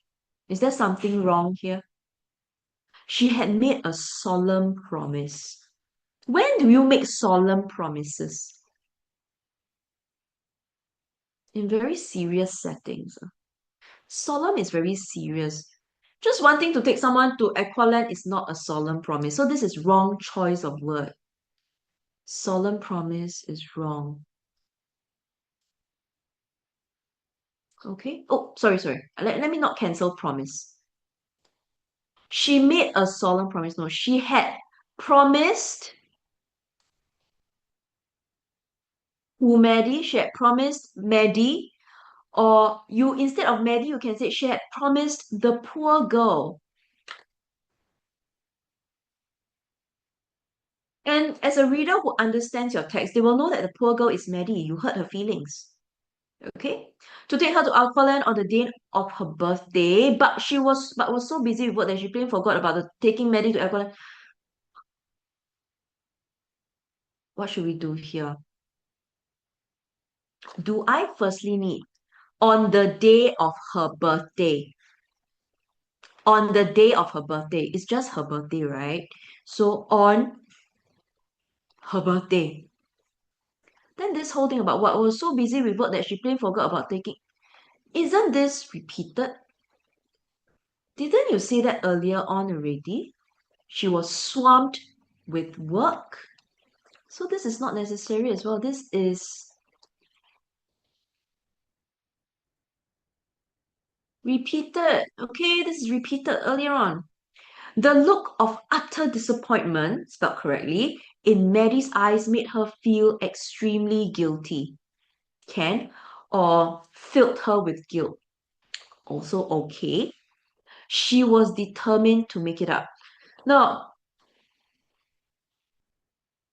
Is there something wrong here? She had made a solemn promise. When do you make solemn promises? In very serious settings. Solemn is very serious. Just wanting to take someone to Aqualand is not a solemn promise. So this is wrong choice of word. Solemn promise is wrong. Okay. Oh, sorry. Let me not cancel promise. She made a solemn promise. No, she had promised who Maddie. She had promised Maddie, or you instead of Maddie, you can say she had promised the poor girl. And as a reader who understands your text, they will know that the poor girl is Maddie. You hurt her feelings. Okay? To take her to Aqualand on the day of her birthday, but she was so busy with work that she plain forgot about the taking Maddie to Aqualand. What should we do here? Do I firstly need on the day of her birthday? On the day of her birthday. It's just her birthday, right? So on her birthday. Then this whole thing about what was so busy with work that she plain forgot about taking. Isn't this repeated? Didn't you say that earlier on already? She was swamped with work. So this is not necessary as well. This is repeated. Okay, this is repeated earlier on. The look of utter disappointment, spelled correctly, in Maddie's eyes made her feel extremely guilty. Can or filled her with guilt. Also okay. She was determined to make it up. Now,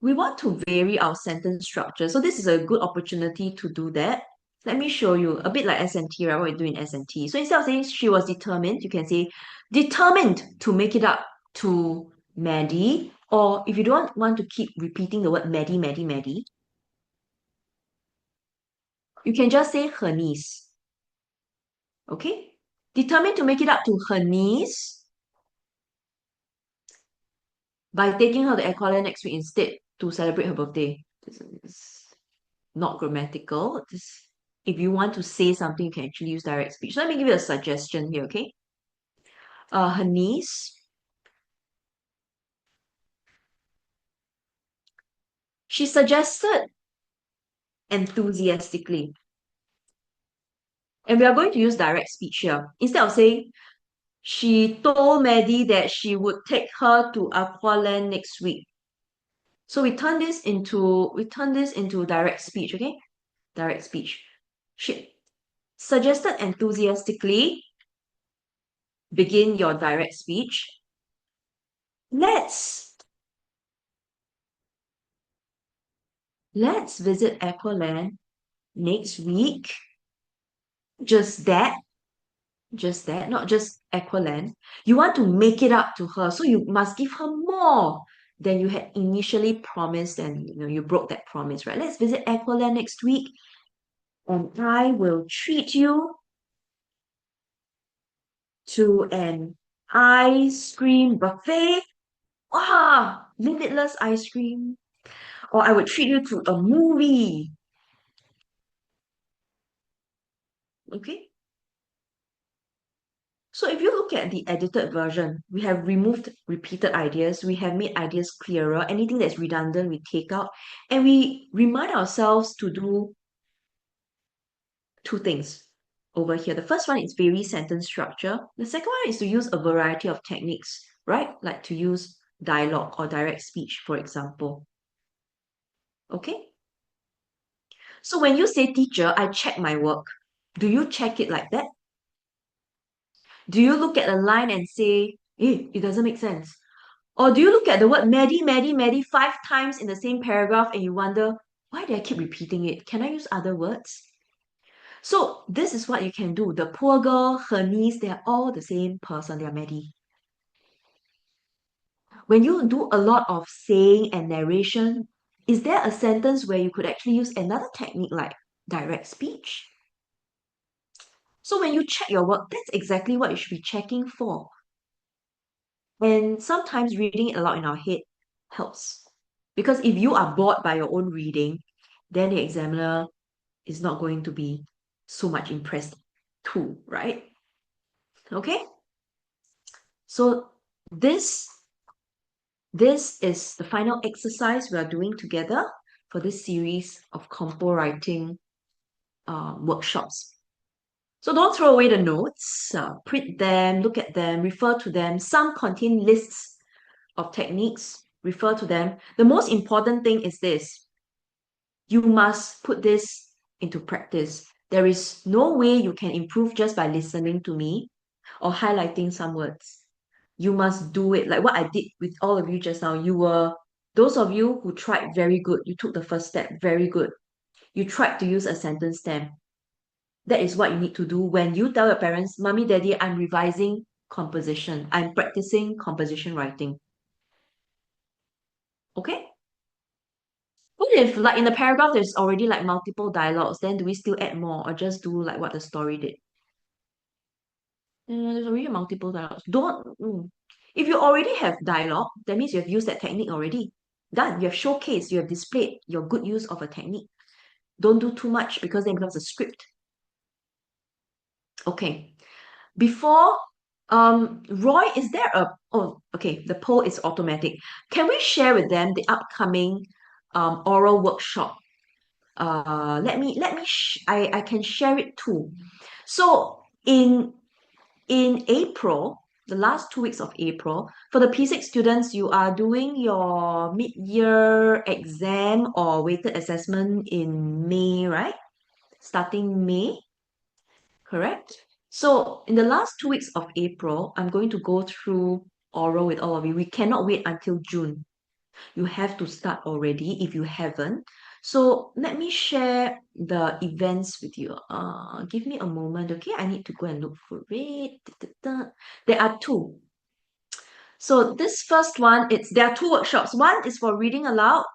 we want to vary our sentence structure. So this is a good opportunity to do that. Let me show you a bit like SNT, right? What we do in SNT. So instead of saying she was determined, you can say determined to make it up to Maddie. Or if you don't want to keep repeating the word Maddie, you can just say her niece. Okay? Determined to make it up to her niece by taking her to Aqualand next week instead to celebrate her birthday. This is not grammatical. If you want to say something, you can actually use direct speech. So let me give you a suggestion here, okay? Her niece, she suggested enthusiastically. And we are going to use direct speech here. Instead of saying, she told Maddie that she would take her to Aqualand next week. So we turn this into direct speech, okay? Direct speech. She suggested enthusiastically, begin your direct speech. Let's visit Aqualand next week. Just that, not just Aqualand. You want to make it up to her, so you must give her more. than you had initially promised, and you broke that promise, right? Let's visit Aqualand next week, and I will treat you to an ice cream buffet. Ah, limitless ice cream. Or I would treat you to a movie. Okay? So if you look at the edited version, we have removed repeated ideas, we have made ideas clearer, anything that's redundant we take out, and we remind ourselves to do two things over here. The first one is vary sentence structure. The second one is to use a variety of techniques, right? Like to use dialogue or direct speech, for example. Okay? So when you say, teacher, I check my work, do you check it like that? Do you look at a line and say, hey, it doesn't make sense? Or do you look at the word Maddie, Maddie, Maddie 5 times in the same paragraph and you wonder, why do I keep repeating it? Can I use other words? So this is what you can do. The poor girl, her niece, they're all the same person. They're Maddie. When you do a lot of saying and narration, is there a sentence where you could actually use another technique like direct speech? So when you check your work, that's exactly what you should be checking for. And sometimes reading it aloud in our head helps. Because if you are bored by your own reading, then the examiner is not going to be so much impressed too, right? Okay? So this is the final exercise we are doing together for this series of compo writing workshops. So don't throw away the notes, print them, look at them, refer to them. Some contain lists of techniques, refer to them. The most important thing is this. You must put this into practice. There is no way you can improve just by listening to me or highlighting some words. You must do it like what I did with all of you just now. Those of you who tried, very good. You took the first step, very good. You tried to use a sentence stem. That is what you need to do when you tell your parents, Mommy, Daddy, I'm revising composition. I'm practicing composition writing. Okay? What if, like in the paragraph, there's already like multiple dialogues, then do we still add more or just do like what the story did? There's already multiple dialogues. If you already have dialogue, that means you have used that technique already. Done. You have showcased, you have displayed your good use of a technique. Don't do too much because then it becomes a script. Okay. Before, Roy, is there okay, the poll is automatic. Can we share with them the upcoming oral workshop? I can share it too. So in April, the last 2 weeks of April, for the P6 students, you are doing your mid-year exam or weighted assessment in May, right? Starting May, correct? So in the last 2 weeks of April, I'm going to go through oral with all of you. We cannot wait until June. You have to start already if you haven't. So let me share the events with you. Give me a moment, okay? I need to go and look for it. There are two. So this first one, there are two workshops. One is for reading aloud,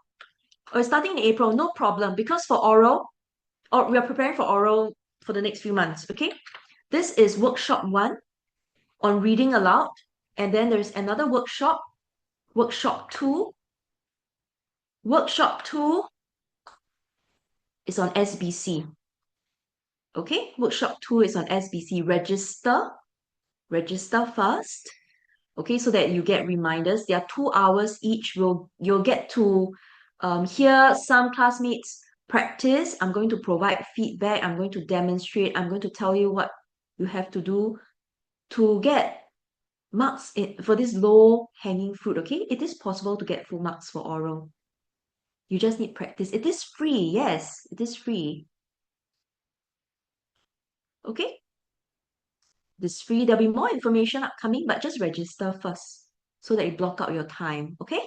or starting in April, no problem, because for oral, or we are preparing for oral for the next few months, okay? This is workshop 1 on reading aloud, and then there's another workshop, workshop 2. Workshop 2 is on SBC. Okay, workshop 2 is on SBC. Register first. Okay, so that you get reminders. There are 2 hours each. You'll get to hear some classmates practice. I'm going to provide feedback. I'm going to demonstrate. I'm going to tell you what you have to do to get marks for this low hanging fruit. Okay, it is possible to get full marks for oral. You just need practice. It is free. Yes, it is free. Okay, this free. There'll be more information upcoming, but just register first so that you block out your time. Okay.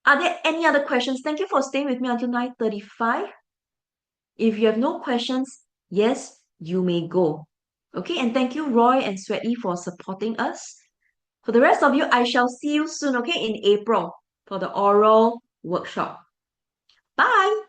Are there any other questions? Thank you for staying with me until 9:35. If you have no questions, yes, you may go. Okay, and thank you, Roy and Swetly, for supporting us. For the rest of you, I shall see you soon, okay, in April for the oral workshop. Bye!